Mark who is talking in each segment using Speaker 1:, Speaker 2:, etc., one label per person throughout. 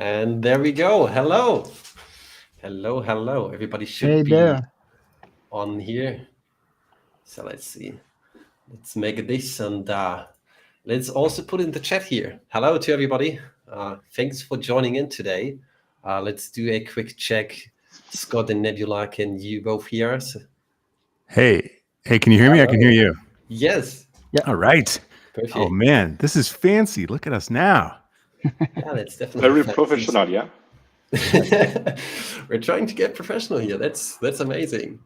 Speaker 1: And there we go. Hello. Hello, hello. Everybody should
Speaker 2: Hey
Speaker 1: be
Speaker 2: there.
Speaker 1: on here. So let's see. Let's make this and let's also put in the chat here. Hello to everybody. Thanks for joining in today. Let's do a quick check. Scott and Nebula, can you both hear us?
Speaker 3: Hey, can you hear me? I can hear you.
Speaker 1: Yes.
Speaker 2: Yeah.
Speaker 3: All right.
Speaker 1: Perfect.
Speaker 3: Oh man, this is fancy. Look at us now.
Speaker 1: Yeah, that's definitely
Speaker 4: Very
Speaker 1: fancy.
Speaker 4: professional, yeah.
Speaker 1: We're trying to get professional here. That's amazing.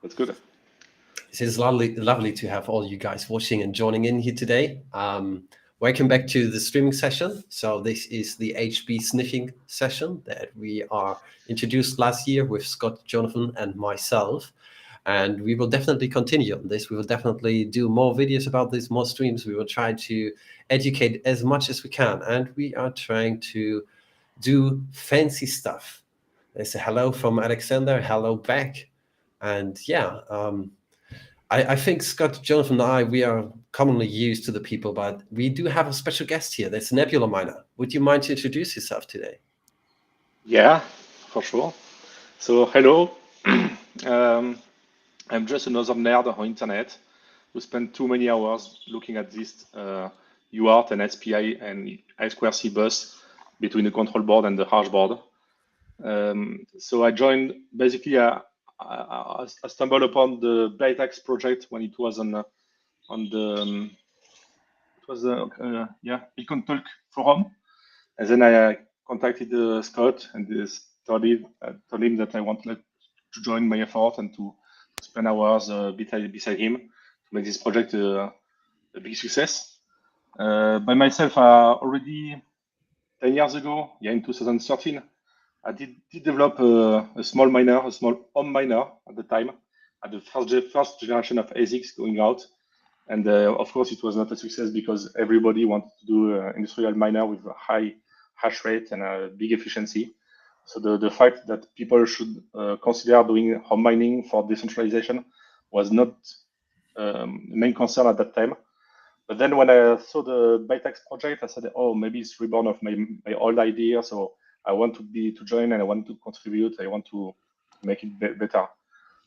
Speaker 4: That's good.
Speaker 1: It is lovely to have all you guys watching and joining in here today. Welcome back to the streaming session. So this is the HB sniffing session that we are introduced last year with Scott, Jonathan, and myself. And we will definitely continue on this. We will definitely do more videos about this, more streams. We will try to educate as much as we can. And we are trying to do fancy stuff. There's a hello from Alexander, hello back. And yeah, I think Scott, Jonathan, and I, we are commonly used to the people, but we do have a special guest here. That's Nebula Miner. Would you mind to introduce yourself today?
Speaker 4: Yeah, for sure. So, hello. I'm just another nerd on internet who spent too many hours looking at this UART and SPI and I2C bus between the control board and the hash board. So I joined, basically, I stumbled upon the Bytax project when it was on the Bitcoin Talk forum. And then I contacted Scott and told him that I wanted to join my effort and to spend hours beside him to make this project a big success. By myself, already 10 years ago, in 2013, I did develop a small miner, a small home miner at the time, at the first generation of ASICs going out. And of course, it was not a success because everybody wanted to do industrial miner with a high hash rate and a big efficiency. So the fact that people should consider doing home mining for decentralization was not the main concern at that time. But then when I saw the Bytax project, I said, oh, maybe it's reborn of my old idea. So I want to join and I want to contribute. I want to make it better.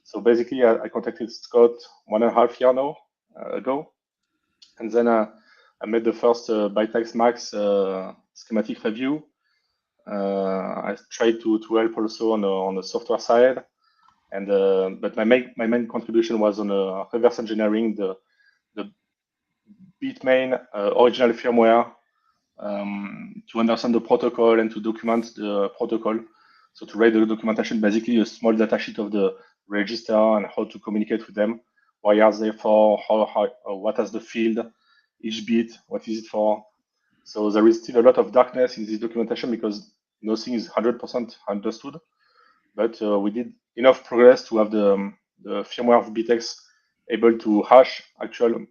Speaker 4: So basically, I contacted Scott 1.5 years now ago, and then I made the first Bytax Max schematic review. I tried to help also on the software side, and but my main contribution was on reverse engineering the Bitmain original firmware to understand the protocol and to document the protocol. So to write the documentation, basically a small data sheet of the register and how to communicate with them. Why are they for? What is the field? Each bit, what is it for? So there is still a lot of darkness in this documentation because nothing is 100% understood. But we did enough progress to have the firmware of BitX able to hash actual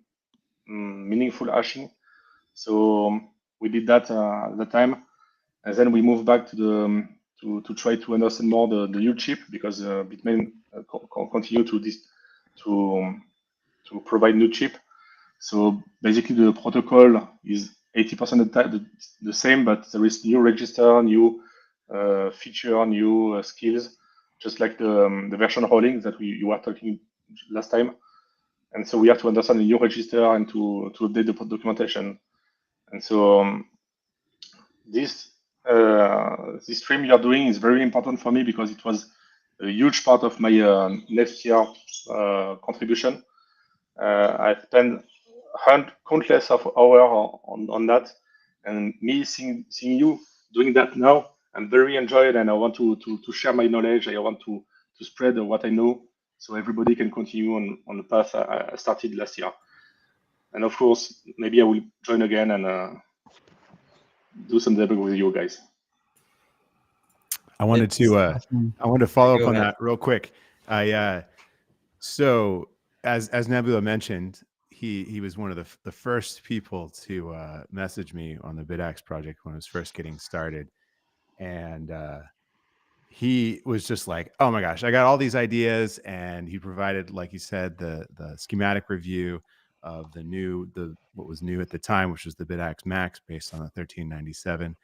Speaker 4: meaningful hashing. So we did that at the time, and then we moved back to the to try to understand more the new chip because Bitmain continue to provide new chip. So basically, the protocol is 80% of the same, but there is new register, new feature, new skills, just like the version holding that you were talking last time. And so we have to understand the new register and to update the documentation. And so this stream you are doing is very important for me because it was a huge part of my next year contribution. I spent countless of hours on that, and me seeing you doing that now, I'm very enjoyed, and I want to share my knowledge. I want to spread what I know, so everybody can continue on the path I started last year. And of course, maybe I will join again and do some debug with you guys.
Speaker 3: I wanted to follow up on that real quick. So as Nebula mentioned, he was one of the first people to message me on the BitX project when it was first getting started, and he was just like, "Oh my gosh, I got all these ideas," and he provided, like you said, the schematic review of what was new at the time, which was the BitX Max based on the 1397.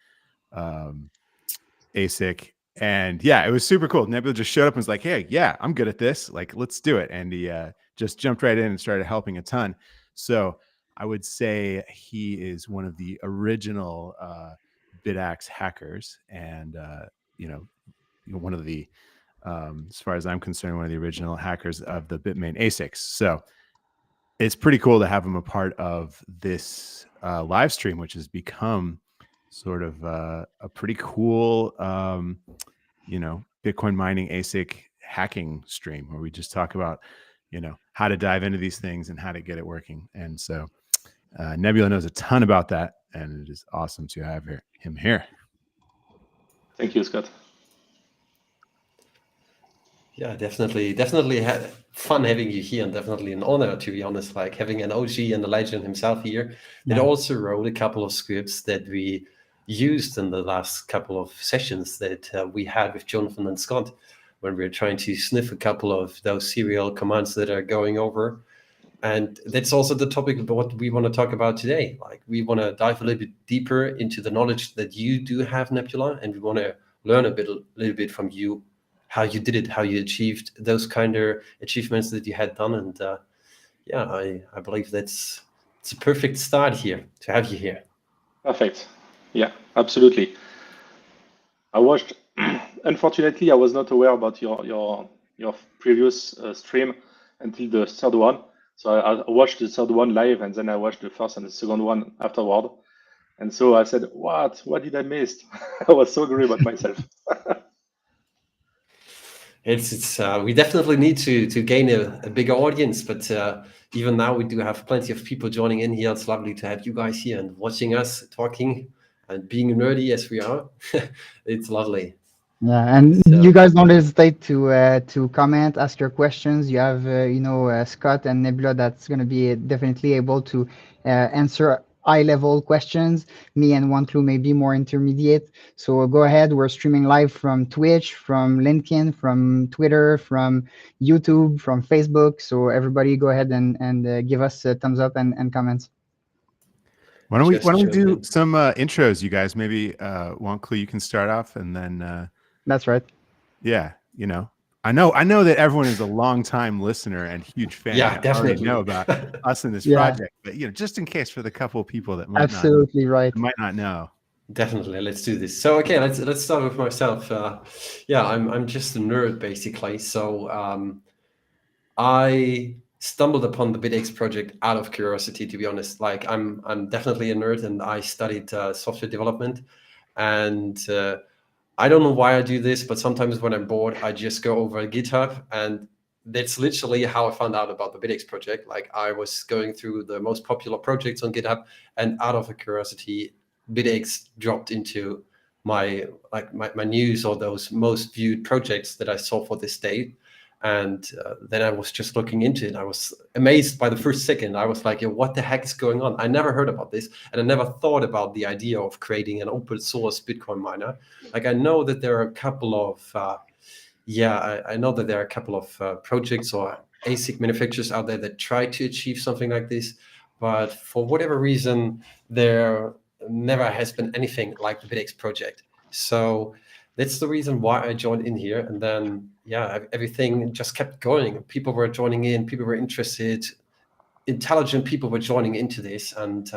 Speaker 3: ASIC. And yeah, it was super cool. Nebula just showed up and was like, hey, yeah, I'm good at this. Like, let's do it. And he just jumped right in and started helping a ton. So I would say he is one of the original BitAxe hackers, and one of the, as far as I'm concerned, one of the original hackers of the Bitmain ASICs. So it's pretty cool to have him a part of this live stream, which has become sort of a pretty cool, Bitcoin mining ASIC hacking stream, where we just talk about, how to dive into these things and how to get it working. And so Nebula knows a ton about that, and it is awesome to have him here.
Speaker 4: Thank you, Scott.
Speaker 1: Yeah, definitely had fun having you here, and definitely an honor, to be honest, like having an OG and a legend himself here. That also wrote a couple of scripts that we used in the last couple of sessions that we had with Jonathan and Scott, when we were trying to sniff a couple of those serial commands that are going over. And that's also the topic of what we want to talk about today. Like, we want to dive a little bit deeper into the knowledge that you do have, Nebula, and we want to learn a little bit from you, how you did it, how you achieved those kind of achievements that you had done. And I believe it's a perfect start here to have you here.
Speaker 4: Perfect. Yeah, absolutely. I watched. Unfortunately, I was not aware about your previous stream until the third one. So I watched the third one live, and then I watched the first and the second one afterward. And so I said, "What did I miss?" I was so angry about myself.
Speaker 1: It's we definitely need to gain a bigger audience, but even now we do have plenty of people joining in here. It's lovely to have you guys here and watching us talking and being nerdy as we are. It's lovely.
Speaker 2: Yeah, and you guys don't hesitate to comment, ask your questions. You have Scott and Nebula that's going to be definitely able to answer high-level questions. Me and OneClue may be more intermediate. So go ahead. We're streaming live from Twitch, from LinkedIn, from Twitter, from YouTube, from Facebook. So everybody go ahead and give us a thumbs up and comments.
Speaker 3: Why don't we do some intros, you guys? Maybe OneClue, you can start off, and then
Speaker 2: that's right.
Speaker 3: Yeah, I know that everyone is a long-time listener and huge fan.
Speaker 1: Yeah, definitely
Speaker 3: already know about us in this project, but just in case for the couple of people that might not know.
Speaker 1: Definitely, let's do this. So okay, let's start with myself. I'm just a nerd basically. So I stumbled upon the BitX project out of curiosity, to be honest. Like, I'm definitely a nerd, and I studied software development, and I don't know why I do this, but sometimes when I'm bored, I just go over GitHub, and that's literally how I found out about the BitX project. Like, I was going through the most popular projects on GitHub, and out of a curiosity, BitX dropped into my news, or those most viewed projects that I saw for this day. And then I was just looking into it. I was amazed by the first second. I was like, what the heck is going on? I never heard about this. And I never thought about the idea of creating an open source Bitcoin miner. Like, I know that there are a couple of, I know that there are a couple of projects or ASIC manufacturers out there that try to achieve something like this. But for whatever reason, there never has been anything like the BitX project. So that's the reason why I joined in here. And then, everything just kept going. People were joining in, people were interested, intelligent people were joining into this. And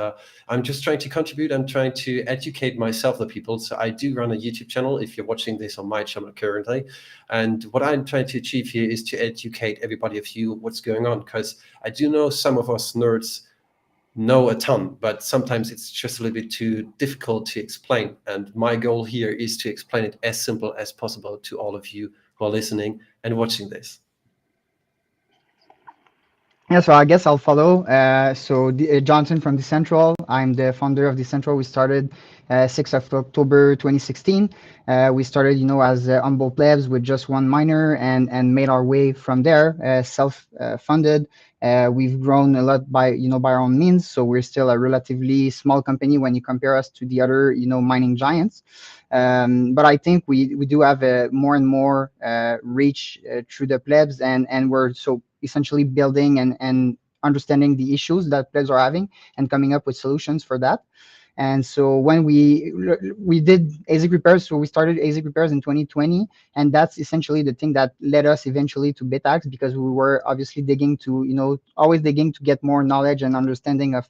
Speaker 1: I'm just trying to contribute. I'm trying to educate myself, the people. So I do run a YouTube channel, if you're watching this on my channel currently. And what I'm trying to achieve here is to educate everybody of you what's going on. Because I do know some of us nerds know a ton, but sometimes it's just a little bit too difficult to explain. And my goal here is to explain it as simple as possible to all of you who are listening and watching this.
Speaker 2: Yeah, so I guess I'll follow. Johnson from Decentral. I'm the founder of Decentral. We started 6th of October 2016. We started, as humble plebs with just one miner, and made our way from there, self-funded. We've grown a lot by our own means. So we're still a relatively small company when you compare us to the other, mining giants. But I think we do have a more and more reach through the plebs, and we're so essentially building and understanding the issues that plebs are having and coming up with solutions for that. And so when we did ASIC repairs, so we started ASIC repairs in 2020, and that's essentially the thing that led us eventually to BitAxe, because we were obviously digging to, always digging to get more knowledge and understanding of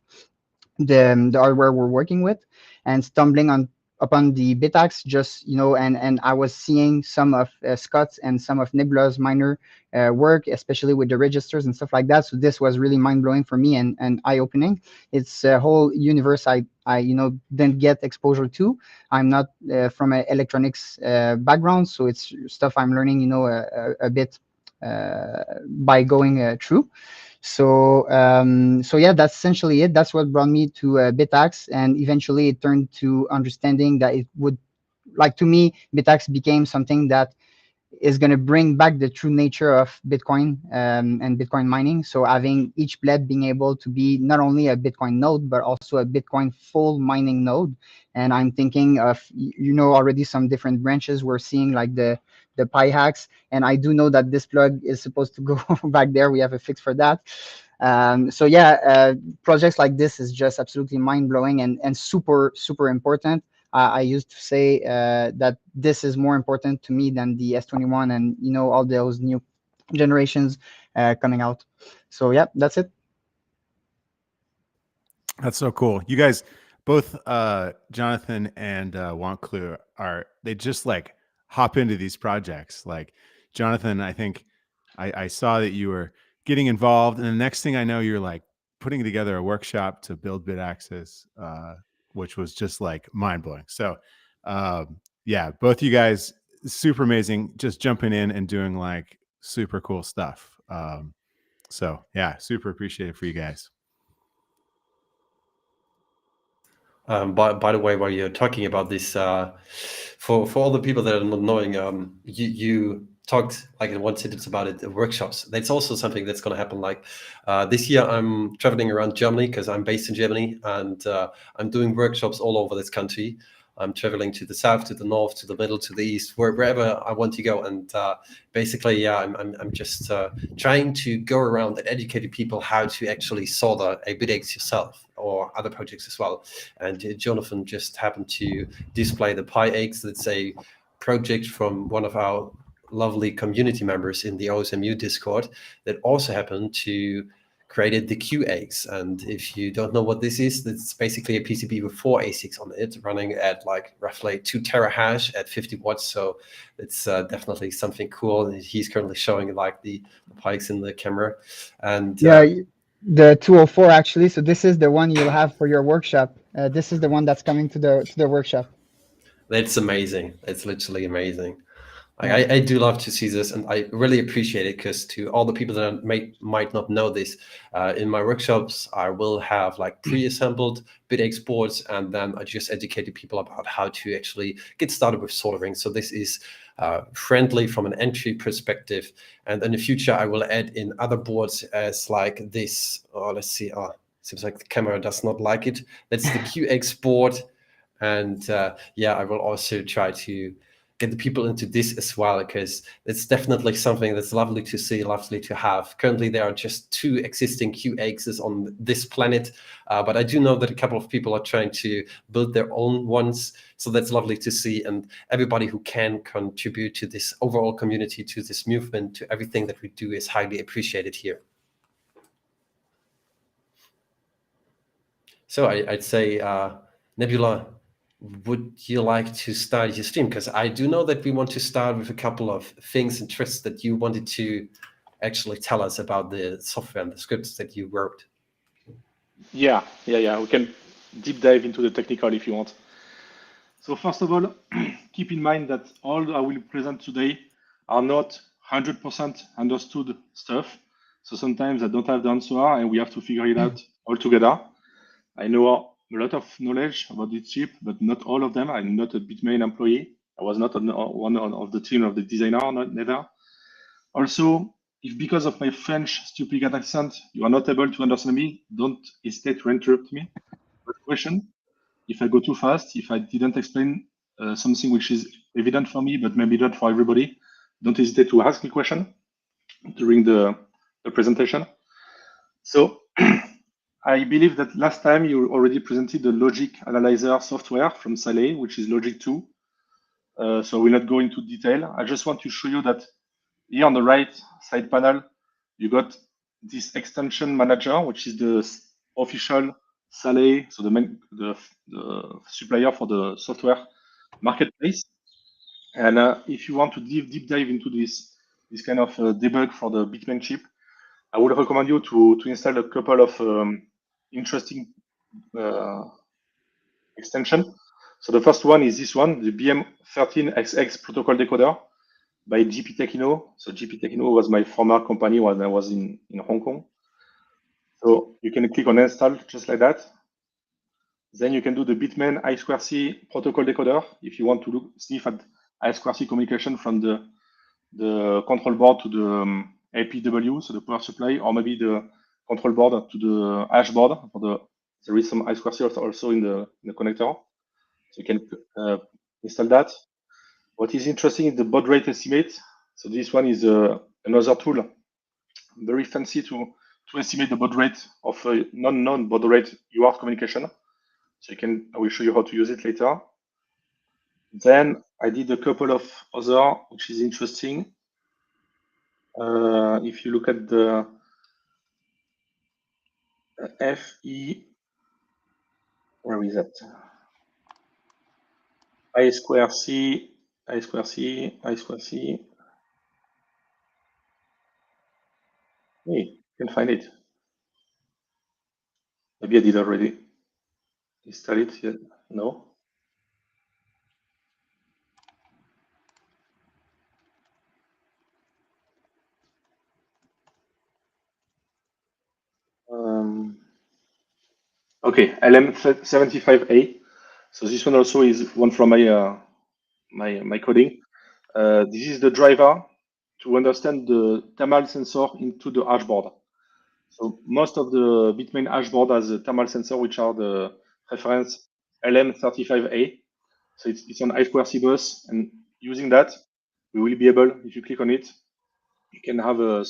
Speaker 2: the hardware we're working with, and stumbling upon the BitAxe, just and I was seeing some of Scott's and some of Nebula's minor work, especially with the registers and stuff like that. So this was really mind-blowing for me and eye-opening. It's a whole universe I didn't get exposure to. I'm not from an electronics background, so it's stuff I'm learning a bit by going through. So yeah, that's essentially it. That's what brought me to BitAxe, and eventually it turned to understanding that it would, like, to me, BitAxe became something that is going to bring back the true nature of Bitcoin and Bitcoin mining. So having each blade being able to be not only a Bitcoin node, but also a Bitcoin full mining node. And I'm thinking of, already some different branches we're seeing, like the Pi hacks. And I do know that this plug is supposed to go back there. We have a fix for that. So yeah, projects like this is just absolutely mind-blowing and super, super important. I used to say that this is more important to me than the S21 and all those new generations coming out. So yeah, that's it.
Speaker 3: That's so cool. You guys, both Jonathan and Wanclu, they just like hop into these projects. Like Jonathan, I think I saw that you were getting involved, and the next thing I know, you're like putting together a workshop to build BitAxes, which was just like mind blowing. So yeah, both you guys, super amazing, just jumping in and doing like super cool stuff. So yeah, super appreciative for you guys.
Speaker 1: By the way, while you're talking about this, for all the people that are not knowing, you talked like in one sentence about it, the workshops. That's also something that's going to happen. Like this year, I'm traveling around Germany because I'm based in Germany, and I'm doing workshops all over this country. I'm traveling to the south, to the north, to the middle, to the east, wherever I want to go. And basically, yeah, I'm just trying to go around and educate people how to actually solder a BitAxe yourself, or other projects as well. And Jonathan just happened to display the PiAxe. That's a project from one of our lovely community members in the OSMU Discord that also happened to created the QAxe. And if you don't know what this is, it's basically a PCB with 4 ASICs on it, running at like roughly 2 terahash at 50 watts. So it's definitely something cool. He's currently showing like the PiAxe in the camera. And
Speaker 2: yeah, the 204 actually. So this is the one you'll have for your workshop. This is the one that's coming to the workshop.
Speaker 1: That's amazing. It's literally amazing. I do love to see this, and I really appreciate it, because to all the people that might not know this, in my workshops, I will have like pre-assembled BitAxe boards, and then I just educated people about how to actually get started with soldering. So this is friendly from an entry perspective. And in the future, I will add in other boards as like this. Oh, let's see. Oh, seems like the camera does not like it. That's the QX board. And yeah, I will also try to get the people into this as well, because it's definitely something that's lovely to see, lovely to have. Currently, there are just 2 existing QAxes on this planet, but I do know that a couple of people are trying to build their own ones, so that's lovely to see. And everybody who can contribute to this overall community, to this movement, to everything that we do is highly appreciated here. So I'd say, Nebula, would you like to start your stream? Because I do know that we want to start with a couple of things and tricks that you wanted to actually tell us about the software and the scripts that you wrote.
Speaker 4: Yeah. We can deep dive into the technical if you want. So first of all, keep in mind that all I will present today are not 100% understood stuff. So sometimes I don't have the answer and we have to figure it out all together. I know a lot of knowledge about this chip, but not all of them. I'm not a Bitmain employee. I was not on one of the team of the designer, neither. Also, if because of my French stupid accent, you are not able to understand me, don't hesitate to interrupt me. But question, if I go too fast, if I didn't explain something which is evident for me, but maybe not for everybody, don't hesitate to ask me a question during the presentation. So I believe that last time you already presented the logic analyzer software from Saleh, which is Logic 2. So we'll not go into detail. I just want to show you that here on the right side panel, you got this extension manager, which is the official Saleh, so the supplier for the software marketplace. And if you want to deep dive into this kind of debug for the Bitmain chip, I would recommend you to install a couple of interesting extension. So the first one is this one, the BM13XX protocol decoder by GP Techino. So GP Techino was my former company when I was in Hong Kong. So you can click on install just like that. Then you can do the Bitmain I2C protocol decoder if you want to sniff at I2C communication from the control board to the APW, so the power supply, or maybe the control board to the hash board. There is some I2C also in the connector. So you can install that. What is interesting is the baud rate estimate. So this one is another tool, very fancy to estimate the baud rate of a non-known baud rate UART communication. So I will show you how to use it later. Then I did a couple of other, which is interesting. If you look at the FE, where is that? I2C. Hey, you can find it. Maybe I did already install it yet. No. Okay, LM75A. So this one also is one from my coding. This is the driver to understand the thermal sensor into the hash board. So most of the Bitmain hash board has a thermal sensor, which are the reference LM35A. So it's on I2C bus, and using that, we will be able, if you click on it, you can have a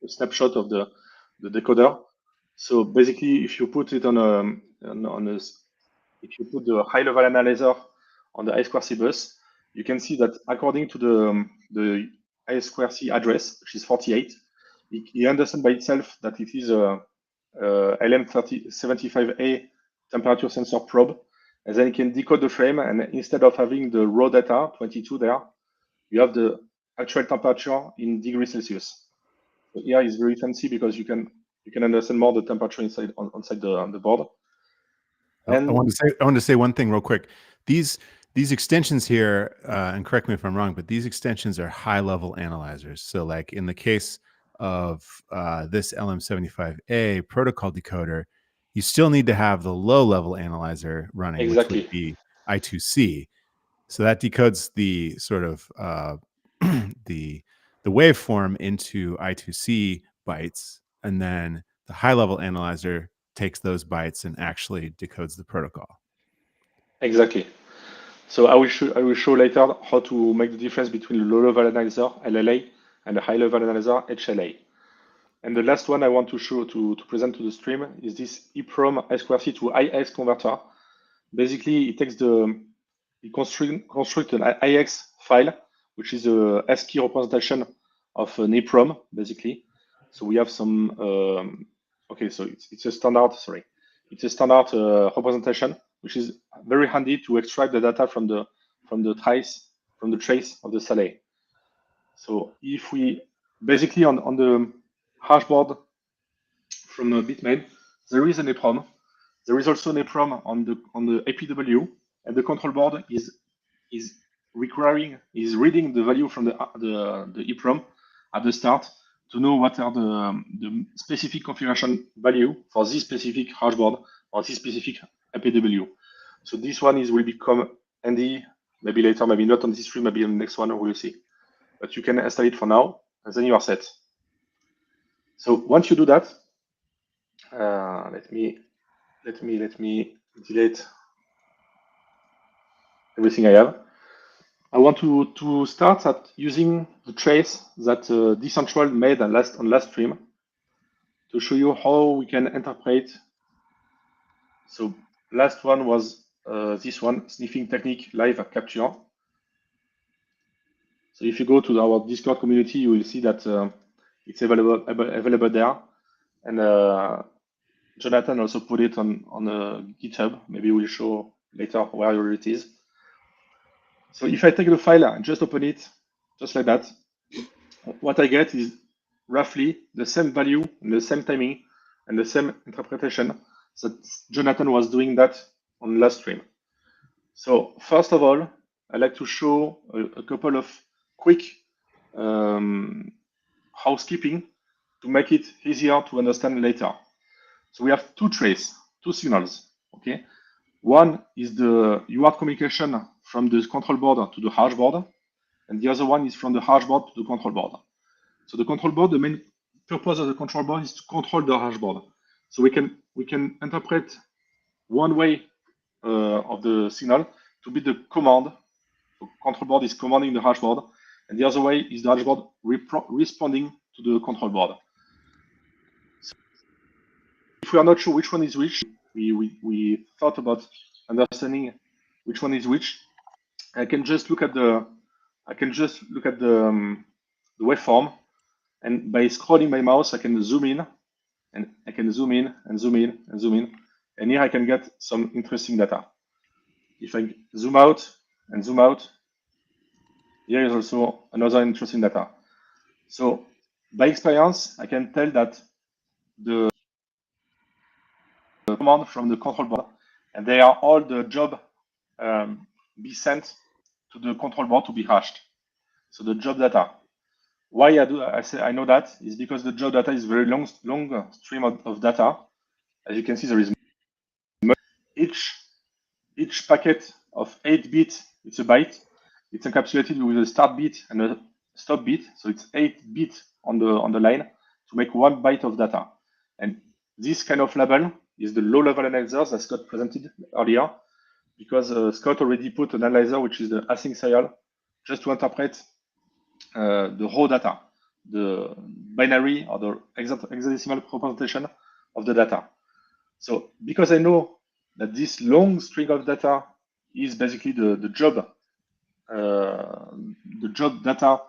Speaker 4: snapshot of the decoder. So basically, if you put it if you put the high-level analyzer on the I2C bus, you can see that according to the I2C address, which is 48, it understands by itself that it is a LM75A temperature sensor probe, and then it can decode the frame, and instead of having the raw data, 22 there, you have the actual temperature in degrees Celsius. So here is very fancy because you can understand more the temperature inside the board.
Speaker 3: And I want to say one thing real quick. These extensions here, and correct me if I'm wrong, but these extensions are high-level analyzers. So like in the case of this LM75A protocol decoder, you still need to have the low-level analyzer running,
Speaker 4: Exactly.
Speaker 3: which would be I2C. So that decodes the sort of the waveform into I2C bytes, and then the high-level analyzer takes those bytes and actually decodes the protocol.
Speaker 4: Exactly. So I will show later how to make the difference between the low-level analyzer LLA and the high-level analyzer HLA. And the last one I want to show to present to the stream is this EEPROM I2C to IX converter. Basically, it takes it construct an IX file, which is a ASCII representation of an EEPROM, basically. So we have some okay, so it's a standard, sorry. It's a standard representation, which is very handy to extract the data from the trace of the Saleh. So if we basically on the hash board from Bitmain, there is an EEPROM. There is also an EEPROM on the APW, and the control board is reading the value from the EEPROM at the start to know what are the specific configuration value for this specific hash board or this specific APW. So this one will become handy maybe later, maybe not on this stream, maybe on the next one, we'll see. But you can install it for now, and then you are set. So once you do that, let me delete everything I have. I want to start at using the trace that Decentral made on last stream to show you how we can interpret. So last one was this one, sniffing technique live capture. So if you go to our Discord community, you will see that it's available there. And Jonathan also put it on GitHub. Maybe we'll show later where it is. So if I take the file and just open it, just like that, what I get is roughly the same value and the same timing and the same interpretation that Jonathan was doing that on last stream. So first of all, I'd like to show a couple of quick housekeeping to make it easier to understand later. So we have two traces, two signals, okay? One is the UART communication from the control board to the hash board, and the other one is from the hash board to the control board. So the control board, the main purpose of the control board is to control the hash board. So we can interpret one way of the signal to be the command. So control board is commanding the hash board, and the other way is the hash board responding to the control board. So if we are not sure which one is which, we thought about understanding which one is which. I can just look at the waveform, and by scrolling my mouse, I can zoom in, and I can zoom in and zoom in and zoom in, and here I can get some interesting data. If I zoom out and zoom out, here is also another interesting data. So by experience, I can tell that the command from the control board, and they are all the job be sent to the control board to be hashed. So the job data. Why I know that is because the job data is very long stream of data. As you can see, there is each packet of 8 bits. It's a byte. It's encapsulated with a start bit and a stop bit. So it's 8 bits on the line to make 1 byte of data. And this kind of label is the low-level analyzer that Scott presented earlier, because Scott already put an analyzer, which is the async serial, just to interpret the raw data, the binary or the hexadecimal representation of the data. So because I know that this long string of data is basically the job data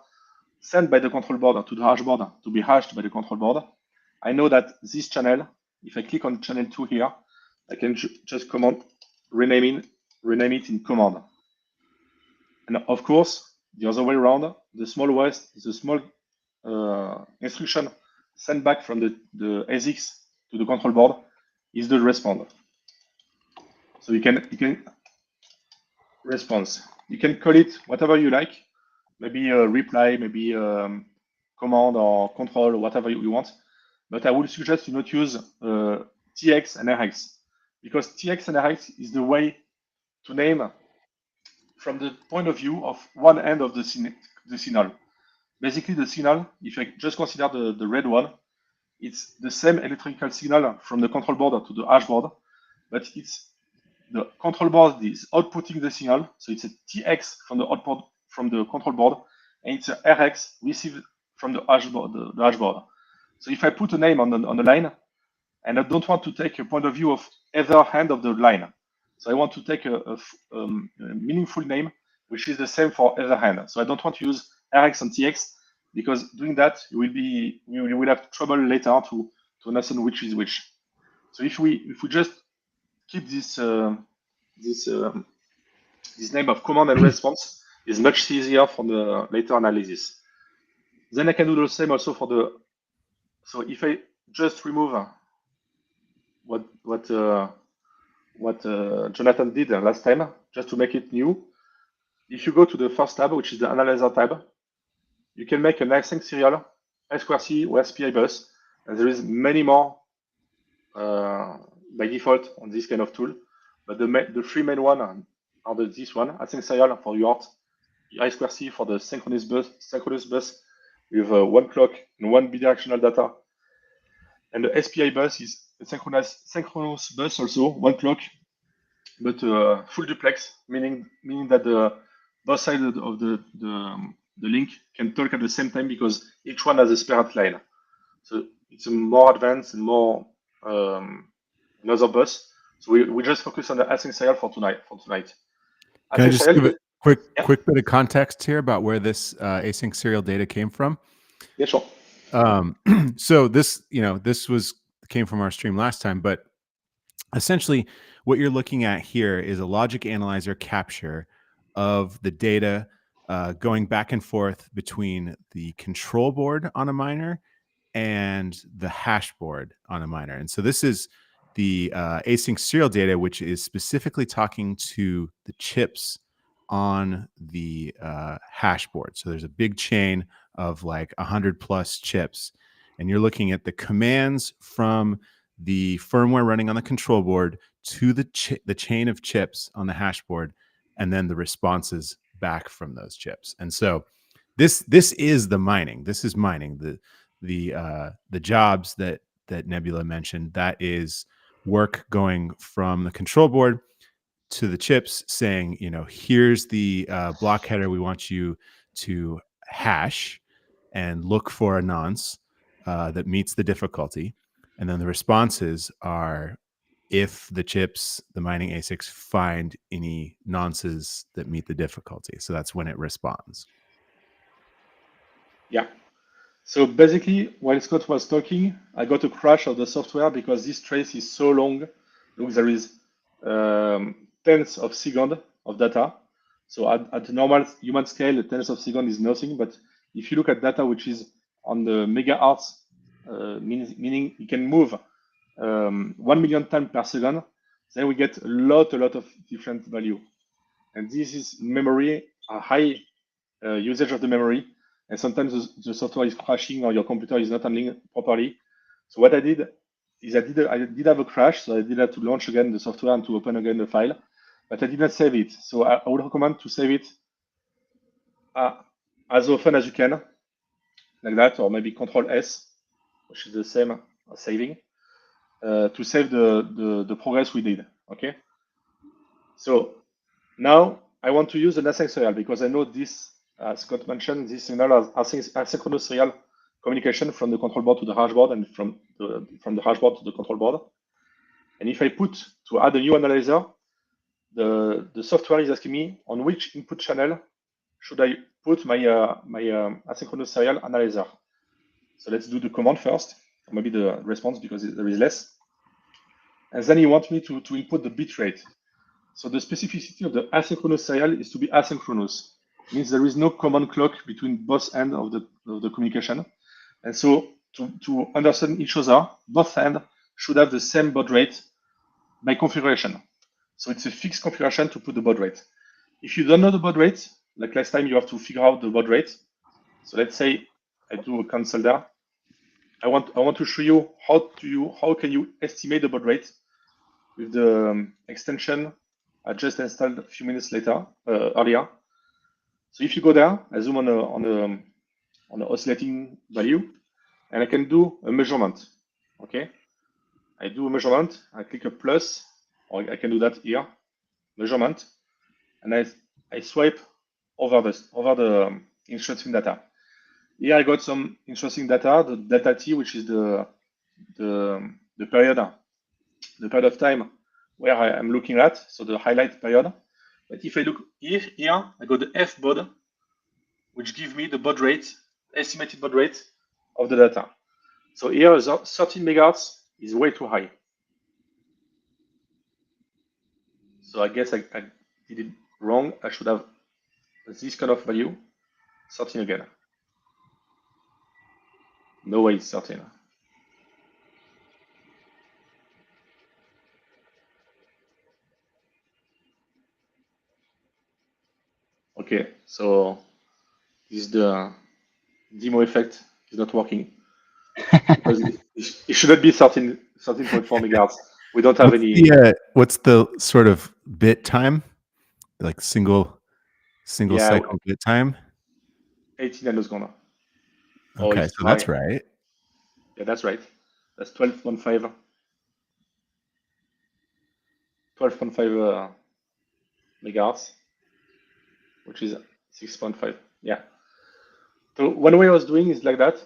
Speaker 4: sent by the control board to the hash board to be hashed by the control board, I know that this channel, if I click on channel 2 here, I can just command rename it in command. And of course, the other way around, the small instruction sent back from the ASICs to the control board is the respond. So you can response. You can call it whatever you like, maybe a reply, maybe command or control, or whatever you want. But I would suggest you not use TX and RX, because TX and RX is the way to name from the point of view of one end of the signal. Basically, the signal, if I just consider the red one, it's the same electrical signal from the control board to the hash board, but it's the control board is outputting the signal, so it's a TX from the output from the control board, and it's a RX received from the hash board. So if I put a name on the line, and I don't want to take a point of view of either hand of the line, so I want to take a meaningful name, which is the same for either hand. So I don't want to use RX and TX, because doing that, you will have trouble later to understand which is which. So if we just keep this name of command and response, is much easier for the later analysis. Then I can do the same also for the. So if I just remove what Jonathan did last time, just to make it new, if you go to the first tab, which is the analyzer tab, you can make an async serial I2C or SPI bus, and there is many more by default on this kind of tool. But the three main one are this one, async serial for UART, I2C for the synchronous bus with 1 clock and 1 bidirectional data. And the SPI bus is a synchronous bus also, 1 clock, but full duplex, meaning that both sides of the link can talk at the same time, because each one has a separate line. So it's a more advanced and more another bus. So we just focus on the async serial for tonight.
Speaker 3: Can I just give a
Speaker 4: Yeah.
Speaker 3: quick bit of context here about where this async serial data came from?
Speaker 4: Yeah, sure.
Speaker 3: So this, this came from our stream last time, but essentially what you're looking at here is a logic analyzer capture of the data going back and forth between the control board on a miner and the hash board on a miner. And so this is the async serial data, which is specifically talking to the chips on the hash board. So there's a big chain of like 100 plus chips, and you're looking at the commands from the firmware running on the control board to the chain of chips on the hash board, and then the responses back from those chips. And so this is the mining. This is mining. The jobs that Nebula mentioned, that is work going from the control board to the chips saying, here's the block header we want you to hash and look for a nonce that meets the difficulty. And then the responses are if the chips, the mining ASICs, find any nonces that meet the difficulty. So that's when it responds.
Speaker 4: Yeah. So basically, while Scott was talking, I got a crash of the software because this trace is so long. Look, there is tens of seconds of data. So at the normal human scale, tens of seconds is nothing. But if you look at data which is on the megahertz, meaning you can move 1 million times per second, then we get a lot of different value. And this is memory, a high usage of the memory. And sometimes the software is crashing or your computer is not handling properly. So what I did is I did have a crash, so I did have to launch again the software and to open again the file, but I did not save it. So I would recommend to save it as often as you can, like that, or maybe Control S, which is the same as saving, to save the progress we did. Okay. So now I want to use an async serial because I know this, as Scott mentioned, this signal has asynchronous serial communication from the control board to the hash board and from the hash board to the control board. And if I put to add a new analyzer, the software is asking me on which input channel should I put my asynchronous serial analyzer. So let's do the command first, or maybe the response because there is less. And then he wants me to input the bit rate. So the specificity of the asynchronous serial is to be asynchronous. It means there is no common clock between both ends of the communication. And so to understand each other, both ends should have the same baud rate by configuration. So it's a fixed configuration to put the baud rate. If you don't know the baud rate, like last time, you have to figure out the baud rate. So let's say I do a cancel there. I want to show you how can you estimate the baud rate with the extension I just installed a few minutes earlier. So if you go there, I zoom on the oscillating value, and I can do a measurement. Okay, I do a measurement. I click a plus, or I can do that here, measurement, and I swipe over the interesting data. Here I got some interesting data, the delta t, which is the period of time where I am looking at, so the highlight period. But if I look here I got the F baud, which gives me the baud rate, estimated baud rate of the data. So here, 13 megahertz is way too high. So I guess I did it wrong. I should have this kind of value, 13 again. No way it's 13. Okay, so this is the demo effect is not working because it shouldn't be 13.4 megahertz. We don't have
Speaker 3: What's the sort of bit time, like single cycle bit time?
Speaker 4: 18 nanoseconds.
Speaker 3: Okay, so that's right.
Speaker 4: Yeah, that's right. That's 12.5 megahertz, which is 6.5. Yeah. So one way I was doing is like that.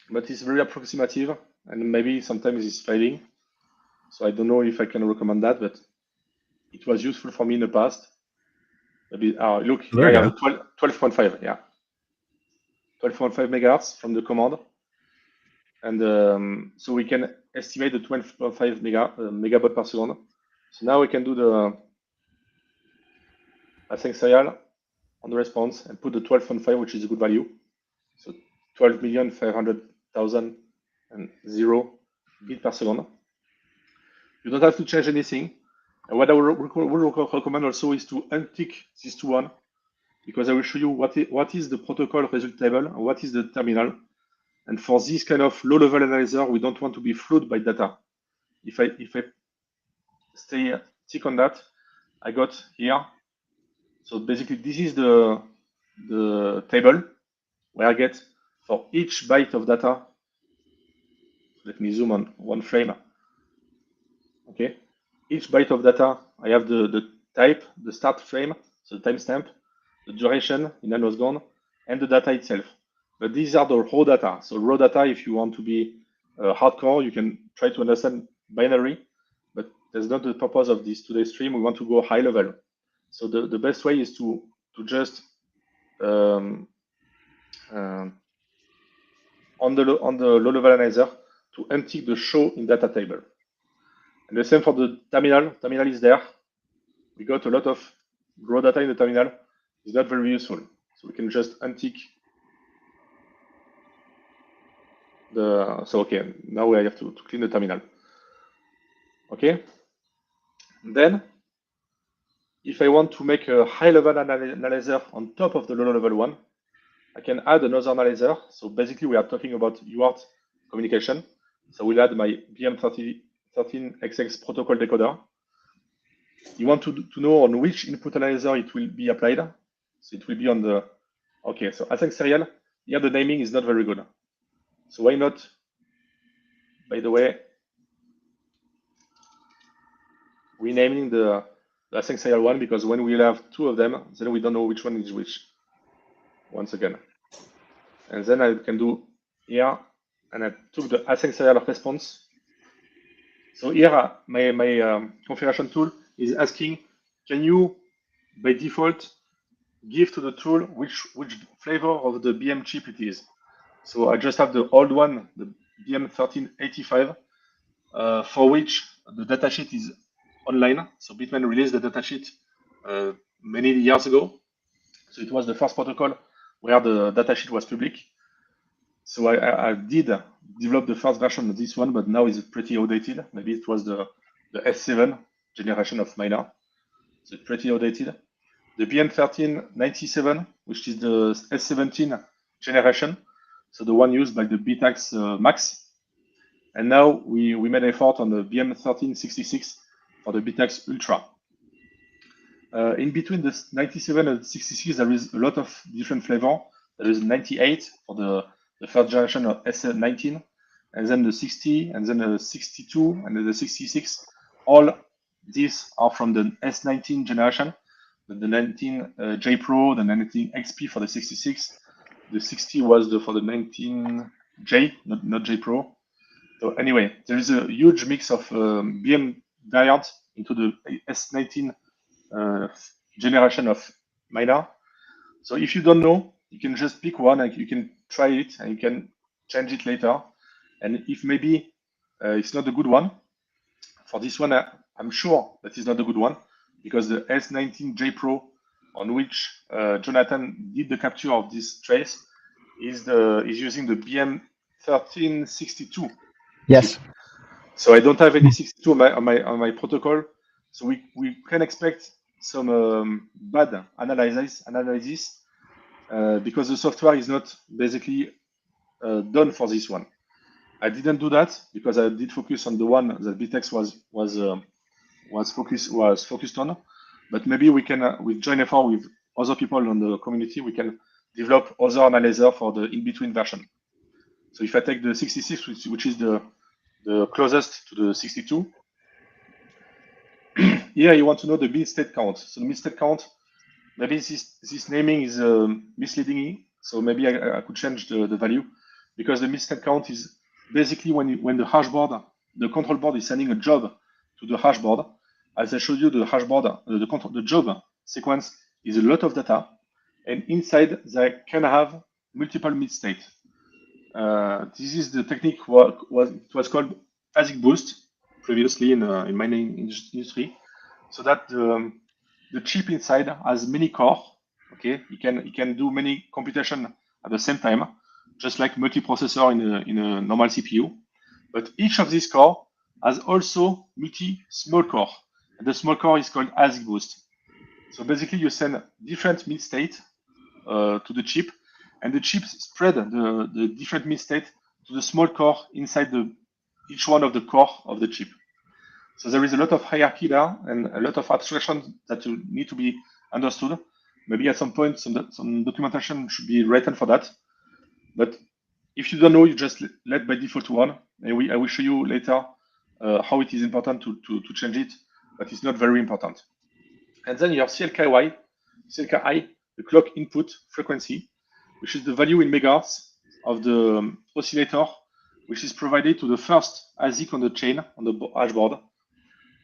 Speaker 4: but it's very approximative, and maybe sometimes it's failing. So I don't know if I can recommend that, but it was useful for me in the past. Maybe look,
Speaker 1: There
Speaker 4: here I
Speaker 1: you
Speaker 4: have 12.5, yeah, 12.5 megahertz from the command, and so we can estimate the 12.5 megabyte per second. So now we can do the async serial on the response and put the 12.5, which is a good value. So 12,500,000 bits per second. You don't have to change anything. And what I would recommend also is to untick this to one, because I will show you what is the protocol result table and what is the terminal. And for this kind of low-level analyzer, we don't want to be flooded by data. If I tick on that, I got here. So basically, this is the table where I get for each byte of data. Let me zoom on one frame. Okay, each byte of data, I have the type, the start frame, so the timestamp, the duration in nanosecond, and the data itself. But these are the raw data. So raw data, if you want to be hardcore, you can try to understand binary, but that's not the purpose of this today's stream. We want to go high level. So the best way is to just on the low level analyzer to untick the show in data table. And the same for the terminal. Terminal is there. We got a lot of raw data in the terminal. It's not very useful. So we can just untick the. So okay, now we have to clean the terminal. Okay. Then, if I want to make a high-level analyzer on top of the low-level one, I can add another analyzer. So basically, we are talking about UART communication. So we'll add my BM13XX protocol decoder. You want to know on which input analyzer it will be applied. So it will be on the, okay, so async serial. Here the naming is not very good. So why not, by the way, renaming the async serial one, because when we'll have two of them, then we don't know which one is which. Once again. And then I can do here, and I took the async serial response. So here, my configuration tool is asking, can you, by default, give to the tool which flavor of the BM chip it is. So I just have the old one, the BM1385, for which the datasheet is online. So Bitmain released the datasheet many years ago. So it was the first protocol where the datasheet was public. So I did develop the first version of this one, but now it's pretty outdated. Maybe it was the S7 generation of Miner. So it's pretty outdated. The BM1397, which is the S17 generation, so the one used by the BTAX Max. And now we made an effort on the BM1366 for the BTAX Ultra. In between the 97 and 66, there is a lot of different flavor. There is 98 for the first generation of S19, and then the 60, and then the 62, and then the 66. All these are from the S19 generation. The 19 J Pro, the 19 XP for the 66. The 60 was for the 19 J, not J Pro. So anyway, there is a huge mix of BM variants into the S19 generation of miner. So if you don't know, you can just pick one and you can try it and you can change it later. And if maybe it's not a good one, for this one, I'm sure that is not a good one, because the S19 J Pro, on which Jonathan did the capture of this trace, is using the BM1362.
Speaker 2: Yes.
Speaker 4: chip. So I don't have any 62 on my protocol. So we can expect some bad analysis because the software is not basically done for this one. I didn't do that because I did focus on the one that BTEX was focused on. But maybe we can, with joint effort with other people on the community, we can develop other analyzer for the in-between version. So if I take the 66, which is the closest to the 62, here you want to know the mid state count. So the mid state count, maybe this naming is misleading. So maybe I could change the value. because the misstate count is basically when the hash board, the control board is sending a job to the hash board. As I showed you, the hash board, the job sequence is a lot of data, and inside they can have multiple misstate. This is the technique it was called ASIC boost previously in mining industry, so that the chip inside has many core. Okay, it can do many computation at the same time, just like multiprocessor in a normal CPU. But each of these core has also small core, and the small core is called ASIC boost. So basically, you send different mid-state to the chip, and the chip spread the different mid-state to the small core inside each one of the core of the chip. So there is a lot of hierarchy there and a lot of abstraction that need to be understood. Maybe at some point some documentation should be written for that. But if you don't know, you just let by default one, and I will show you later how it is important to change it, but it's not very important. And then you have CLKI, the clock input frequency, which is the value in megahertz of the oscillator, which is provided to the first ASIC on the chain on the hash board,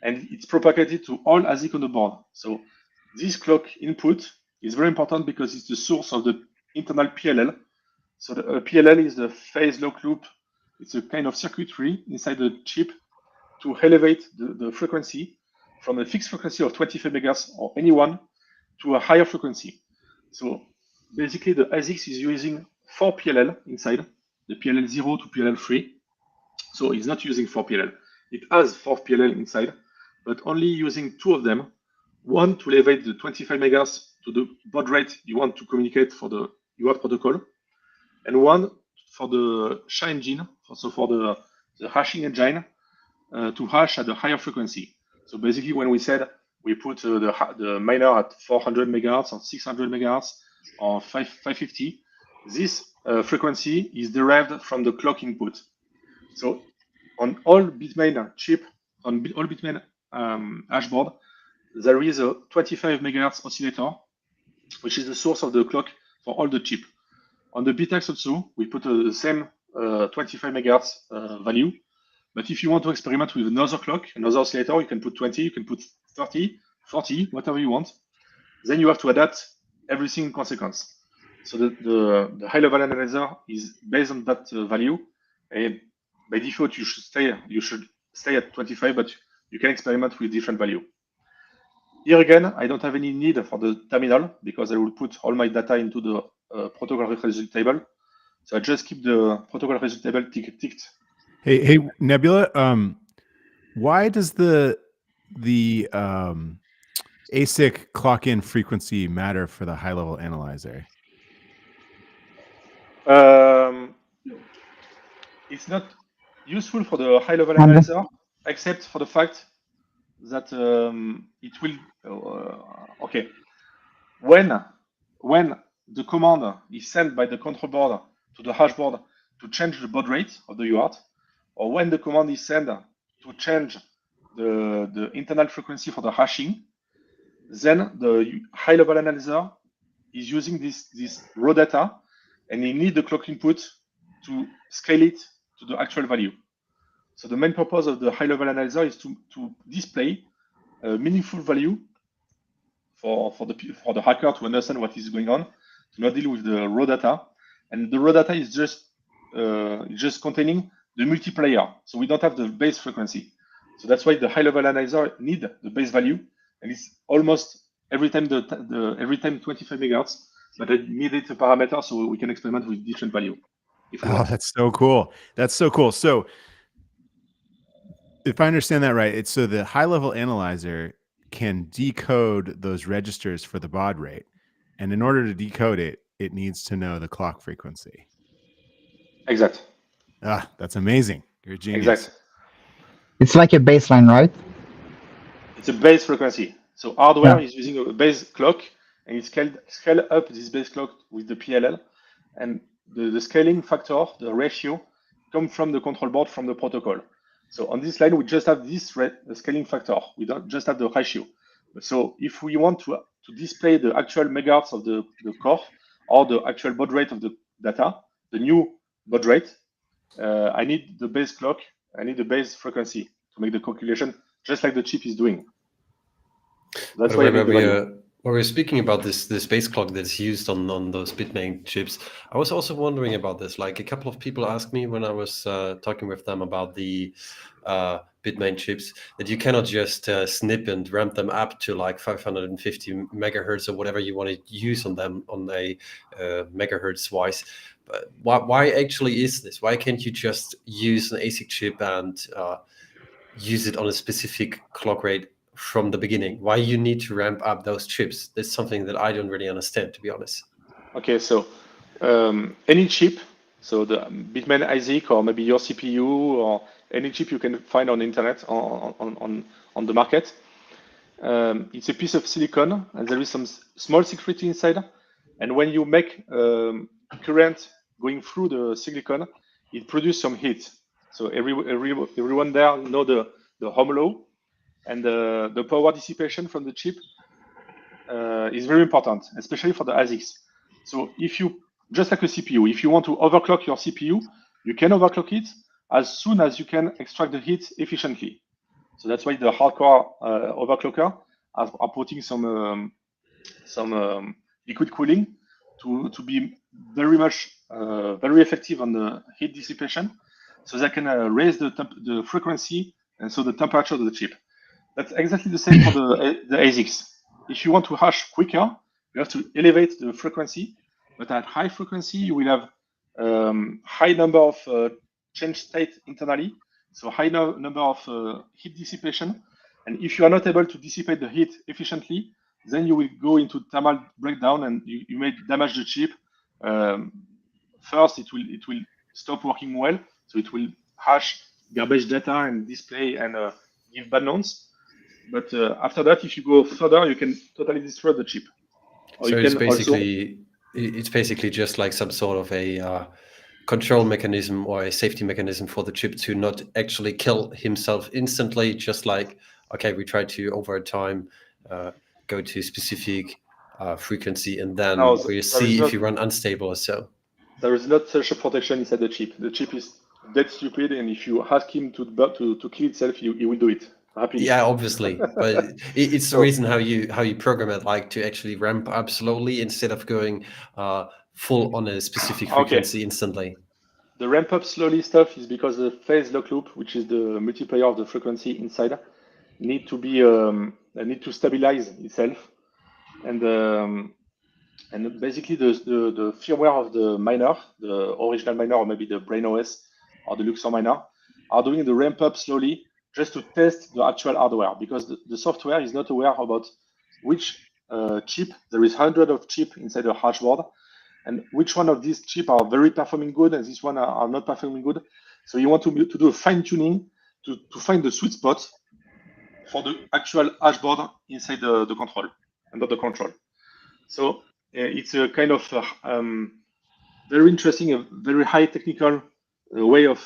Speaker 4: and it's propagated to all ASIC on the board. So this clock input is very important because it's the source of the internal PLL. So the PLL is the phase lock loop. It's a kind of circuitry inside the chip to elevate the frequency from a fixed frequency of 25 megahertz or any one to a higher frequency. So basically the ASIC is using 4 PLL inside, the PLL 0 to PLL 3. So it's not using 4 PLL. It has 4 PLL inside, but only using 2 of them. One to elevate the 25 megahertz to the baud rate you want to communicate for the UART protocol, and one for the SHA engine, also for the hashing engine, to hash at a higher frequency. So basically, when we said we put the miner at 400 megahertz or 600 megahertz or 550, this frequency is derived from the clock input. So on all Bitmain chip, on all Bitmain hashboard, there is a 25 megahertz oscillator, which is the source of the clock for all the chip. On the BitX also, we put the same 25 megahertz value. But if you want to experiment with another clock, another oscillator, you can put 20, you can put 30, 40, whatever you want. Then you have to adapt everything in consequence. So the high-level analyzer is based on that value. And by default, you should stay at 25, but you can experiment with different value. Here again, I don't have any need for the terminal because I will put all my data into the protocol result table. So I just keep the protocol result table ticked.
Speaker 3: Hey, Nebula, why does the ASIC clock-in frequency matter for the high-level analyzer?
Speaker 4: It's not useful for the high-level analyzer, except for the fact that it will. Okay, when the command is sent by the control board to the hash board to change the baud rate of the UART, or when the command is sent to change the internal frequency for the hashing, then the high-level analyzer is using this raw data, and you need the clock input to scale it to the actual value. So the main purpose of the high-level analyzer is to display a meaningful value for the hacker to understand what is going on, to not deal with the raw data. And the raw data is just containing the multiplier. So we don't have the base frequency. So that's why the high-level analyzer need the base value, and it's almost every time 25 megahertz, but I needed a parameter so we can experiment with different value.
Speaker 3: Oh, that's so cool. That's so cool. So if I understand that right, it's so the high-level analyzer can decode those registers for the baud rate. And in order to decode it, it needs to know the clock frequency.
Speaker 4: Exact.
Speaker 3: Ah, that's amazing. You're a genius.
Speaker 4: Exact.
Speaker 2: It's like a baseline, right?
Speaker 4: It's a base frequency. So hardware is using a base clock, and it scale up this base clock with the PLL. And the scaling factor, the ratio, come from the control board from the protocol. So on this line, we just have this scaling factor. We don't just have the ratio. So if we want to display the actual megahertz of the core or the actual baud rate of the data, the new baud rate. I need the base clock. I need the base frequency to make the calculation, just like the chip is doing. That's why I make the value.
Speaker 1: When we're speaking about this base clock that's used on those Bitmain chips, I was also wondering about this. Like a couple of people asked me when I was talking with them about the Bitmain chips, that you cannot just snip and ramp them up to like 550 megahertz or whatever you want to use on them on a megahertz wise. But why actually is this? Why can't you just use an ASIC chip and use it on a specific clock rate from the beginning? Why you need to ramp up those chips? That's something that I don't really understand, to be honest.
Speaker 4: Okay, so any chip, so the Bitmain ASIC or maybe your CPU or any chip you can find on the internet on the market, it's a piece of silicon and there is some small security inside. And when you make current going through the silicon, it produces some heat. So everyone there know the Ohm law, and the power dissipation from the chip is very important, especially for the ASICs. So if you, just like a CPU, if you want to overclock your CPU, you can overclock it as soon as you can extract the heat efficiently. So that's why the hardcore overclocker are putting some liquid cooling to be very much very effective on the heat dissipation, so they can raise the frequency and so the temperature of the chip. That's exactly the same for the ASICs. If you want to hash quicker, you have to elevate the frequency, but at high frequency, you will have high number of change state internally, so high number of heat dissipation. And if you are not able to dissipate the heat efficiently, then you will go into thermal breakdown and you may damage the chip. First, it will stop working well, so it will hash garbage data and display and give bad nonce. But after that, if you go further, you can totally destroy the chip.
Speaker 1: Or so it's basically just like some sort of a control mechanism or a safety mechanism for the chip to not actually kill himself instantly. Just like, okay, we try to over time go to specific frequency, and then we see if you run unstable or so.
Speaker 4: There is not such a protection inside the chip. The chip is dead stupid, and if you ask him to kill itself, he will do it happily.
Speaker 1: Yeah, obviously, but it's the reason how you program it, like to actually ramp up slowly instead of going full on a specific frequency instantly.
Speaker 4: The ramp up slowly stuff is because the phase lock loop, which is the multiplier of the frequency inside, need to stabilize itself, and basically the firmware of the miner, the original miner or maybe the Brain OS or the Luxor miner, are doing the ramp up slowly just to test the actual hardware, because the software is not aware about which chip. There is hundreds of chips inside the hash board, and which one of these chips are very performing good and this one are not performing good. So you want to do a fine tuning to find the sweet spot for the actual hash board inside the control, under the control. So it's a kind of very interesting, very high technical way of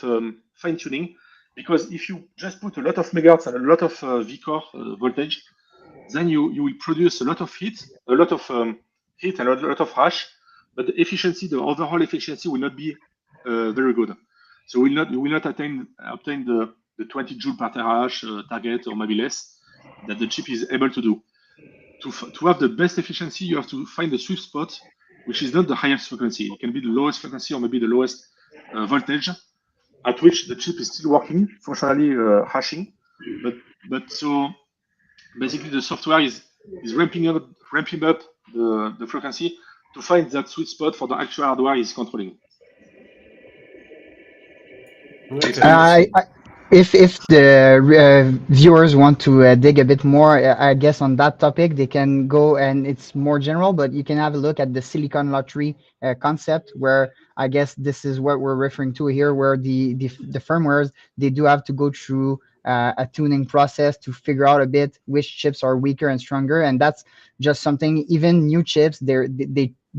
Speaker 4: fine tuning, because if you just put a lot of megahertz and a lot of V-core voltage, then you will produce a lot of heat, and a lot of hash, but the efficiency, the overall efficiency will not be very good. So you will not obtain the 20 joule per terahash target, or maybe less, that the chip is able to do. To have the best efficiency, you have to find the sweet spot, which is not the highest frequency. It can be the lowest frequency or maybe the lowest voltage, at which the chip is still working, functionally hashing. But so basically the software is ramping up the frequency to find that sweet spot for the actual hardware is controlling.
Speaker 2: Okay. If the viewers want to dig a bit more, I guess on that topic, they can go, and it's more general, but you can have a look at the Silicon Lottery concept, where I guess this is what we're referring to here, where the firmwares, they do have to go through a tuning process to figure out a bit which chips are weaker and stronger, and that's just something. Even new chips,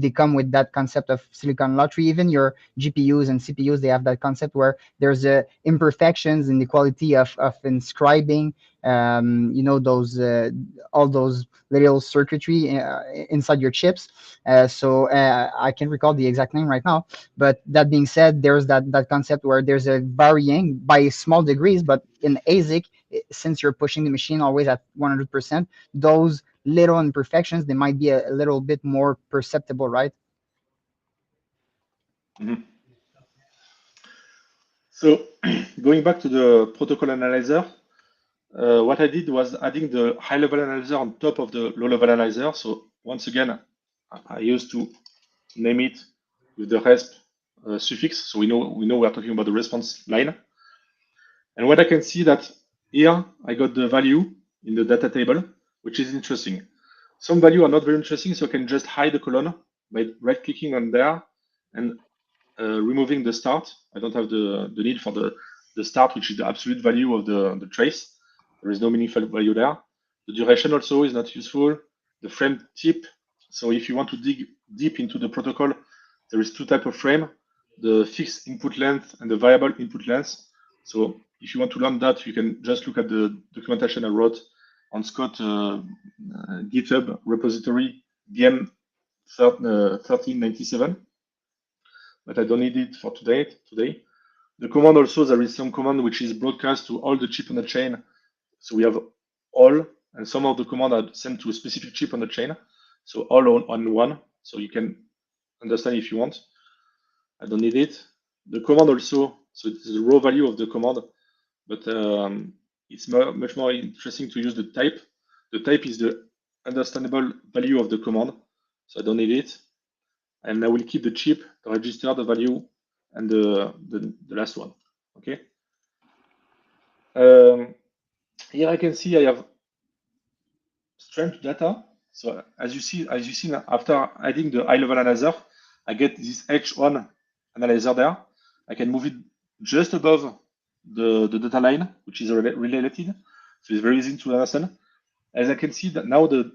Speaker 2: they come with that concept of Silicon Lottery. Even your GPUs and CPUs, they have that concept where there's imperfections in the quality of inscribing you know, those all those little circuitry inside your chips. So I can't recall the exact name right now. But that being said, there's that concept where there's a varying by small degrees, but in ASIC, since you're pushing the machine always at 100%, those little imperfections, they might be a little bit more perceptible, right?
Speaker 4: Mhm. So going back to the protocol analyzer, what I did was adding the high-level analyzer on top of the low-level analyzer. So once again, I used to name it with the resp suffix, so we know we're talking about the response line. And what I can see that here I got the value in the data table, which is interesting. Some value are not very interesting, so I can just hide the column by right-clicking on there and removing the start. I don't have the need for the start, which is the absolute value of the trace. There is no meaningful value there. The duration also is not useful. The frame tip. So if you want to dig deep into the protocol, there is two types of frame, the fixed input length and the variable input length. So if you want to learn that, you can just look at the documentation I wrote on Scott GitHub repository BM 1397. But I don't need it for today. The command also, there is some command which is broadcast to all the chip on the chain. So we have all, and some of the command are sent to a specific chip on the chain. So all on one, so you can understand if you want. I don't need it. The command also, so it's the raw value of the command, but it's much more interesting to use the type. The type is the understandable value of the command, so I don't need it. And I will keep the chip, the register, the value, and the last one. Okay. Here I can see I have strength data. So as you see now, after adding the high-level analyzer, I get this H1 analyzer there. I can move it just above the data line, which is related. So it's very easy to understand. As I can see that now the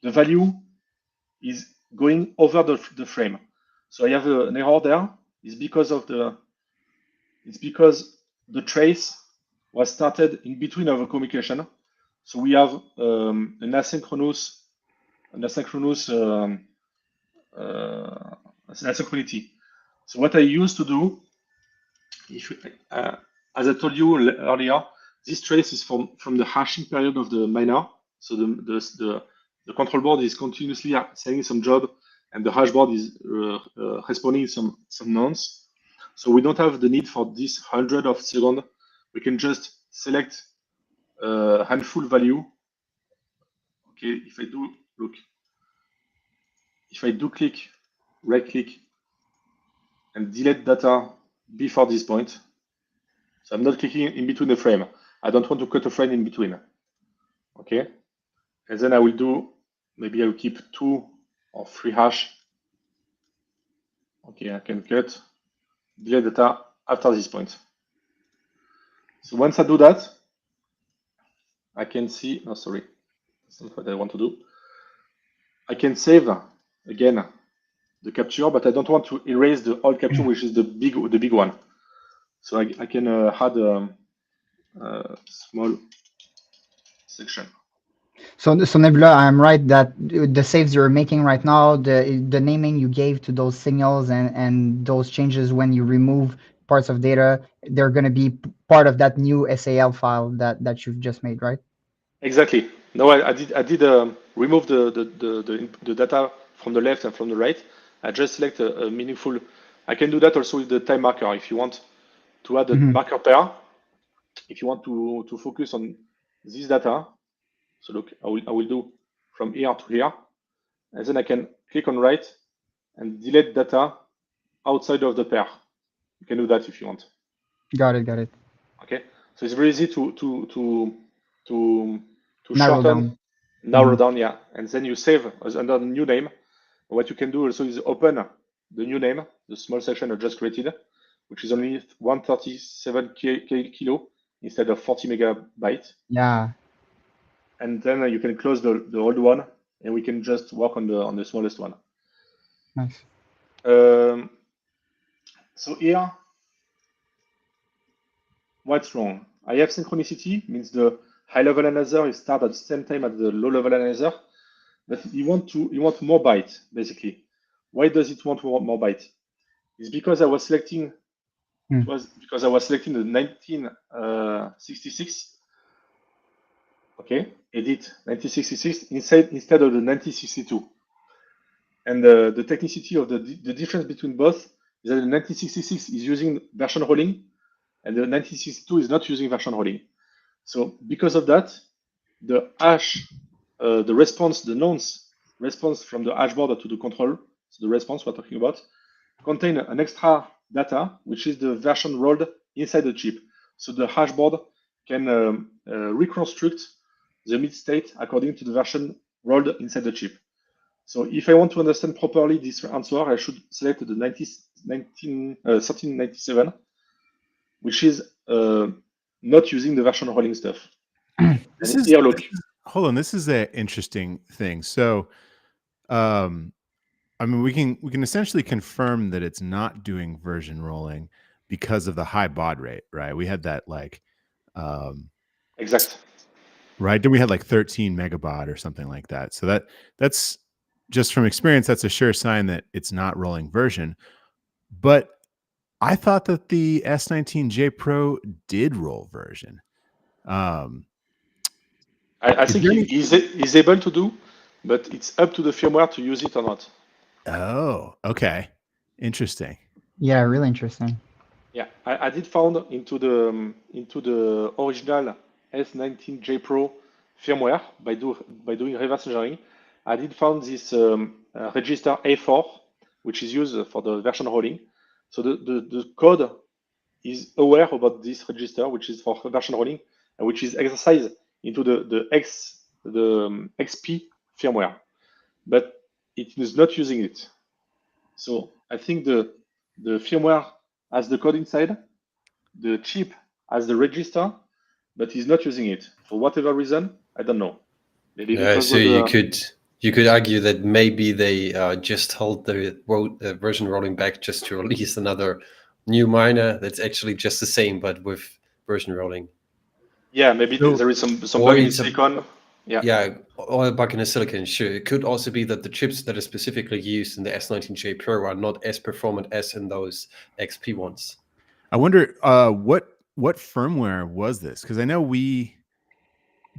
Speaker 4: value is going over the frame. So I have an error there. It's because the trace was started in between of a communication. So we have an asynchronous asynchronity. So what I used to do, as I told you earlier, this trace is from the hashing period of the miner. So the control board is continuously sending some job, and the hash board is responding some nonce. So we don't have the need for this 100 of second. We can just select a handful value. Okay, if I do click, right click, and delete data before this point. So I'm not clicking in between the frame. I don't want to cut a frame in between. Okay, and then I will do, maybe I will keep 2 or 3 hash. Okay, I can cut, delete data after this point. So once I do that, I can see, no, sorry, that's not what I want to do. I can save again the capture, but I don't want to erase the old capture, which is the big one. So I can add a small section.
Speaker 2: So Nebula, I'm right that the saves you're making right now, the naming you gave to those signals and those changes when you remove parts of data, they're going to be part of that new SAL file that you've just made, right?
Speaker 4: Exactly. No, I did remove the data from the left and from the right. I just select a meaningful. I can do that also with the time marker if you want to add a marker pair. If you want to focus on this data, so look, I will do from here to here, and then I can click on right and delete data outside of the pair. You can do that if you want.
Speaker 2: Got it.
Speaker 4: Okay, so it's very easy to
Speaker 2: Narrow
Speaker 4: narrow down, yeah, and then you save as under the new name. What you can do also is open the new name, the small section I just created, which is only 137 kilo instead of 40 megabytes.
Speaker 2: Yeah.
Speaker 4: And then you can close the old one, and we can just work on the smallest one.
Speaker 2: Nice.
Speaker 4: So here, what's wrong? I have synchronicity, means the high-level analyzer is start at the same time as the low-level analyzer, but you want more byte, basically. Why does it want more byte? It's because I was selecting it was because I was selecting the 1966. Okay, edit 1966 instead of the 1962. And the technicity of the difference between both is that the 1966 is using version rolling, and the 1962 is not using version rolling. So because of that, the hash, the response, the nonce response from the hash border to the control, so the response we're talking about, contain an extra data, which is the version rolled inside the chip. So the hash board can reconstruct the mid state according to the version rolled inside the chip. So if I want to understand properly this answer, I should select the 1397, which is not using the version rolling stuff. Here, look.
Speaker 3: Hold on, this is an interesting thing. So, I mean, we can essentially confirm that it's not doing version rolling because of the high baud rate, right? We had that like,
Speaker 4: exact.
Speaker 3: Right? Then we had like 13 megabaud or something like that. So that's just from experience, that's a sure sign that it's not rolling version. But I thought that the S19J Pro did roll version.
Speaker 4: I think he's able to do, but it's up to the firmware to use it or not.
Speaker 3: Oh, okay. Interesting.
Speaker 2: Yeah, really interesting.
Speaker 4: Yeah, I did found into the original S19J Pro firmware by doing reverse engineering. I did found this register A4, which is used for the version rolling. So the code is aware about this register, which is for version rolling, and which is exercised into the XP firmware, but it is not using it. So I think the firmware has the code inside, the chip has the register, but he's not using it for whatever reason. I don't know. Maybe because
Speaker 1: so you could argue that maybe they just hold the version rolling back just to release another new miner that's actually just the same but with version rolling.
Speaker 4: Yeah, maybe there is some bug in silicon.
Speaker 1: Yeah, or a bug in the silicon. Sure, it could also be that the chips that are specifically used in the S19J Pro are not as performant as in those XP ones.
Speaker 3: I wonder what firmware was this? Because I know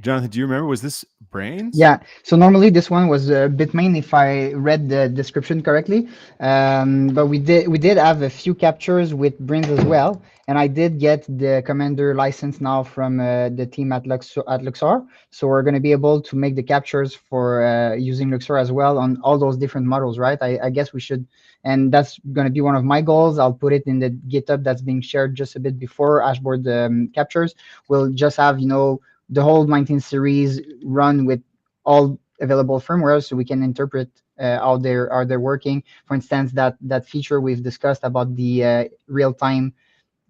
Speaker 3: Jonathan, do you remember? Was this Brains?
Speaker 2: Yeah. So normally this one was Bitmain, if I read the description correctly. But we did have a few captures with Brains as well, and I did get the Commander license now from the team at Luxor. So we're going to be able to make the captures for using Luxor as well on all those different models, right? I guess we should, and that's going to be one of my goals. I'll put it in the GitHub that's being shared just a bit before Ashboard captures. We'll just have the whole 19 series run with all available firmware, so we can interpret how they're working. For instance, that feature we've discussed about the real-time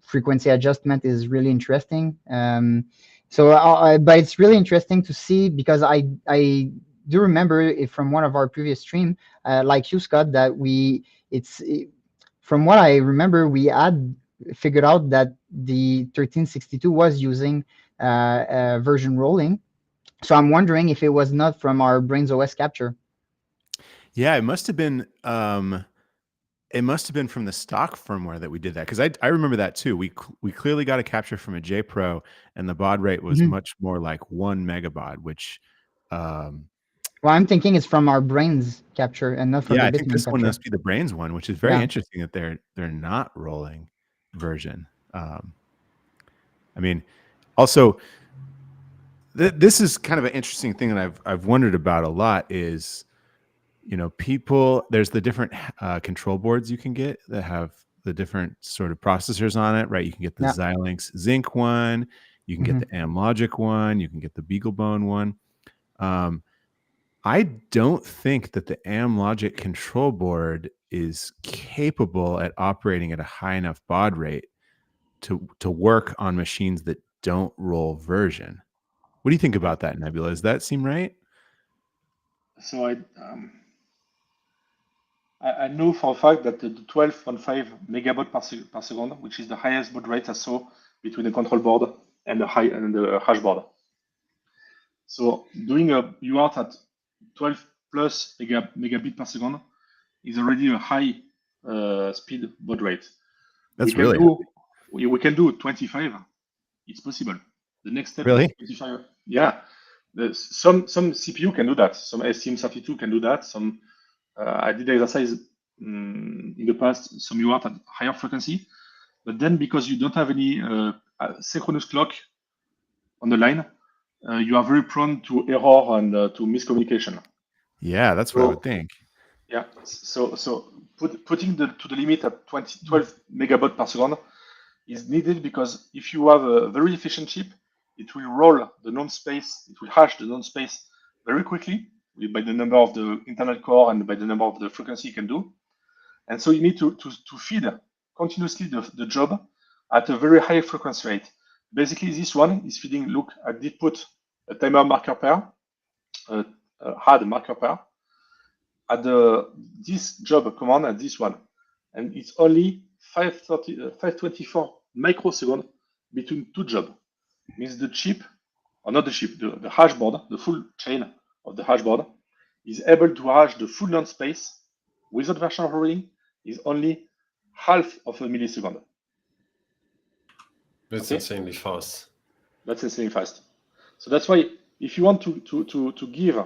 Speaker 2: frequency adjustment is really interesting. But it's really interesting to see, because I do remember from one of our previous stream, like you, Scott, that from what I remember, we had figured out that the 1362 was using version rolling. So I'm wondering if it was not from our Brains OS capture.
Speaker 3: Yeah, it must have been. It must have been from the stock firmware that we did that, because I remember that too. We clearly got a capture from a J Pro, and the baud rate was much more like 1 megabaud, which.
Speaker 2: Well, I'm thinking it's from our Brains capture and not from the Bitmain capture.
Speaker 3: I think this one must be the Brains one, which is very interesting that they're not rolling version. I mean, also, this is kind of an interesting thing that I've wondered about a lot is, there's the different control boards you can get that have the different sort of processors on it, right? You can get the Xilinx Zinc one, you can get the Amlogic one, you can get the BeagleBone one. I don't think that the Amlogic control board is capable at operating at a high enough baud rate to work on machines that don't roll version. What do you think about that, Nebula? Does that seem right?
Speaker 4: So I know for a fact that the 12.5 megabaud per second, which is the highest baud rate I saw between the control board and the hash board. So doing a UART at 12 plus megabit per second is already a high speed baud rate.
Speaker 3: That's
Speaker 4: We can do 25. It's possible. The next step
Speaker 3: Really?
Speaker 4: is 25. Yeah. Some CPU can do that. Some STM32 can do that. Some I did the exercise in the past. Some UART at higher frequency, but then because you don't have any synchronous clock on the line, you are very prone to error and to miscommunication.
Speaker 3: Yeah, that's what I would think.
Speaker 4: Yeah. So putting to the limit at 12 megabaud per second is needed because if you have a very efficient chip, it will roll the non-space, it will hash the non-space very quickly by the number of the internal core and by the number of the frequency you can do. And so you need to feed continuously the job at a very high frequency rate. Basically, this one is feeding, look, I did put a timer marker pair, had marker pair, at this job command at this one. And it's only 524 microseconds between two jobs. Means the chip, or not the chip, the hash board, the full chain of the hash board is able to hash the full non-space without version rolling is only half of a millisecond.
Speaker 1: That's insanely fast.
Speaker 4: That's insanely fast. So that's why if you want to give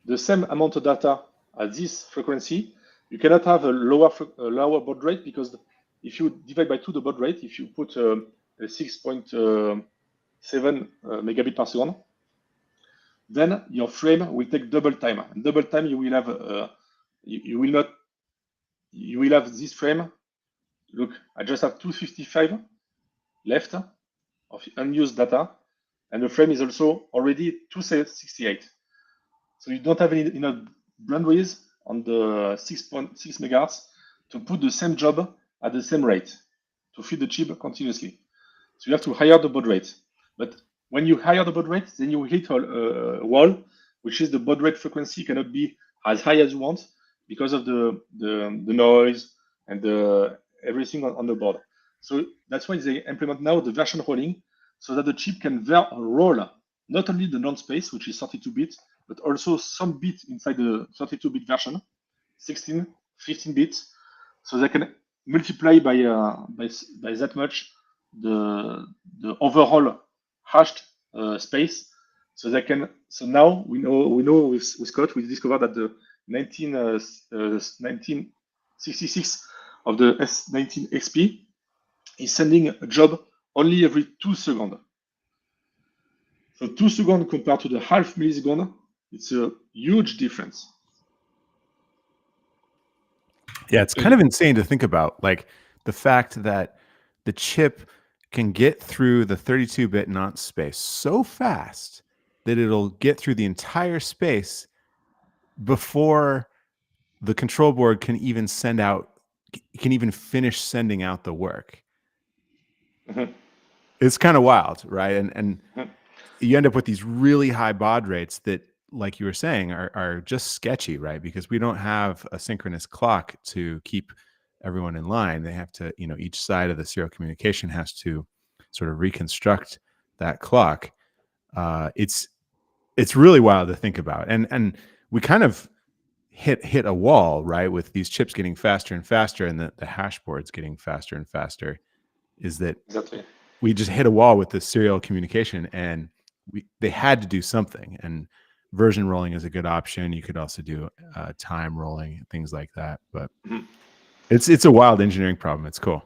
Speaker 4: the same amount of data at this frequency, you cannot have a lower baud rate because if you divide by 2 the baud rate, if you put a 6.7 megabit per second, then your frame will take double time. And double time, you will have you will have this frame. Look, I just have 255 left of unused data, and the frame is also already 268. So you don't have enough bandwidth on the 6.6 megahertz to put the same job at the same rate to feed the chip continuously. So you have to higher the baud rate. But when you higher the baud rate, then you hit a wall, which is the baud rate frequency cannot be as high as you want because of the noise and everything on the board. So that's why they implement now the version rolling so that the chip can roll not only the non-space, which is 32-bit, but also some bit inside the 32-bit version, 16, 15 bits, so they can multiply by that much the overall hashed space. So they can. So now we know with Scott we discovered that the 1966 of the S19 XP is sending a job only every 2 seconds. So 2 seconds compared to the half millisecond, it's a huge difference.
Speaker 3: Yeah, it's kind of insane to think about, like the fact that the chip can get through the 32-bit nonce space so fast that it'll get through the entire space before the control board can even finish sending out the work.
Speaker 4: Mm-hmm.
Speaker 3: It's kind of wild, right? And you end up with these really high baud rates that, like you were saying, are just sketchy, right? Because we don't have a synchronous clock to keep everyone in line. They have to, each side of the serial communication has to sort of reconstruct that clock. It's really wild to think about, and we kind of hit a wall, right, with these chips getting faster and faster, and the hash boards getting faster and faster. Is that
Speaker 4: exactly?
Speaker 3: We just hit a wall with the serial communication, and they had to do something. And version rolling is a good option. You could also do time rolling, things like that. But it's a wild engineering problem. It's cool.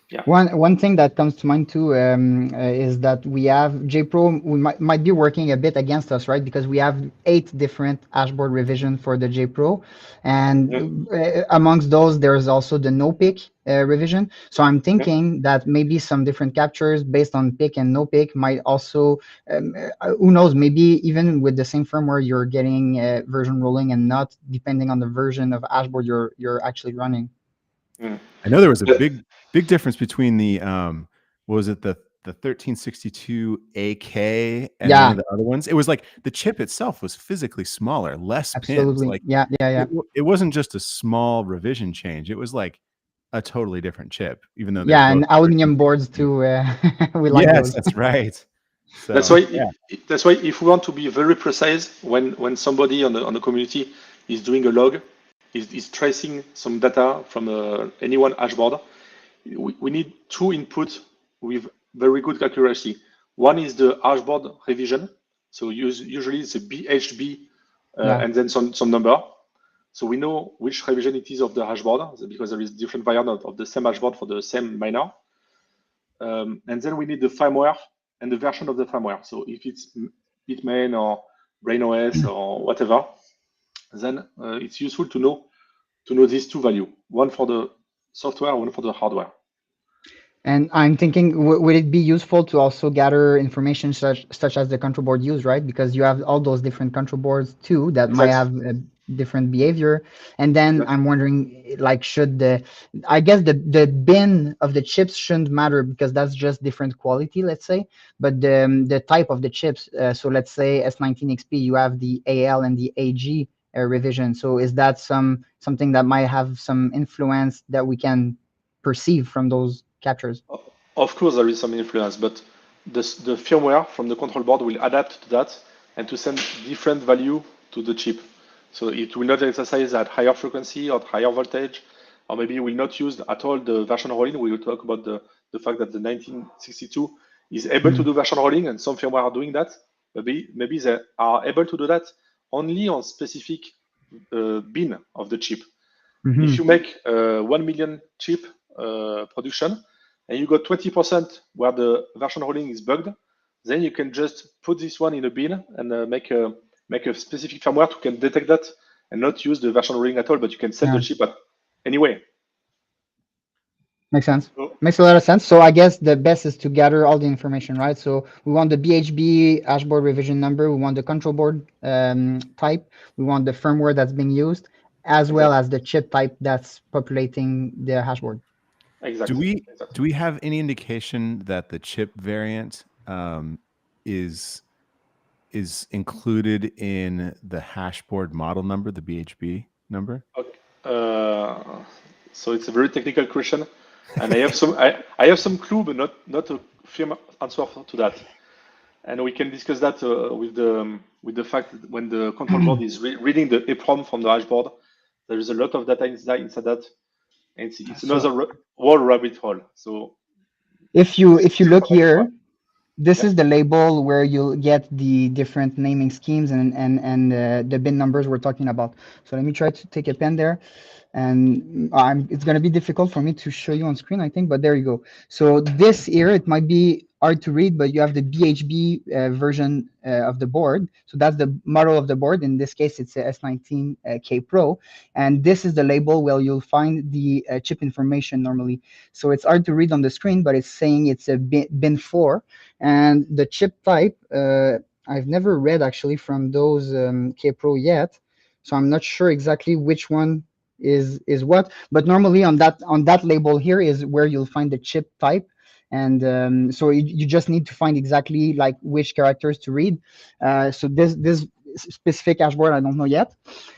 Speaker 4: Yeah.
Speaker 2: One thing that comes to mind too is that we have JPro. We might be working a bit against us, right? Because we have 8 different hashboard revision for the JPro, and amongst those, there's also the no pick revision. So I'm thinking that maybe some different captures based on pick and no pick might also, who knows, maybe even with the same firmware, you're getting version rolling and not depending on the version of hashboard you're actually running.
Speaker 3: I know there was a big difference between the what was it, the 1362 AK and one of the other ones. It was like the chip itself was physically smaller, less pins. Like
Speaker 2: yeah.
Speaker 3: It wasn't just a small revision change. It was like a totally different chip, even though
Speaker 2: Yeah,
Speaker 3: they're
Speaker 2: and
Speaker 3: both
Speaker 2: aluminum boards too. We like
Speaker 3: yes,
Speaker 2: those.
Speaker 3: that's right. So
Speaker 4: That's why.
Speaker 3: yeah,
Speaker 4: That's why if we want to be very precise, when somebody on the community is doing a log, is tracing some data from any one hashboard, we need two inputs with very good accuracy. One is the hashboard revision. So usually it's a BHB
Speaker 2: Yeah.
Speaker 4: and then some number. So we know which revision it is of the hashboard because there is different variant of the same hashboard for the same miner. And then we need the firmware and the version of the firmware. So if it's Bitmain or BrainOS or whatever, then it's useful to know these two values, one for the software, one for the hardware.
Speaker 2: And I'm thinking, would it be useful to also gather information such as the control board used, right? Because you have all those different control boards too that might have a different behavior. And then I'm wondering, like, I guess the bin of the chips shouldn't matter because that's just different quality, let's say. But the type of the chips, so let's say S19XP, you have the AL and the AG revision. So is that something that might have some influence that we can perceive from those captures?
Speaker 4: Of course, there is some influence, but the firmware from the control board will adapt to that and to send different value to the chip. So it will not exercise at higher frequency or higher voltage, or maybe will not use at all the version rolling. We will talk about the fact that the 1962 is able to do version rolling, and some firmware are doing that. Maybe they are able to do that only on specific bin of the chip. If you make 1 million chip production and you got 20% where the version rolling is bugged, then you can just put this one in a bin and make a specific firmware to can detect that and not use the version rolling at all, but you can sell the chip anyway.
Speaker 2: Makes sense. Makes a lot of sense. So I guess the best is to gather all the information, right? So we want the BHB hashboard revision number, we want the control board type, we want the firmware that's being used, as well as the chip type that's populating the hashboard.
Speaker 4: Exactly.
Speaker 3: Do we have any indication that the chip variant is included in the hashboard model number, the BHB number?
Speaker 4: Okay. So it's a very technical question, and I have some clue, but not a firm answer to that. And we can discuss that with the fact that when the control board is reading the EEPROM from the dashboard, there is a lot of data inside that, and it's another whole rabbit hole. So
Speaker 2: if you look here, this is the label where you'll get the different naming schemes and the bin numbers we're talking about. So let me try to take a pen there. And it's going to be difficult for me to show you on screen, I think, but there you go. So this here, it might be hard to read, but you have the BHB version of the board. So that's the model of the board. In this case, it's a S19K Pro. And this is the label where you'll find the chip information normally. So it's hard to read on the screen, but it's saying it's a bin 4. And the chip type, I've never read actually from those K Pro yet. So I'm not sure exactly which one is what, but normally on that label here is where you'll find the chip type, and so you just need to find exactly like which characters to read. So this specific dashboard I don't know yet,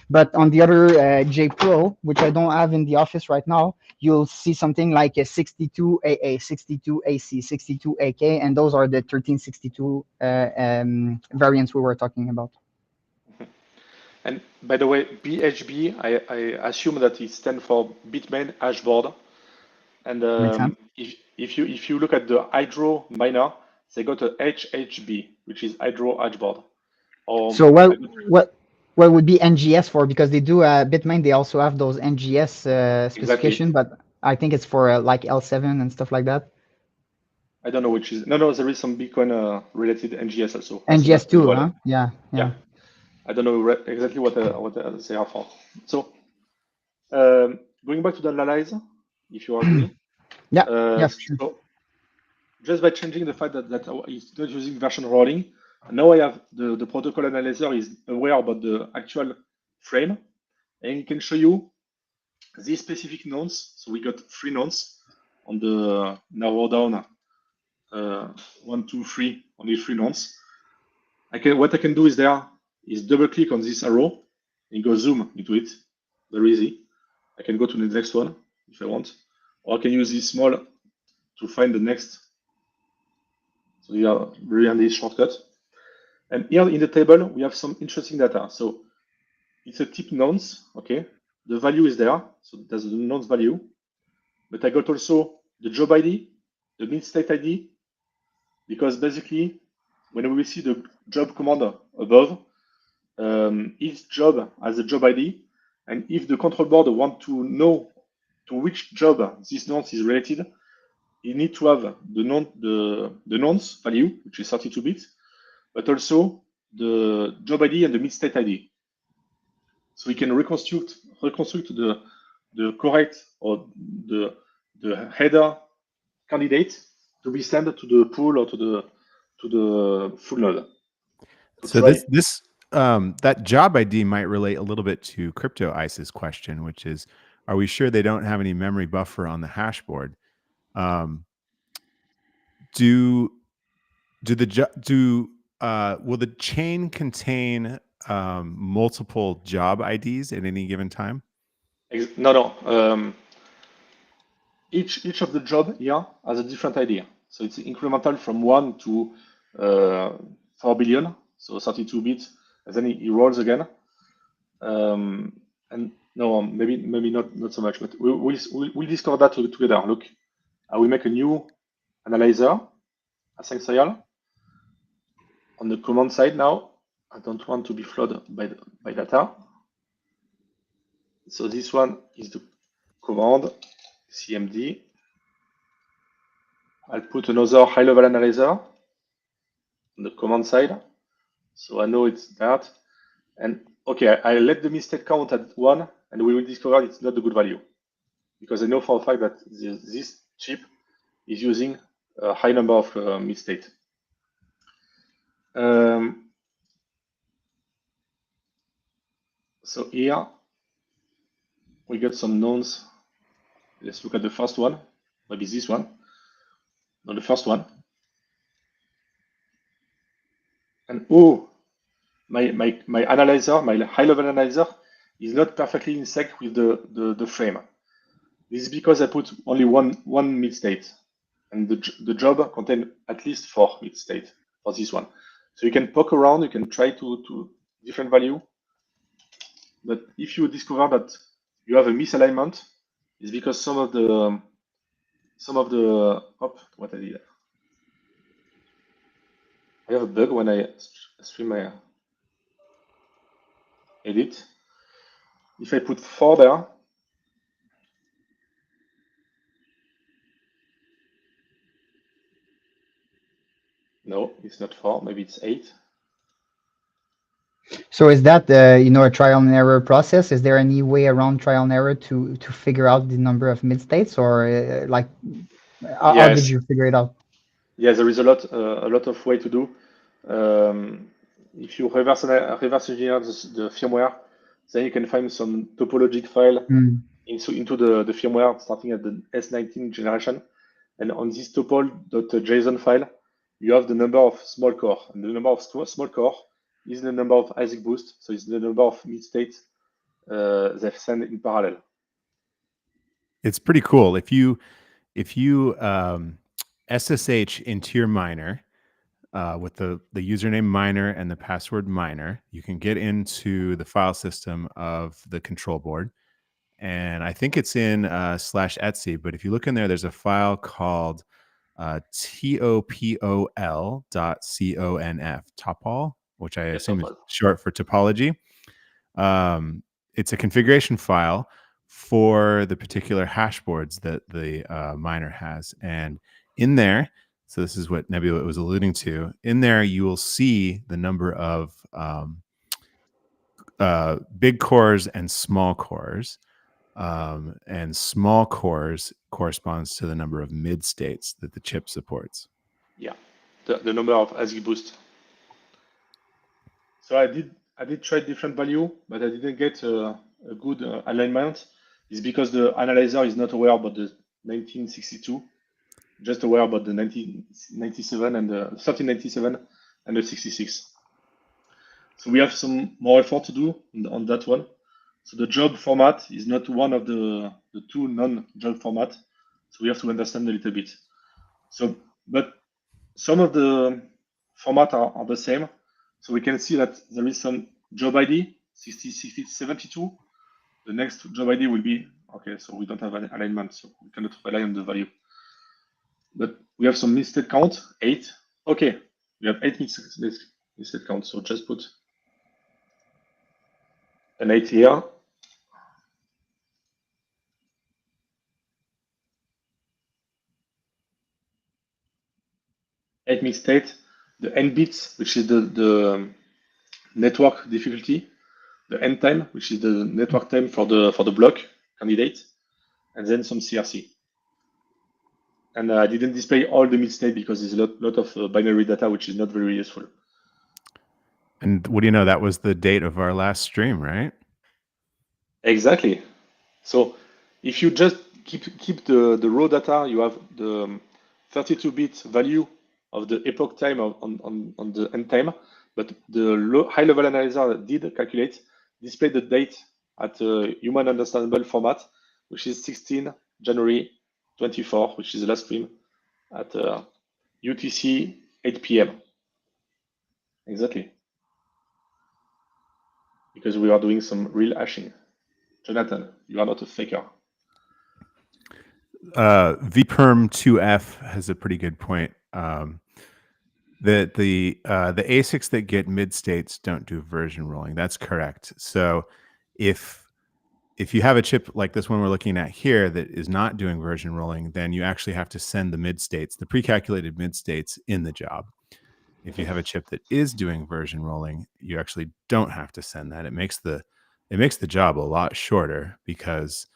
Speaker 2: but on the other J Pro, which I don't have in the office right now, you'll see something like a 62AA, 62AC, 62AK, and those are the 1362 variants we were talking about.
Speaker 4: And by the way, BHB, I assume that it stands for Bitmain hashboard. And if you look at the Hydro miner, they got a HHB, which is Hydro hashboard.
Speaker 2: So what would be NGS for? Because they do Bitmain, they also have those NGS specification, but I think it's for like L7 and stuff like that.
Speaker 4: I don't know which is. No, there is some Bitcoin related NGS also.
Speaker 2: NGS2, huh? Yeah.
Speaker 4: I don't know exactly what they are for. So going back to the analyze, if you agree.
Speaker 2: Yeah, sure.
Speaker 4: So just by changing the fact that it's not using version rolling, now I have the protocol analyzer is aware about the actual frame, and it can show you these specific nodes. So we got 3 nodes on the narrow down 1, 2, 3, only 3 nodes. What I can do is double click on this arrow and go zoom into it. Very easy. I can go to the next one if I want. or I can use this small to find the next. So we are very handy shortcut. And here in the table, we have some interesting data. So it's a tip nonce, okay? The value is there, so there's the nonce value. But I got also the job ID, the mid state ID, because basically, when we see the job command above, each job has a job ID, and if the control board want to know to which job this nonce is related, you need to have the nonce value, which is 32 bits, but also the job ID and the mid state ID. So we can reconstruct the correct or the header candidate to be sent to the pool or to the full node.
Speaker 3: So this that job ID might relate a little bit to Crypto Ice's question, which is, are we sure they don't have any memory buffer on the hashboard? Will the chain contain multiple job IDs at any given time?
Speaker 4: No. Each of the job here has a different ID. So it's incremental from 1 to 4 billion, so 32 bits, and then it rolls again. And no, maybe not so much, but we'll discover that together. Look, I will make a new analyzer, async serial, on the command side now. I don't want to be flooded by data. So this one is the command cmd. I'll put another high-level analyzer on the command side, so I know it's that. And okay, I let the mistake count at 1, and we will discover it's not a good value, because I know for a fact that this chip is using a high number of mistakes. So here we got some knowns. Let's look at the first one, maybe this one. No, the first one. And oh, my analyzer, my high-level analyzer, is not perfectly in sync with the frame. This is because I put only one mid state, and the job contains at least 4 mid state for this one. So you can poke around, you can try to different value, but if you discover that you have a misalignment, it's because some of the what I did. I have a bug when I stream my edit. If I put 4 there, no, it's not 4. Maybe it's 8.
Speaker 2: So is that a trial and error process? Is there any way around trial and error to figure out the number of mid states, or how did you figure it out?
Speaker 4: Yes, there is a lot of way to do. If you reverse engineer the firmware, then you can find some topologic file into the firmware starting at the S19 generation, and on this topol.json file, you have the number of small core, and the number of small core is the number of ASIC boost, so it's the number of mid states they've sent in parallel.
Speaker 3: It's pretty cool. If you SSH into your miner with the username miner and the password miner, you can get into the file system of the control board. And I think it's in /etc, but if you look in there, there's a file called topol.conf, topol, which I assume is short for topology. It's a configuration file for the particular hashboards that the miner has. And in there, so this is what Nebula was alluding to, in there you will see the number of big cores and small cores. And small cores corresponds to the number of mid states that the chip supports.
Speaker 4: Yeah, the number of ASIC boost. So I did try different value, but I didn't get a good alignment. It's because the analyzer is not aware about the 1962, just aware about the 1997 and the 1397 and the 66. So we have some more effort to do on that one. So the job format is not one of the 2 non-job format. So we have to understand a little bit. So, but some of the formats are the same. So we can see that there is some job ID 60, 60, 72. The next job ID will be, okay, so we don't have an alignment, so we cannot rely on the value. But we have some missed count, 8. Okay, we have 8 missed count, so just put an 8 here. Eight mixed state, the n bits, which is the network difficulty, the n time, which is the network time for the block candidate, and then some CRC. And I didn't display all the mid state because there's a lot of binary data, which is not very useful.
Speaker 3: And what do you know? That was the date of our last stream, right?
Speaker 4: Exactly. So if you just keep the raw data, you have the 32-bit value of the epoch time on the end time, but the high-level analyzer did calculate, display the date at a human understandable format, which is 16 January 24, which is the last stream at UTC 8 p.m. Exactly. Because we are doing some real hashing. Jonathan, you are not a faker.
Speaker 3: vperm2f has a pretty good point. That the ASICs that get mid states don't do version rolling. That's correct. So if you have a chip like this one we're looking at here that is not doing version rolling, then you actually have to send the mid states, the pre-calculated mid states, in the job. If you have a chip that is doing version rolling, you actually don't have to send that. It makes the job a lot shorter because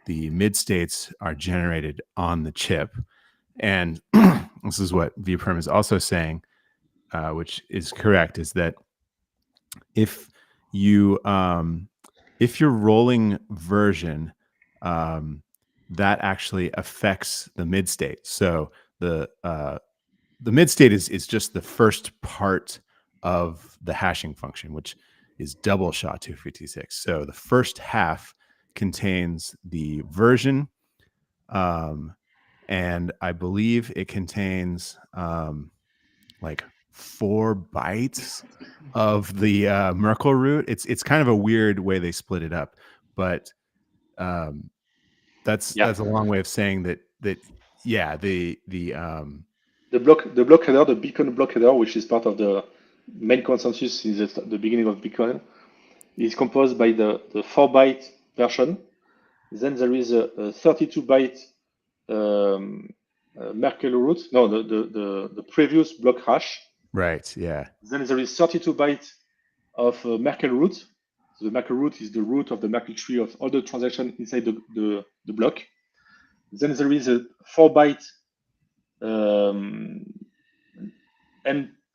Speaker 3: the mid states are generated on the chip. And this is what vperm is also saying, which is correct, is that if you're rolling version, that actually affects the mid state. So the mid state is just the first part of the hashing function, which is double SHA-256. So the first half contains the version, and I believe it contains like 4 bytes of the Merkle root. It's kind of a weird way they split it up, but that's a long way of saying that yeah, the
Speaker 4: block header, the beacon block header, which is part of the main consensus since the beginning of Bitcoin, is composed by the 4-byte version. Then there is a 32-byte Merkle root. No, the previous block hash.
Speaker 3: Right. Yeah.
Speaker 4: Then there is 32 bytes of Merkle root. So the Merkle root is the root of the Merkle tree of all the transactions inside the block. Then there is a 4-byte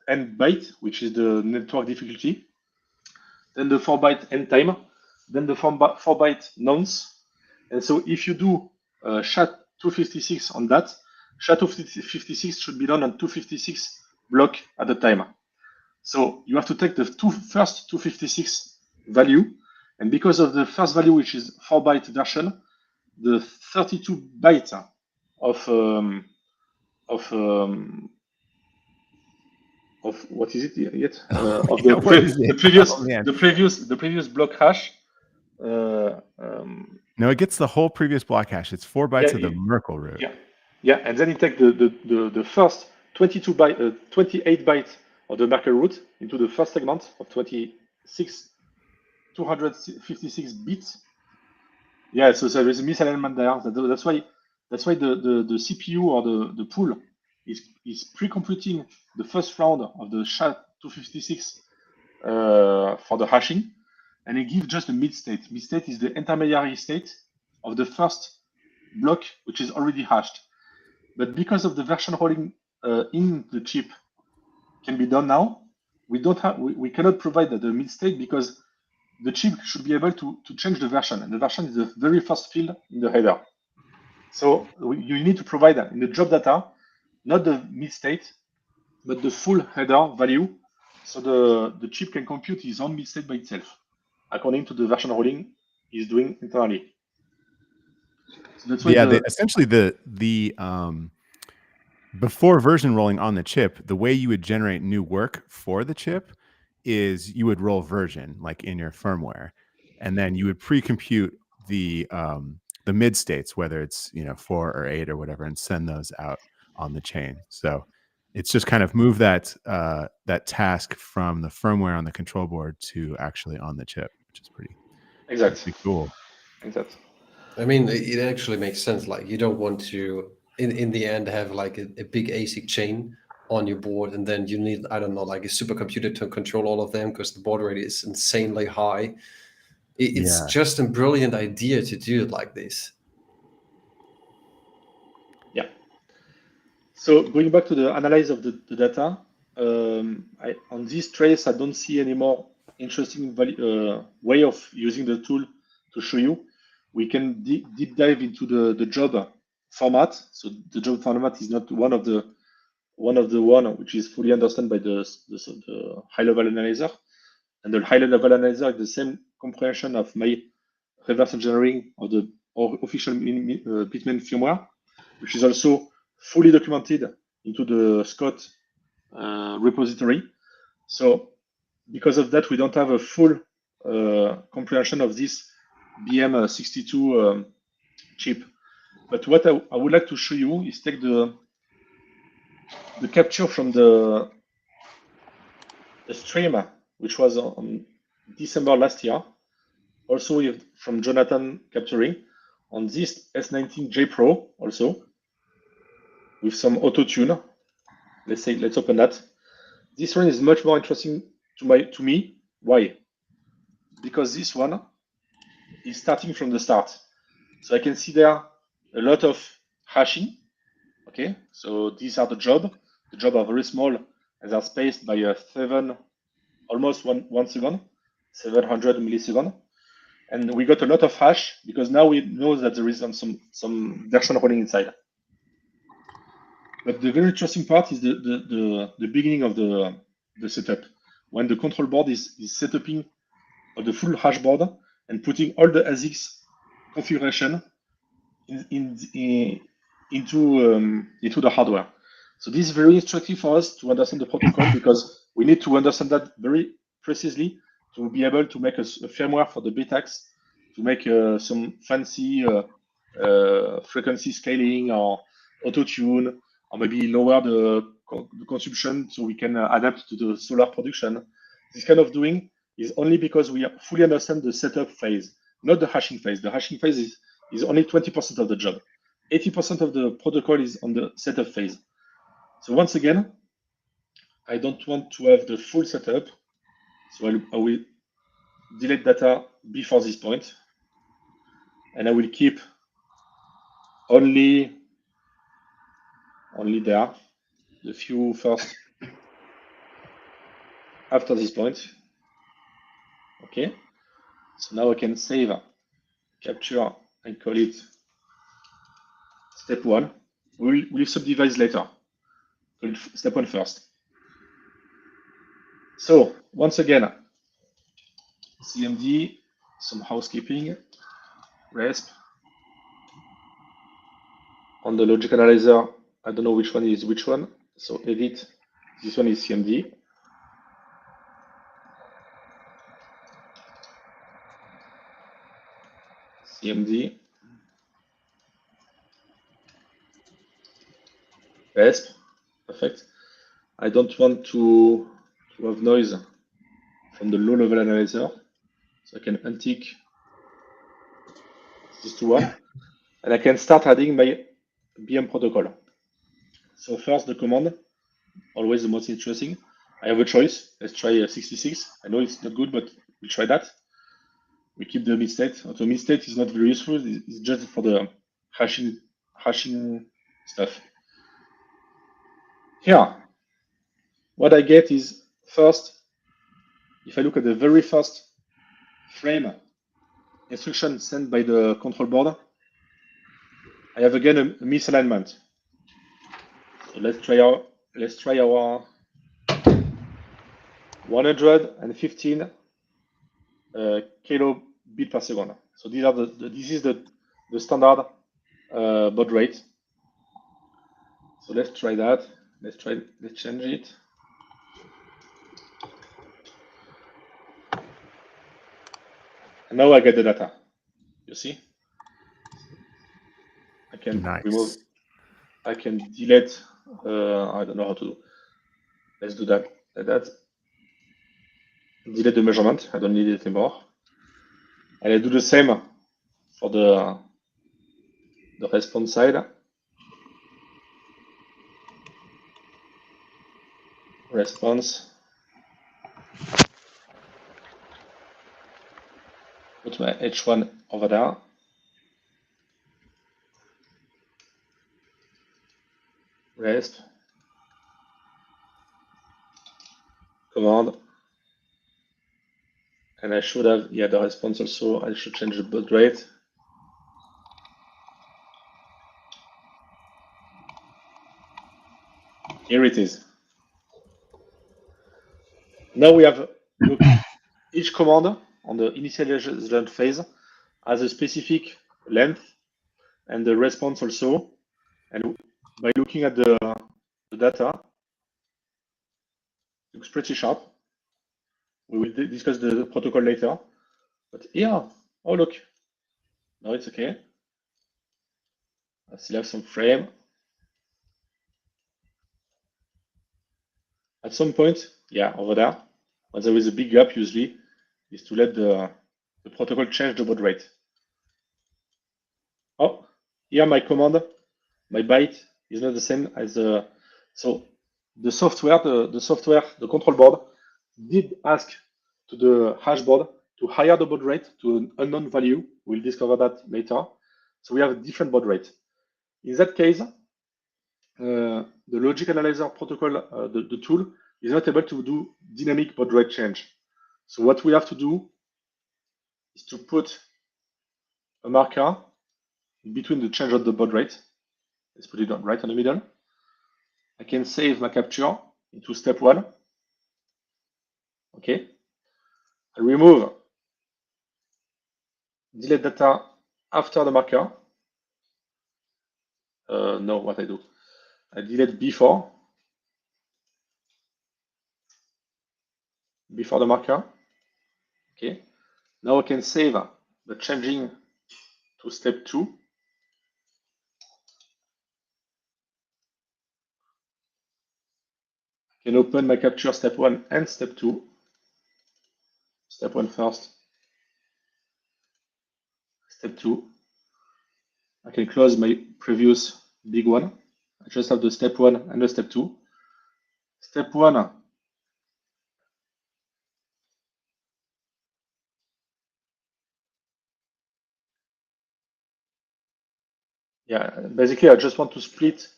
Speaker 4: n byte, which is the network difficulty. Then the 4-byte n time. Then the 4-byte nonce. And so if you do SHA-256 on that, SHA-256 should be done on 256 block at a time. So you have to take the first 256 value, and because of the first value, which is 4-byte version, the 32 bytes of what is it yet? Of the previous block hash.
Speaker 3: No, it gets the whole previous block hash. It's 4 bytes of the Merkle root.
Speaker 4: Yeah, and then you take the first 28 bytes of the Merkle root into the first segment of 256 bits. Yeah, so there is a misalignment there. That's why the CPU or the pool is pre-computing the first round of the SHA-256 for the hashing, and it gives just a mid state. Mid state is the intermediary state of the first block, which is already hashed. But because of the version rolling in the chip can be done now, we cannot provide the mid state because the chip should be able to change the version, and the version is the very first field in the header. So you need to provide in the job data, not the mid state, but the full header value, so the chip can compute his own mid state by itself, according to the version rolling he's doing internally. So that's why
Speaker 3: essentially the before version rolling on the chip, the way you would generate new work for the chip is you would roll version like in your firmware, and then you would pre-compute the mid states, whether it's 4 or 8 or whatever, and send those out on the chain. So it's just kind of move that that task from the firmware on the control board to actually on the chip, which is pretty cool.
Speaker 4: Exactly.
Speaker 1: I mean, it actually makes sense. Like, you don't want to, in the end, have like a big ASIC chain on your board, and then you need, I don't know, like a supercomputer to control all of them because the baud rate is insanely high. It's just a brilliant idea to do it like this.
Speaker 4: Yeah. So going back to the analysis of the data, on this trace, I don't see any more interesting way of using the tool to show you. We can deep dive into the job format. So the job format is not one of the one which is fully understood by the high-level analyzer. And the high-level analyzer is the same comprehension of my reverse engineering of the official Bitmain firmware, which is also fully documented into the Scott repository. So because of that, we don't have a full comprehension of this BM62 chip. But what I would like to show you is take the capture from the stream, which was on December last year, also from Jonathan capturing on this S19J Pro also with some auto tune. Let's open that. This one is much more interesting to me. Why? Because this one is starting from the start. So I can see there a lot of hashing. Okay, so these are the job. The job are very small and are spaced by almost one second, 700 milliseconds. And we got a lot of hash because now we know that there is some version running inside. But the very interesting part is the beginning of the setup, when the control board is setuping the full hash board and putting all the ASICs configuration into the hardware. So this is very instructive for us to understand the protocol because we need to understand that very precisely to be able to make a firmware for the BTAX, to make some fancy frequency scaling or auto tune, or maybe lower the consumption so we can adapt to the solar production. This kind of doing is only because we fully understand the setup phase, not the hashing phase. The hashing phase is only 20% of the job. 80% of the protocol is on the setup phase. So once again, I don't want to have the full setup. So I will delete data before this point. And I will keep only there, the few first after this point. Okay. So now I can save, capture, and call it step 1. We'll subdivide later. Step 1 first. So once again, CMD, some housekeeping, RESP. On the logic analyzer, I don't know which one is which one. So edit, this one is CMD. CMD. RESP, perfect. I don't want to have noise from the low-level analyzer, so I can untick this one, and I can start adding my BM protocol. So first, the command, always the most interesting. I have a choice. Let's try 66. I know it's not good, but we'll try that. We keep the mid state. So mid state is not very useful. It's just for the hashing stuff. Here, what I get is first, if I look at the very first frame instruction sent by the control board, I have again a misalignment. So let's try our 115 kilobit per second. So these are this is the standard baud rate. So let's try that. Let's change it. And now I get the data. You see? I can remove. I can delete. I don't know how to do. Let's do that. Like that. Delete the measurement. I don't need it anymore. And I do the same for the response side. Response. Put my H1 over there. Resp. Command. And I should have, yeah, the response also. I should change the baud rate. Here it is. Now we have, look, each command on the initialization phase has a specific length and the response also. And by looking at the data, it looks pretty sharp. We will discuss the protocol later. But yeah, oh look, now it's okay. I still have some frame. At some point, yeah, over there, when there is a big gap, usually, is to let the protocol change the baud rate. Oh, here my command, my byte is not the same as the. So the software, the control board did ask to the hash board to higher the baud rate to an unknown value. We'll discover that later. So we have a different baud rate. In that case, the logic analyzer protocol, the tool, is not able to do dynamic baud rate change. So what we have to do is to put a marker between the change of the baud rate. Let's put it right in the middle. I can save my capture into step 1. Okay. I remove delete data after the marker. No, what I do? I delete before the marker. Okay. Now I can save the changing to step 2. I can open my capture step 1 and step 2. Step 1 first. Step 2. I can close my previous big one. I just have the step 1 and the step 2. Step 1. Yeah, basically I just want to split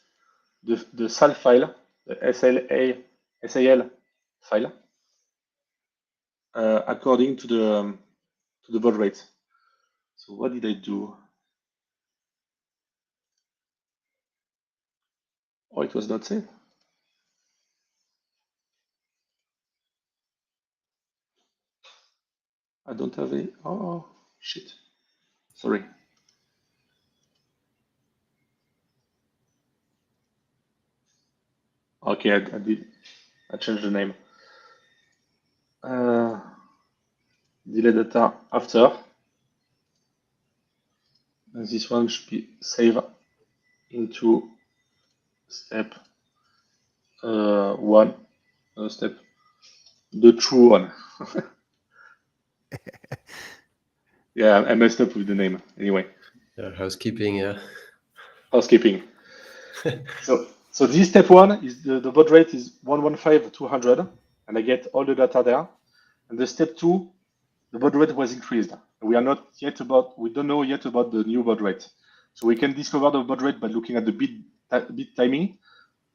Speaker 4: the SAL file, the SAL file, according to the baud rate. So what did I do? Oh, it was not saved. I don't have any. Oh shit! Sorry. Okay, I did. I changed the name. Delete data after. And this one should be saved into step 1. Step the true one. Yeah, I messed up with the name. Anyway.
Speaker 1: Yeah, housekeeping. Yeah.
Speaker 4: Housekeeping. So this step 1 is the baud rate is 115,200, and I get all the data there. And the step 2, the baud rate was increased. We don't know yet about the new baud rate. So we can discover the baud rate by looking at the bit timing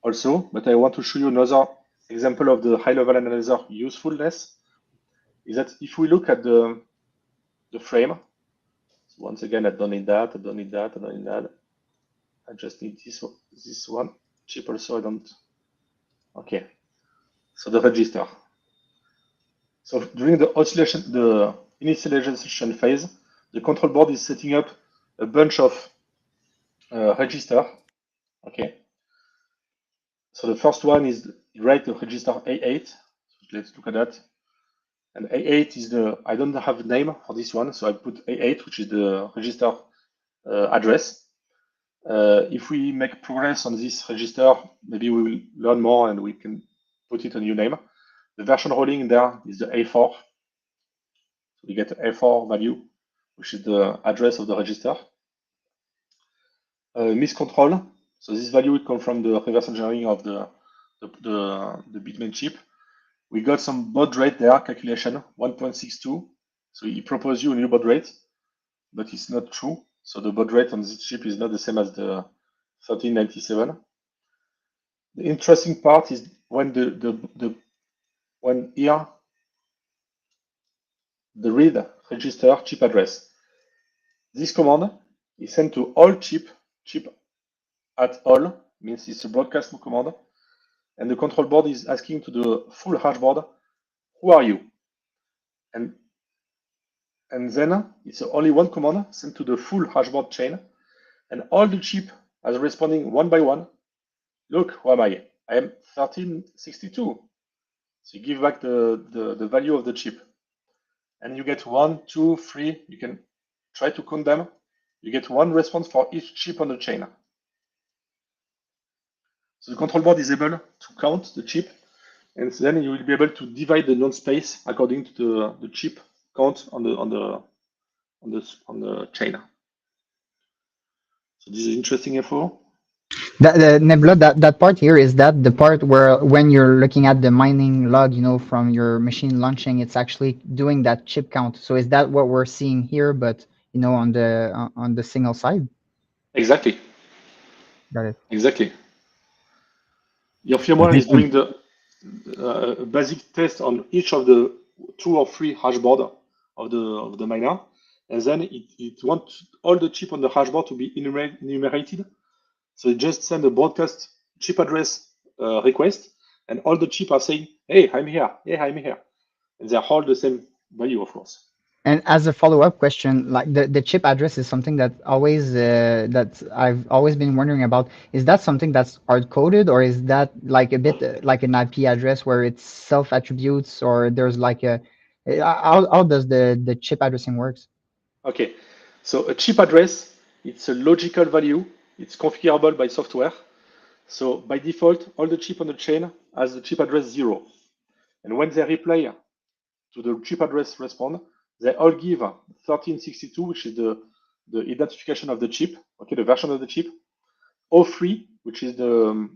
Speaker 4: also. But I want to show you another example of the high-level analyzer usefulness. Is that if we look at the frame, so once again, I don't need that. I just need this one. Chip also, I don't. Okay. So the register. So during the oscillation, the initialization phase, the control board is setting up a bunch of register. Okay. So the first one is write the register A8. So let's look at that. And A8 is I don't have a name for this one, so I put A8, which is the register address. If we make progress on this register, maybe we will learn more and we can put it a new name. The version rolling there is the A4. So we get A4 value, which is the address of the register. Miscontrol. So this value will come from the reverse engineering of the bitmain chip. We got some baud rate there, calculation, 1.62. So he proposed you a new baud rate, but it's not true. So the baud rate on this chip is not the same as the 1397. The interesting part is when when here the read register chip address. This command is sent to all chip at all, means it's a broadcast command. And the control board is asking to the full hash board, who are you? And then it's only one command sent to the full hash board chain. And all the chip are responding one by one. Look, who am I? I am 1362. So you give back the value of the chip. And you get 1, 2, 3. You can try to count them. You get one response for each chip on the chain. So the control board is able to count the chip, and then you will be able to divide the node space according to the chip count on the chain. So this is interesting info.
Speaker 2: Nebula, that part here, is that the part where when you're looking at the mining log, from your machine launching, it's actually doing that chip count. So is that what we're seeing here, but on the signal side?
Speaker 4: Exactly.
Speaker 2: Got it.
Speaker 4: Exactly. Your firmware is doing the basic test on each of the 2 or 3 hash board of the miner, and then it wants all the chip on the hash board to be enumerated. So it just send a broadcast chip address request, and all the chip are saying, "Hey, I'm here. Hey, I'm here," and they are all the same value, of course.
Speaker 2: And as a follow-up question, like the chip address is something that that I've always been wondering about. Is that something that's hard-coded, or is that like a bit like an IP address where it's self-attributes, or there's like how does the chip addressing works?
Speaker 4: Okay, so a chip address, it's a logical value. It's configurable by software. So by default, all the chip on the chain has the chip address 0. And when they reply to the chip address respond, they all give 1362, which is the identification of the chip, okay, the version of the chip. 03, which is the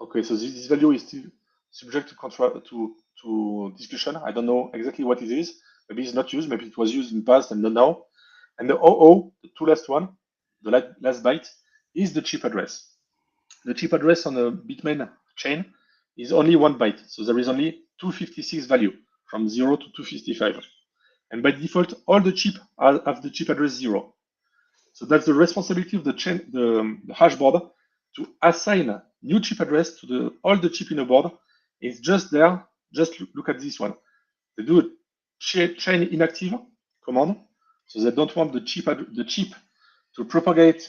Speaker 4: okay, so this value is still subject to discussion. I don't know exactly what it is. Maybe it's not used. Maybe it was used in the past and not now. And the 00, the 2 last one, the last byte, is the chip address. The chip address on the bitmain chain is only 1 byte. So there is only 256 value from 0 to 255. And by default, all the chip have the chip address 0. So that's the responsibility of the chain, the hash board, to assign new chip address to all the chip in the board. It's just there. Just look at this one. They do a chain inactive command, so they don't want the chip to propagate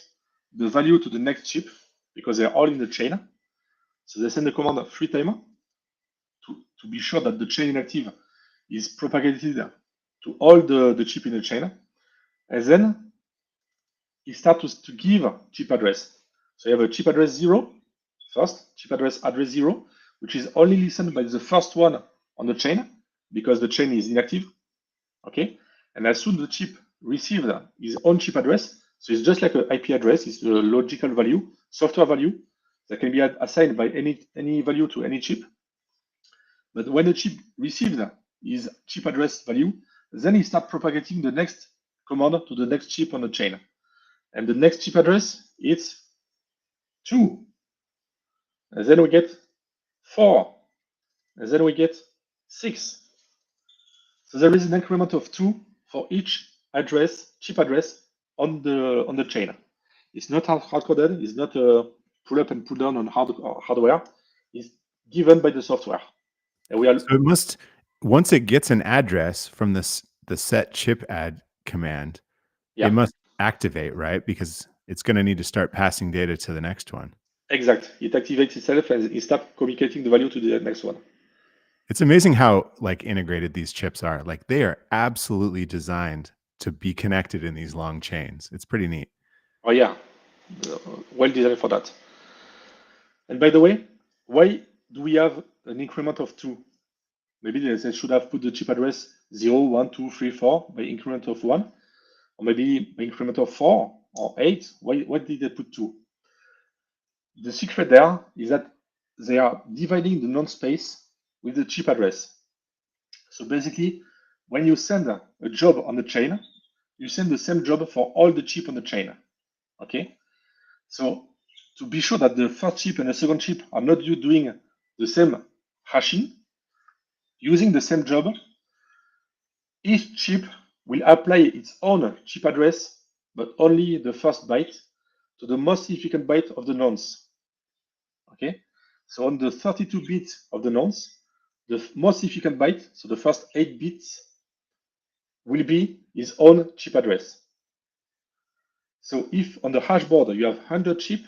Speaker 4: the value to the next chip because they're all in the chain. So they send the command 3 times to be sure that the chain inactive is propagated to all the chip in the chain, and then it starts to give chip address. So you have a chip address 0 first, chip address 0, which is only listened by the first one on the chain because the chain is inactive. Okay, and as soon as the chip received his own chip address, so it's just like an IP address, it's a logical value, software value that can be assigned by any value to any chip. But when the chip received his chip address value, then he starts propagating the next command to the next chip on the chain. And the next chip address is 2. And then we get 4. And then we get 6. So there is an increment of 2 for each address, chip address on the chain. It's not hard-coded. It's not a pull up and pull down on hardware. It's given by the software. And we are.
Speaker 3: So it must, once it gets an address from the set chip add command,
Speaker 4: Yeah.
Speaker 3: it must activate, right? Because it's going to need to start passing data to the next one.
Speaker 4: Exact. It activates itself and it starts communicating the value to the next one.
Speaker 3: It's amazing how like integrated these chips are. Like they are absolutely designed to be connected in these long chains. It's pretty neat.
Speaker 4: Oh yeah, well designed for that. And by the way, why do we have an increment of 2? Maybe they should have put the chip address 0, 1, 2, 3, 4 by increment of 1, or maybe by increment of 4 or 8. Why did they put 2? The secret there is that they are dividing the non-space with the chip address. So basically, when you send a job on the chain, you send the same job for all the chip on the chain. Okay? So to be sure that the first chip and the second chip are not doing the same hashing, using the same job, each chip will apply its own chip address, but only the first byte to the most significant byte of the nonce. Okay? So on the 32 bits of the nonce, the most significant byte, so the first 8 bits, will be his own chip address. So if on the hash board you have 100 chip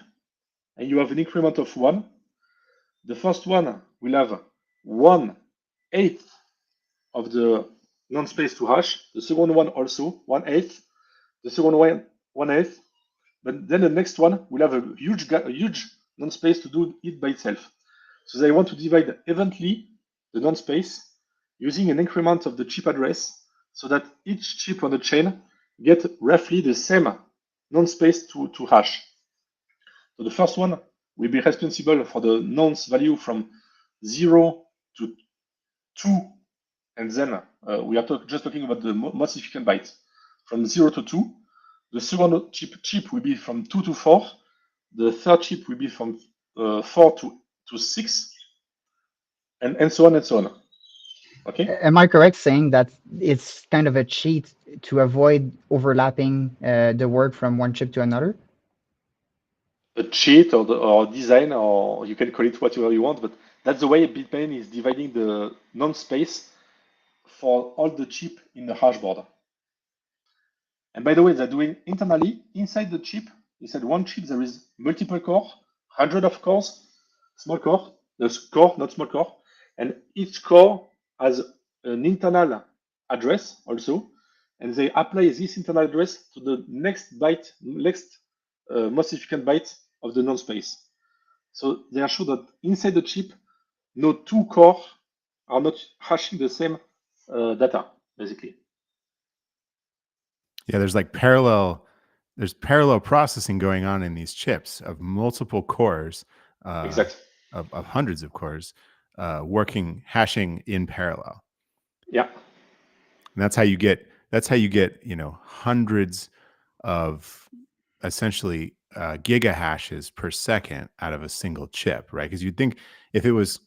Speaker 4: and you have an increment of 1, the first one will have 1/8 of the non-space to hash, the second one also 1/8, the second one 1/8, but then the next one will have a huge non-space to do it by itself. So they want to divide evenly the non-space using an increment of the chip address so that each chip on the chain get roughly the same non-space to hash. So the first one will be responsible for the nonce value from 0 to 2, and then we are just talking about the most significant byte from 0 to 2. The second chip will be from 2 to 4. The third chip will be from 4 to 6, and so on and so on. Okay.
Speaker 2: Am I correct saying that it's kind of a cheat to avoid overlapping the work from one chip to another?
Speaker 4: A cheat or design, or you can call it whatever you want, but that's the way Bitmain is dividing the non-space for all the chip in the hash board. And by the way, they're doing internally inside the chip. Inside one chip, there is multiple core, 100 of cores, small core, there's core, not small core, and each core has an internal address also, and they apply this internal address to the next byte, next most significant byte of the non-space. So they are sure that inside the chip, no two cores are not hashing the same data, basically.
Speaker 3: Yeah, there's like parallel processing going on in these chips of multiple cores,
Speaker 4: Exactly.
Speaker 3: of hundreds of cores, hashing in parallel.
Speaker 4: Yeah.
Speaker 3: And that's how you get hundreds of essentially gigahashes per second out of a single chip, right? Because you'd think if it was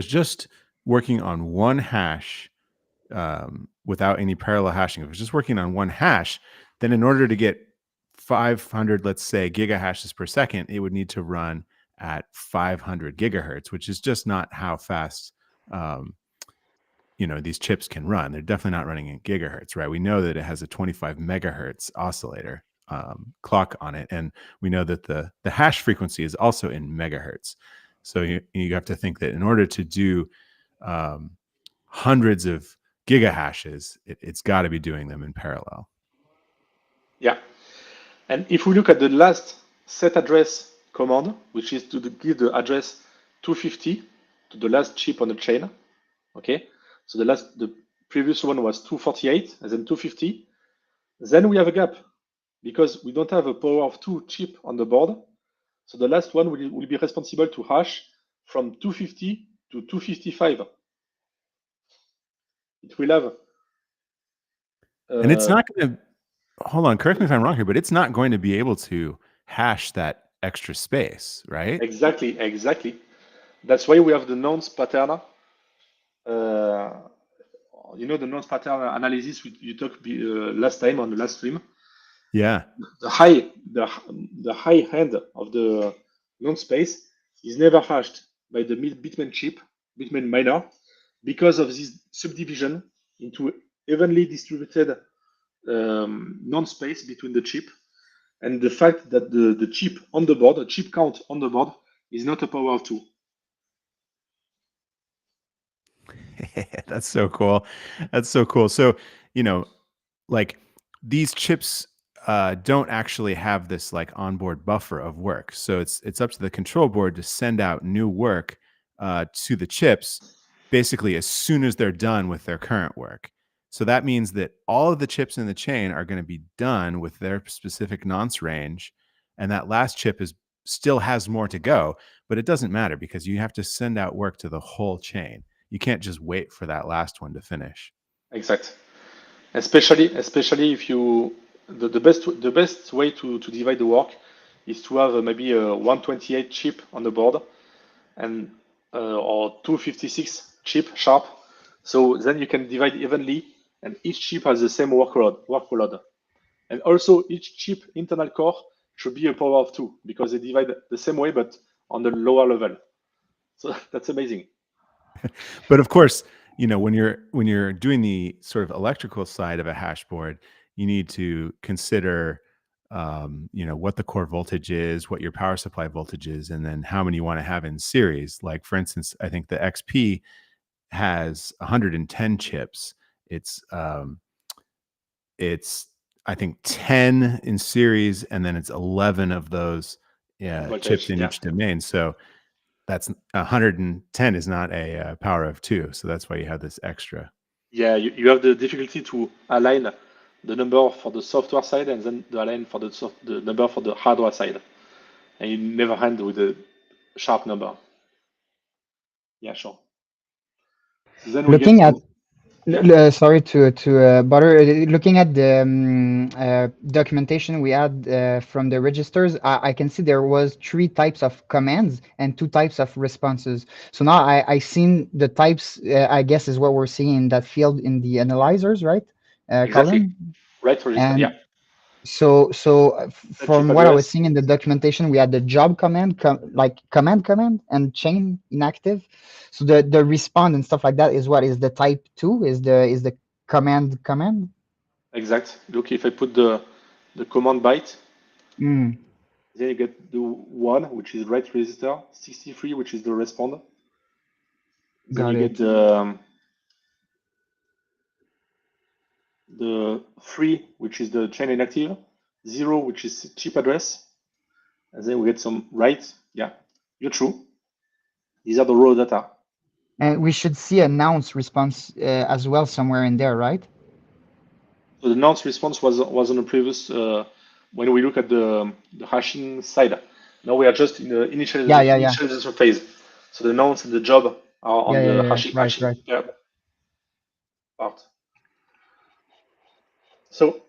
Speaker 3: just working on one hash without any parallel hashing, if it was just working on one hash, then in order to get 500, let's say, gigahashes per second, it would need to run at 500 gigahertz, which is just not how fast these chips can run. They're definitely not running in gigahertz, right? We know that it has a 25 megahertz oscillator clock on it, and we know that the hash frequency is also in megahertz. So you have to think that in order to do hundreds of gigahashes, it's got to be doing them in parallel.
Speaker 4: Yeah. And if we look at the last set address command, which is to give the address 250 to the last chip on the chain, okay? So the previous one was 248 and then 250. Then we have a gap because we don't have a power of 2 chip on the board. So the last one will be responsible to hash from 250 to 255. It will have.
Speaker 3: And it's not going to, hold on, correct me if I'm wrong here, but it's not going to be able to hash that extra space, right?
Speaker 4: Exactly. That's why we have the nonce pattern. The nonce pattern analysis you talked last time on the last stream.
Speaker 3: Yeah.
Speaker 4: The high end of the nonce space is never hashed by the Bitmain miner, because of this subdivision into evenly distributed nonce space between the chip. and the fact that the chip on the board, the chip count on the board, is not a power of 2.
Speaker 3: That's so cool. That's so cool. So, you know, like these chips don't actually have this like onboard buffer of work. So it's up to the control board to send out new work to the chips basically as soon as they're done with their current work. So that means that all of the chips in the chain are going to be done with their specific nonce range, and that last chip is still has more to go, but it doesn't matter because you have to send out work to the whole chain. You can't just wait for that last one to finish.
Speaker 4: Exact. Especially if you the best way to divide the work is to have maybe a 128 chip on the board and or 256 chip sharp. So then you can divide evenly, and each chip has the same workload. And also each chip internal core should be a power of 2 because they divide the same way but on the lower level. So that's amazing.
Speaker 3: But of course, you know, when you're doing the sort of electrical side of a hash board, you need to consider you know, what the core voltage is, what your power supply voltage is, and then how many you want to have in series. Like for instance, I think the XP has 110 chips. It's I think 10 in series, and then it's 11 of those
Speaker 4: Voltage,
Speaker 3: chips in
Speaker 4: yeah.
Speaker 3: each domain. So that's 110 is not a power of 2. So that's why you have this extra.
Speaker 4: Yeah, you have the difficulty to align the number for the software side and then the align for the number for the hardware side. And you never end with a sharp number. Yeah, sure. So then we
Speaker 2: Looking
Speaker 4: get
Speaker 2: at
Speaker 4: to, yeah.
Speaker 2: sorry to Butter. Looking at the documentation we had from the registers, I can see there was 3 types of commands and 2 types of responses. So now I seen the types. I guess is what we're seeing in that field in the analyzers, right?
Speaker 4: Exactly.
Speaker 2: Column.
Speaker 4: Right register,
Speaker 2: And
Speaker 4: yeah.
Speaker 2: so
Speaker 4: That chip
Speaker 2: from what I was
Speaker 4: address,
Speaker 2: seeing in the documentation, we had the job command, like command and chain inactive. So the respond and stuff like that is what is the type 2 is the command.
Speaker 4: exact. Look, if I put the command byte,
Speaker 2: Mm,
Speaker 4: then you get the 1, which is write register, 63, which is the respond. Then
Speaker 2: got
Speaker 4: you get
Speaker 2: it.
Speaker 4: the 3, which is the chain inactive, 0, which is chip address, and then we get some write. Yeah, you're true. These are the raw data.
Speaker 2: And we should see a nonce response as well somewhere in there, right?
Speaker 4: So the nonce response was on the previous when we look at the hashing side. Now we are just in the
Speaker 2: Yeah.
Speaker 4: initialization phase. So the nonce and the job are on the hashing
Speaker 2: Right.
Speaker 4: part. So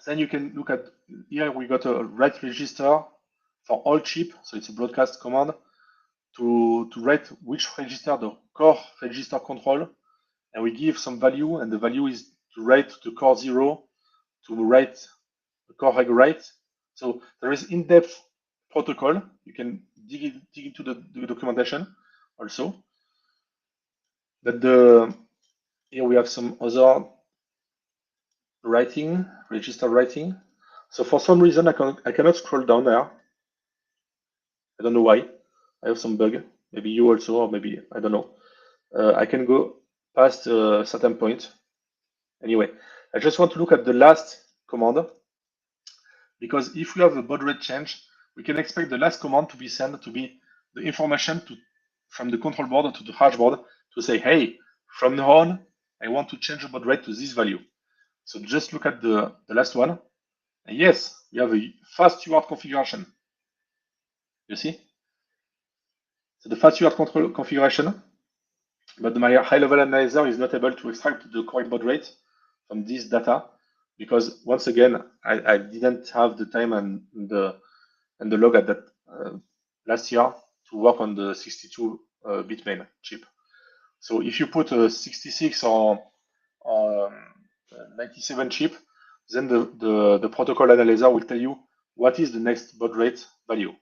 Speaker 4: then you can look at here. We got a write register for all chip. So it's a broadcast command to write which register, the core register control, and we give some value, and the value is to write the core 0, to write the core reg write. So there is in-depth protocol. You can dig into the documentation also. But here we have some other writing, register writing. So for some reason I cannot scroll down there. I don't know why. I have some bug. Maybe you also, or maybe I don't know. I can go past a certain point. Anyway, I just want to look at the last command, because if we have a baud rate change, we can expect the last command to be sent to be the information from the control board to the hash board to say, hey, from now on, I want to change the baud rate to this value. So just look at the last one. And yes, we have a fast UART configuration. You see? So the fast UART control configuration, but my high-level analyzer is not able to extract the correct baud rate from this data because once again, I didn't have the time and the log at that last year to work on the 62 bit main chip. So if you put a 66 or 97 chip, then the protocol analyzer will tell you what is the next baud rate value.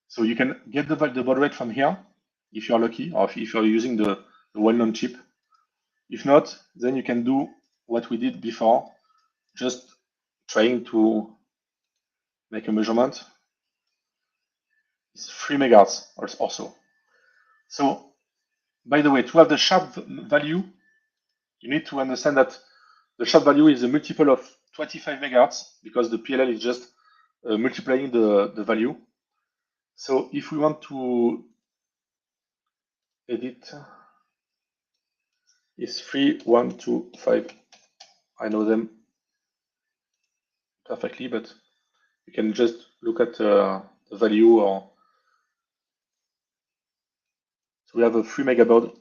Speaker 4: So you can get the baud rate from here if you're lucky, or if you're using the well-known chip. If not, then you can do what we did before, just trying to make a measurement. It's 3 megahertz also. So, by the way, to have the sharp value, you need to understand that the sharp value is a multiple of 25 megahertz because the PLL is just multiplying the value. So if we want to edit, it's 3, 1, 2, 5. I know them perfectly, but you can just look at the value. Or so we have a 3 megabaud,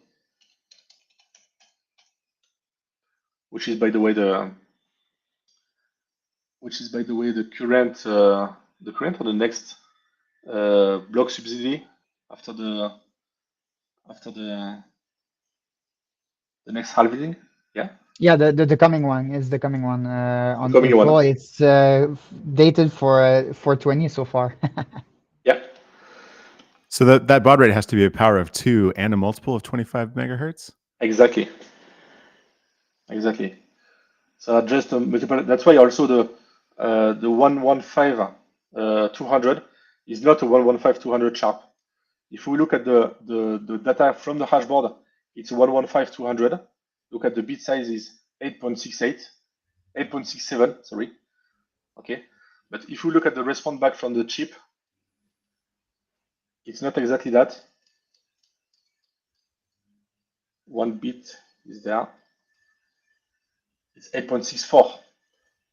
Speaker 4: which is by the way the current or the next block subsidy after the next halving.
Speaker 2: Yeah, the coming one is the coming one on
Speaker 4: coming
Speaker 2: April.
Speaker 4: one.
Speaker 2: It's dated for 420 so far.
Speaker 4: Yeah.
Speaker 3: So that baud rate has to be a power of 2 and a multiple of 25 megahertz?
Speaker 4: Exactly. So just multiple. That's why also the 115 200 is not a 115 200 sharp. If we look at the data from the hashboard, it's 115 200. Look at the bit size is 8.67. Sorry. Okay. But if we look at the response back from the chip, it's not exactly that. 1 bit is there. It's 8.64.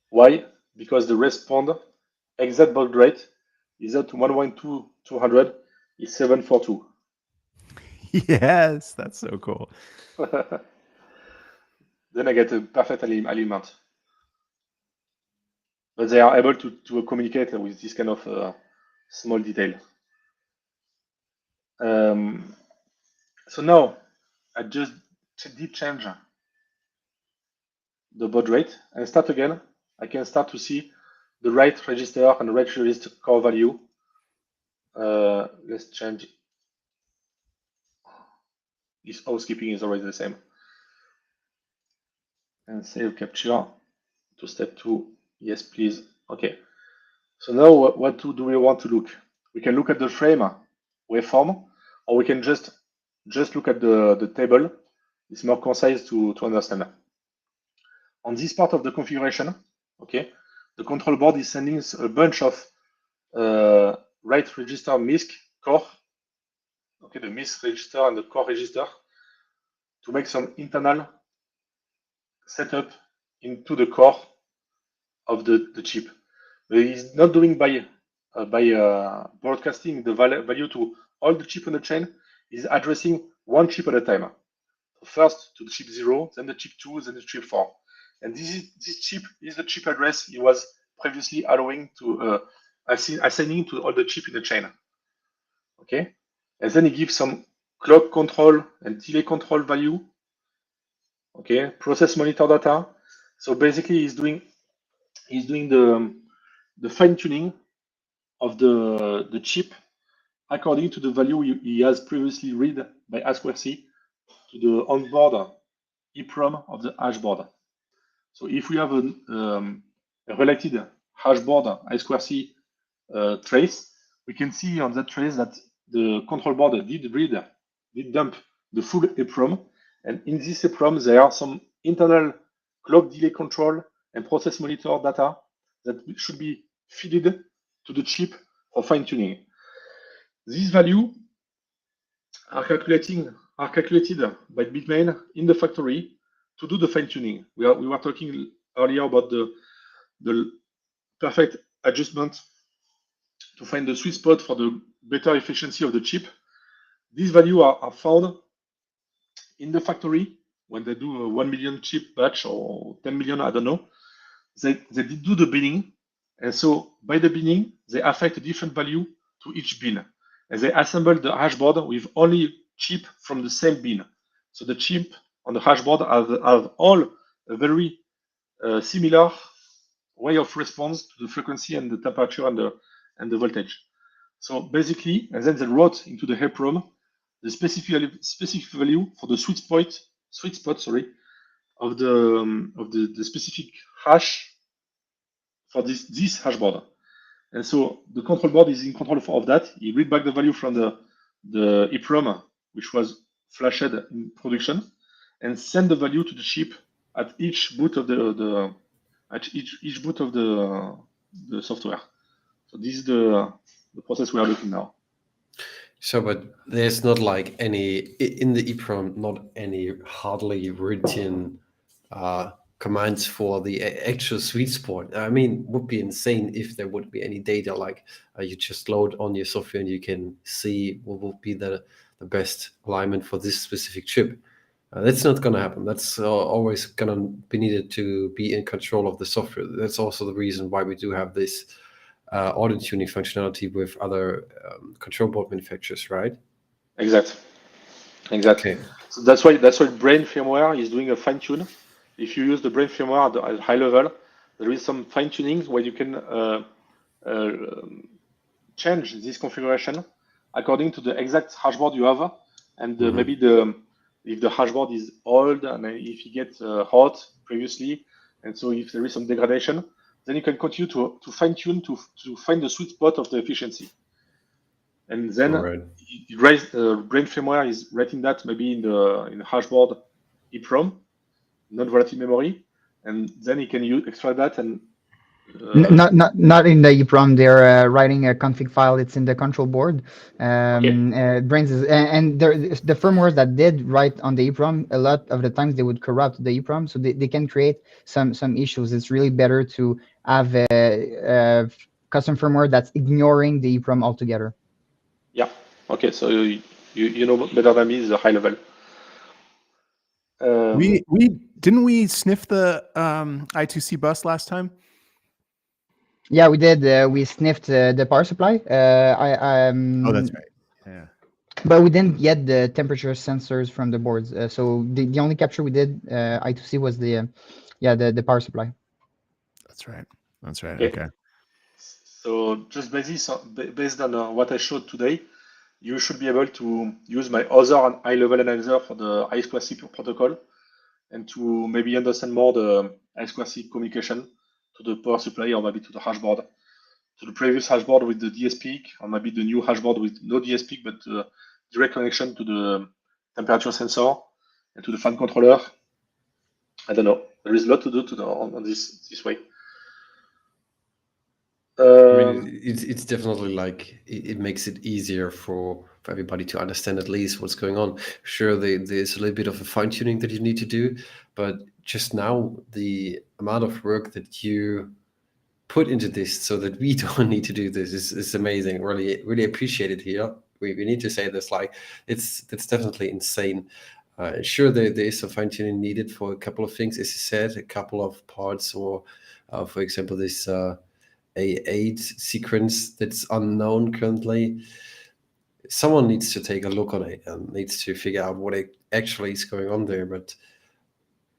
Speaker 4: Why? Because the respond exact baud rate is at 112 200 is 742.
Speaker 3: Yes, that's so cool.
Speaker 4: Then I get a perfect alignment. But they are able to communicate with this kind of small detail. So now I just did change the baud rate and start again. I can start to see the right register and the right register core value. Let's change. This housekeeping is always the same. And save capture to step 2. Yes, please. Okay. So now what do we want to look? We can look at the frame waveform, or we can just look at the table. It's more concise to understand. On this part of the configuration, okay, the control board is sending a bunch of right register MISC core, okay, the MISC register and the core register to make some internal setup into the core of the chip. But it's not doing by broadcasting the value to all the chip on the chain. Is addressing one chip at a time. So first to the chip 0, then the chip 2, then the chip 4. And this chip is the chip address he was previously allowing to assigning to all the chip in the chain. Okay, and then he gives some clock control and delay control value. Okay, process monitor data. So basically, he's doing the fine tuning of the chip according to the value he has previously read by I2C to the onboard EEPROM of the hashboard. So if we have a related hashboard I2C trace, we can see on that trace that the control board did dump the full EEPROM, and in this EEPROM there are some internal clock delay control and process monitor data that should be fed to the chip for fine tuning. These values are calculated by Bitmain in the factory to do the fine tuning. We were talking earlier about the perfect adjustment to find the sweet spot for the better efficiency of the chip. These values are found in the factory when they do a 1 million chip batch or 10 million, I don't know. They did do the binning, and so by the binning, they affect a different value to each bin. And they assemble the hashboard with only chip from the same bin. So the chip on the hashboard have all a very similar way of response to the frequency and the temperature and the voltage. So basically, and then they wrote into the EEPROM the specific value for the sweet spot, of the specific hash for this hashboard. And so the control board is in control of that. You read back the value from the EEPROM, which was flashed in production, and send the value to the chip at each boot of the software. So this is the process we are looking now.
Speaker 1: So, but there's not like any in the EEPROM, not any hardly written commands for the actual sweet spot. I mean, would be insane if there would be any data like you just load on your software and you can see what would be the best alignment for this specific chip. That's not going to happen. That's always going to be needed to be in control of the software. That's also the reason why we do have this auto tuning functionality with other control board manufacturers, right?
Speaker 4: Exactly. Okay. So that's why Brain firmware is doing a fine tune. If you use the Brain firmware at high level, there is some fine tuning where you can change this configuration according to the exact hashboard you have, and maybe if the hashboard is old and if it gets hot previously, and so if there is some degradation, then you can continue to fine tune to find the sweet spot of the efficiency. And then Brain firmware is writing that maybe in the hashboard EEPROM, non-volatile memory, and then you can extract that and
Speaker 2: not in the EEPROM. They're writing a config file. It's in the control board. Brains is, and the firmwares that did write on the EEPROM, a lot of the times they would corrupt the EEPROM, so they can create some issues. It's really better to have a custom firmware that's ignoring the EEPROM altogether.
Speaker 4: Yeah. Okay. So you know better than me, the high level.
Speaker 3: Didn't we sniff the I2C bus last time?
Speaker 2: Yeah, we did. We sniffed the power supply.
Speaker 3: Oh, that's right. Yeah.
Speaker 2: But we didn't get the temperature sensors from the boards. So the only capture we did I2C was the power supply.
Speaker 3: That's right. Okay.
Speaker 4: So just based on what I showed today, you should be able to use my other high-level analyzer for the I2C protocol, and to maybe understand more the I2C communication to the power supply, or maybe to the hashboard, to the previous hashboard with the DSP, or maybe the new hashboard with no DSP but direct connection to the temperature sensor and to the fan controller. I don't know. There is a lot to do on this way.
Speaker 1: I mean, it's definitely like it makes it easier for everybody to understand at least what's going on. Sure, there's a little bit of a fine tuning that you need to do, but just now the amount of work that you put into this so that we don't need to do this is amazing. Really appreciate it here. We need to say this, like it's definitely insane. Sure, there is some fine tuning needed for a couple of things, as you said, a couple of parts, or for example, this A8 sequence that's unknown currently. Someone needs to take a look on it and needs to figure out what actually is going on there. But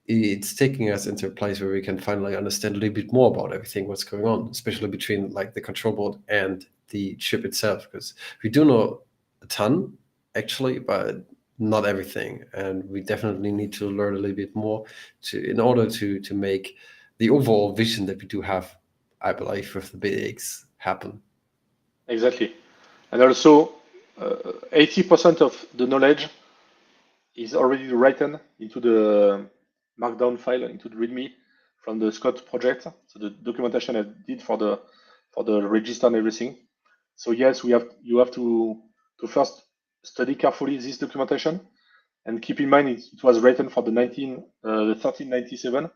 Speaker 1: it's taking us into a place where we can finally understand a little bit more about everything, what's going on, especially between like the control board and the chip itself, because we do know a ton actually, but not everything, and we definitely need to learn a little bit more in order to make the overall vision that we do have, I believe, with the BX happen.
Speaker 4: Exactly. And also 80% of the knowledge is already written into the markdown file, into the README from the Scott project. So the documentation I did for the register and everything. So yes, you have to first study carefully this documentation, and keep in mind it was written for the 1397.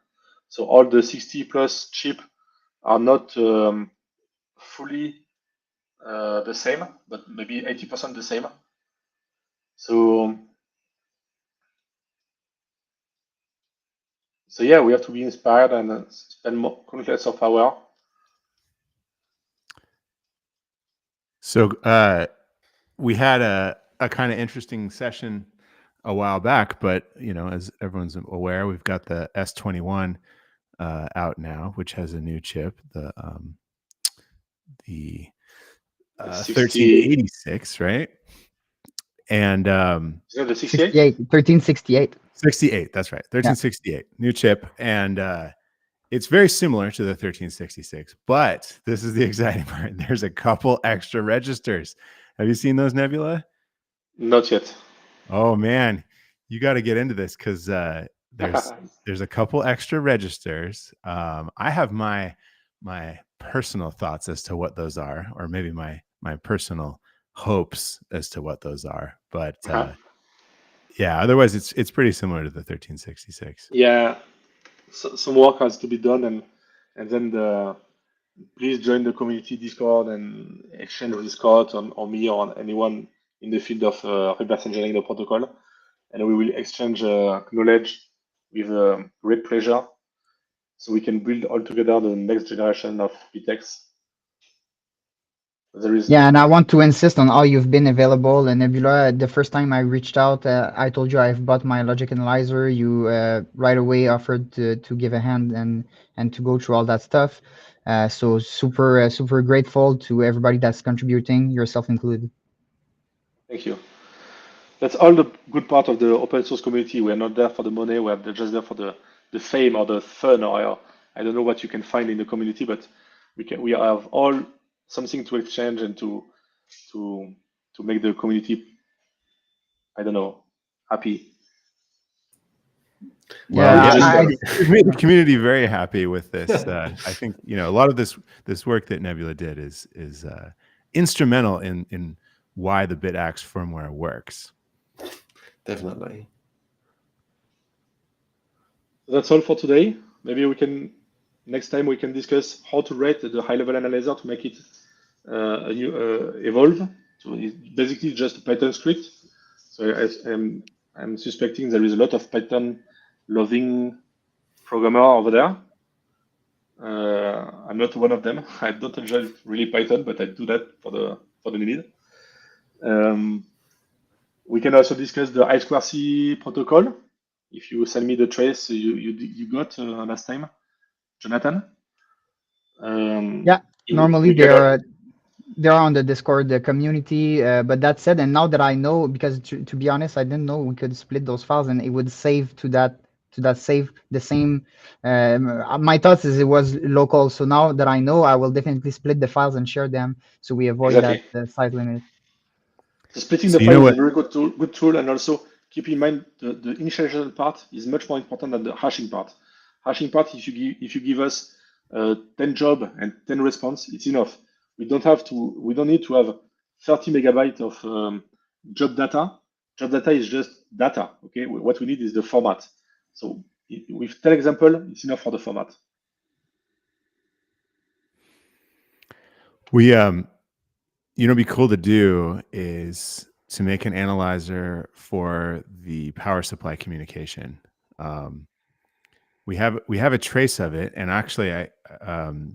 Speaker 4: So all the 60 plus chip are not fully the same, but maybe 80% the same. So yeah, we have to be inspired and spend countless of hours.
Speaker 3: So we had a kind of interesting session a while back, but as everyone's aware, we've got the S21 out now, which has a new chip, the 1386, right? And
Speaker 4: is that the
Speaker 2: 68? 1368.
Speaker 3: 68, that's right. 1368, new chip. And It's very similar to the 1366, but this is the exciting part. There's a couple extra registers. Have you seen those, Nebula?
Speaker 4: Not yet.
Speaker 3: Oh man, you got to get into this because there's a couple extra registers. I have my personal thoughts as to what those are, or maybe my personal hopes as to what those are. But yeah, otherwise it's pretty similar to the 1366.
Speaker 4: Yeah, so, some work has to be done, and then please join the community Discord and exchange with Scott or me or on anyone in the field of reverse engineering the protocol, and we will exchange knowledge with great pleasure, so we can build all together the next generation of BTEX.
Speaker 2: Yeah, and I want to insist on how you've been available. And Nebula, the first time I reached out, I told you I've bought my logic analyzer. You right away offered to give a hand and to go through all that stuff. So super grateful to everybody that's contributing, yourself included.
Speaker 4: Thank you. That's all the good part of the open source community. We're not there for the money. We're just there for the fame or the fun, or I don't know what you can find in the community, but we have all something to exchange and to make the community, I don't know, happy.
Speaker 3: Well,
Speaker 2: Yeah,
Speaker 3: we've made the community very happy with this. I think a lot of this work that Nebula did is instrumental in why the BitAxe firmware works.
Speaker 1: Definitely.
Speaker 4: That's all for today. Maybe next time we can discuss how to write the high-level analyzer to make it evolve. So it's basically just a Python script. So I'm suspecting there is a lot of Python-loving programmer over there. I'm not one of them. I don't enjoy really Python, but I do that for the need. We can also discuss the I2C protocol. If you send me the trace you got last time, Jonathan.
Speaker 2: Yeah, normally they're on the Discord, the community. But that said, and now that I know, because to be honest, I didn't know we could split those files and it would save to that save the same. My thoughts is it was local. So now that I know, I will definitely split the files and share them so we avoid that site limit.
Speaker 4: So splitting the files is a very good tool, and also keep in mind the initialization part is much more important than the hashing part. Hashing part, if you give us 10 job and 10 response, it's enough. We don't need to have 30 megabytes of job data. Job data is just data. Okay, what we need is the format. So with 10 example, it's enough for the format.
Speaker 3: We it'd be cool to do is to make an analyzer for the power supply communication. We have a trace of it, and actually,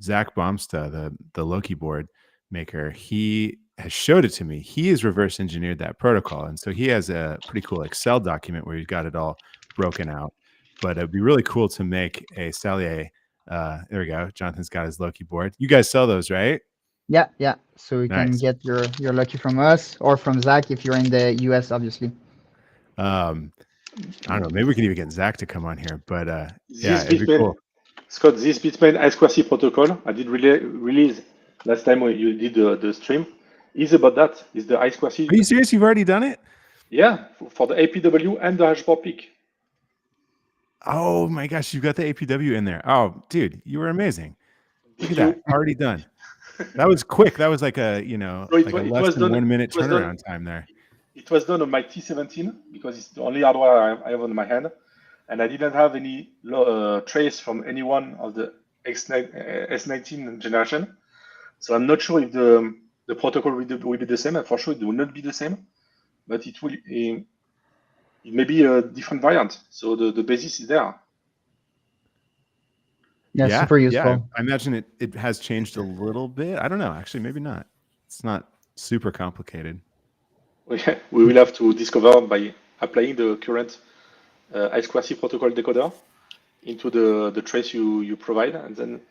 Speaker 3: Zach Baumsta, the Loki board maker, he has showed it to me. He has reverse engineered that protocol, and so he has a pretty cool Excel document where he's got it all broken out. But it'd be really cool to make a Salier. There we go. Jonathan's got his Loki board. You guys sell those, right?
Speaker 2: Yeah. So you can get your Loki from us or from Zach if you're in the US, obviously.
Speaker 3: I don't know. Maybe we can even get Zach to come on here, but yeah, it'd be cool.
Speaker 4: Scott, this Bitmain I2C protocol I did release last time when you did the stream is about that. Is the I2C.
Speaker 3: Are you serious? You've already done it?
Speaker 4: Yeah, for the APW and the hashboard peak.
Speaker 3: Oh my gosh, you've got the APW in there. Oh, dude, you were amazing. Look at that, already done. That was quick. That was like a less than 1 minute turnaround time there.
Speaker 4: It was done on my T17 because it's the only hardware I have on my hand, and I didn't have any trace from any one of the S19 generation. So I'm not sure if the protocol will be the same, and for sure it will not be the same, but it will. It may be a different variant. So the basis is there.
Speaker 2: Yeah, super useful.
Speaker 3: Yeah, I imagine it has changed a little bit. I don't know. Actually, maybe not. It's not super complicated.
Speaker 4: We will have to discover by applying the current I2C protocol decoder into the trace you provide, and then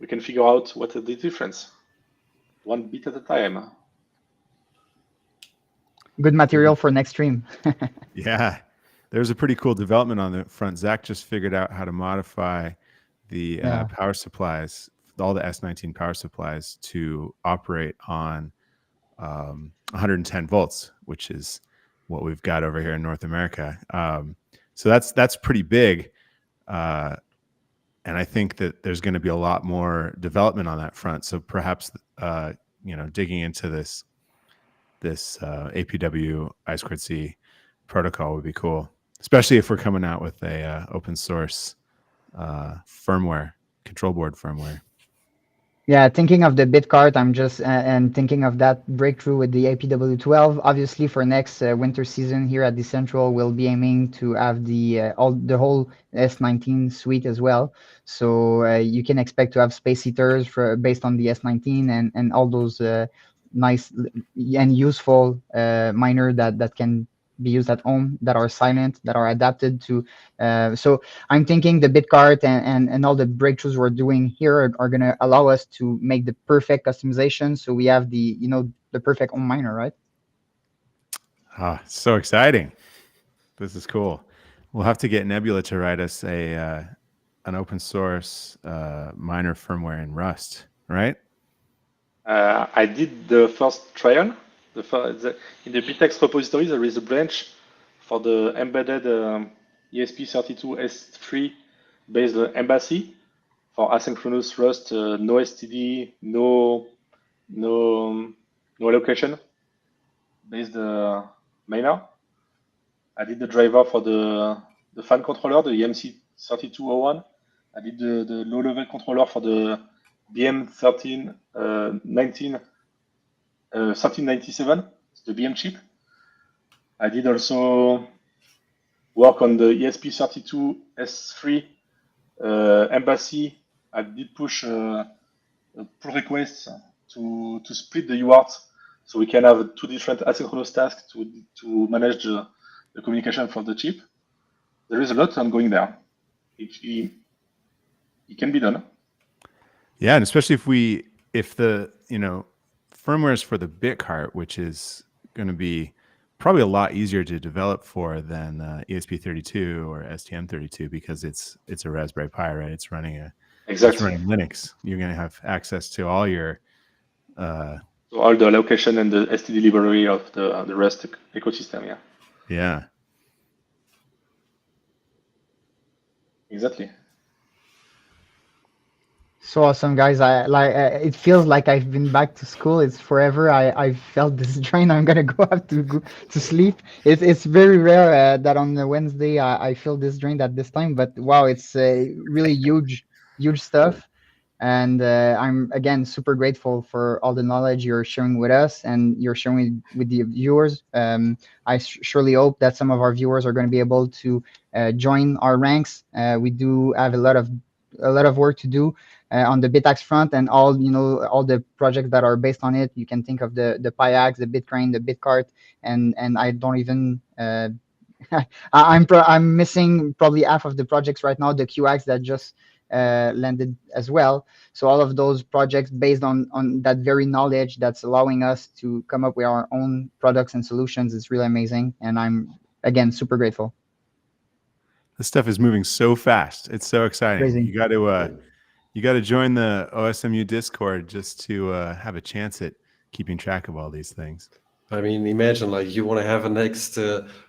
Speaker 4: we can figure out what is the difference, one bit at a time.
Speaker 2: Good material for next stream.
Speaker 3: Yeah, there's a pretty cool development on the front. Zach just figured out how to modify the power supplies, all the S19 power supplies, to operate on 110 volts, which is what we've got over here in North America. So that's pretty big. And I think that there's going to be a lot more development on that front. So perhaps, digging into this APW I2C protocol would be cool, especially if we're coming out with a open source firmware, control board firmware.
Speaker 2: Yeah, thinking of the bit cart, I'm just and thinking of that breakthrough with the APW12. Obviously, for next winter season here at Decentral, we'll be aiming to have the whole S19 suite as well. So you can expect to have space heaters based on the S19 and all those nice and useful miner that can be used at home, that are silent, that are adapted to. So I'm thinking the bitcart and all the breakthroughs we're doing here are going to allow us to make the perfect customization. So we have the perfect home miner, right?
Speaker 3: So exciting! This is cool. We'll have to get Nebula to write us an open source miner firmware in Rust, right?
Speaker 4: I did the first trial. In the BitX repository, there is a branch for the embedded ESP32S3 based embassy for asynchronous Rust, no STD, no allocation based miner. I did the driver for the fan controller, the EMC3201. I did the low level controller for the BM1397, the BM chip. I did also work on the ESP32S3 embassy. I did push pull requests to split the UART so we can have two different asynchronous tasks to manage the communication from the chip. There is a lot ongoing there. It can be done.
Speaker 3: Yeah, and especially if the firmware is for the bit cart, which is going to be probably a lot easier to develop for than ESP32 or STM32, because it's a Raspberry Pi, right? It's running it's running Linux. You're going to have access to all your
Speaker 4: so all the allocation and the STD library of the Rust ecosystem.
Speaker 3: Yeah.
Speaker 4: Exactly.
Speaker 2: So awesome, guys! It feels like I've been back to school. It's forever. I felt this drain. I'm gonna have to go to sleep. It's very rare that on a Wednesday I feel this drained at this time. But wow, it's really huge stuff. And I'm again super grateful for all the knowledge you're sharing with us and you're sharing with the viewers. I surely hope that some of our viewers are going to be able to join our ranks. We do have a lot of work to do on the BitAX front, and all the projects that are based on it. You can think of the PyAX, the Bitcrane, the Bitcart, and I don't even. I'm missing probably half of the projects right now. The QX that just landed as well. So all of those projects based on that very knowledge that's allowing us to come up with our own products and solutions is really amazing, and I'm again super grateful.
Speaker 3: This stuff is moving so fast. It's so exciting.
Speaker 2: Crazy.
Speaker 3: You got to join the OSMU Discord just to have a chance at keeping track of all these things.
Speaker 1: I mean, imagine you want to have a next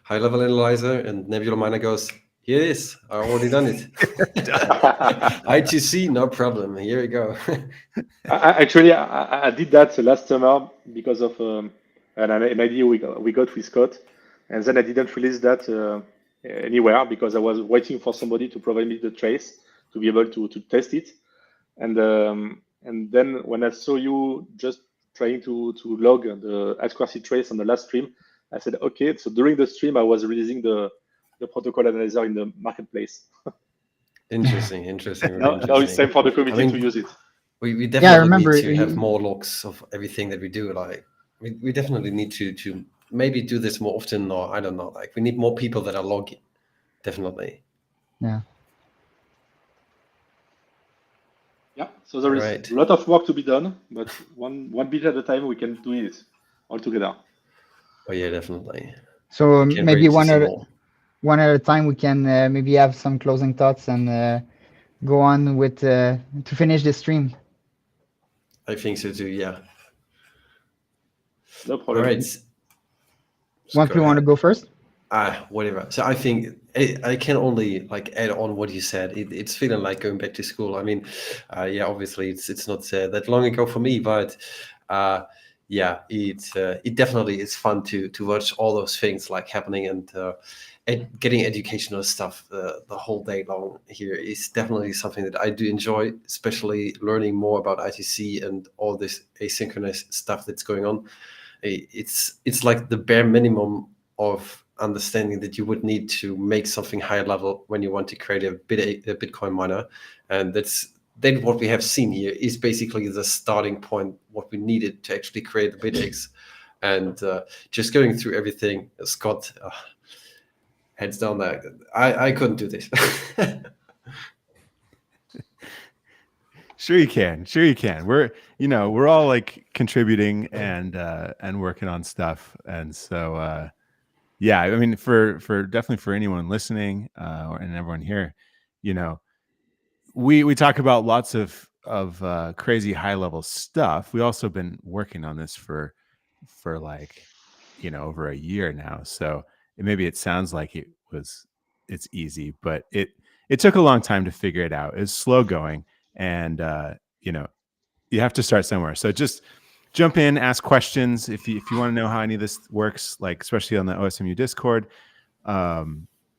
Speaker 1: high-level analyzer, and Nebula Miner goes, "Here it is. I already done it." I2C, no problem. Here we go.
Speaker 4: Actually, I did that last summer because of an idea we got with Scott, and then I didn't release that anywhere because I was waiting for somebody to provide me the trace to be able to test it. And then when I saw you just trying to log the I2C trace on the last stream, I said, okay. So during the stream, I was releasing the protocol analyzer in the marketplace.
Speaker 1: Interesting.
Speaker 4: Now it's time for the community to use it.
Speaker 1: We definitely need to have more logs of everything that we do. We definitely need to maybe do this more often, or I don't know. We need more people that are logging. Definitely.
Speaker 2: Yeah.
Speaker 4: Yeah, so there is a lot of work to be done, but one bit at a time, we can do it all together.
Speaker 1: Oh yeah, definitely.
Speaker 2: So maybe one at a time we can maybe have some closing thoughts and go on with to finish the stream.
Speaker 1: I think so too. Yeah.
Speaker 4: No
Speaker 1: All
Speaker 4: problem.
Speaker 1: right.
Speaker 2: One, you want to go first?
Speaker 1: Whatever. So I think I can only like add on what you said. It's feeling like going back to school. I mean, yeah, obviously it's not that long ago for me, but yeah, it definitely is fun to watch all those things like happening and getting educational stuff the whole day long here is definitely something that I do enjoy, especially learning more about ITC and all this asynchronous stuff that's going on. It's like the bare minimum of understanding that you would need to make something higher level when you want to create a Bitcoin miner, and that's then what we have seen here is basically the starting point what we needed to actually create the BitX. And just going through everything, Scott, heads down there. I couldn't do this.
Speaker 3: Sure you can. Sure you can. We're all like contributing and working on stuff. And so yeah, I mean for definitely for anyone listening and everyone here, we talk about lots of crazy high level stuff. We also been working on this for like over a year now. So maybe it sounds like it's easy, but it took a long time to figure it out. It's slow going. And you have to start somewhere. So just jump in, ask questions if you want to know how any of this works, like especially on the OSMU Discord.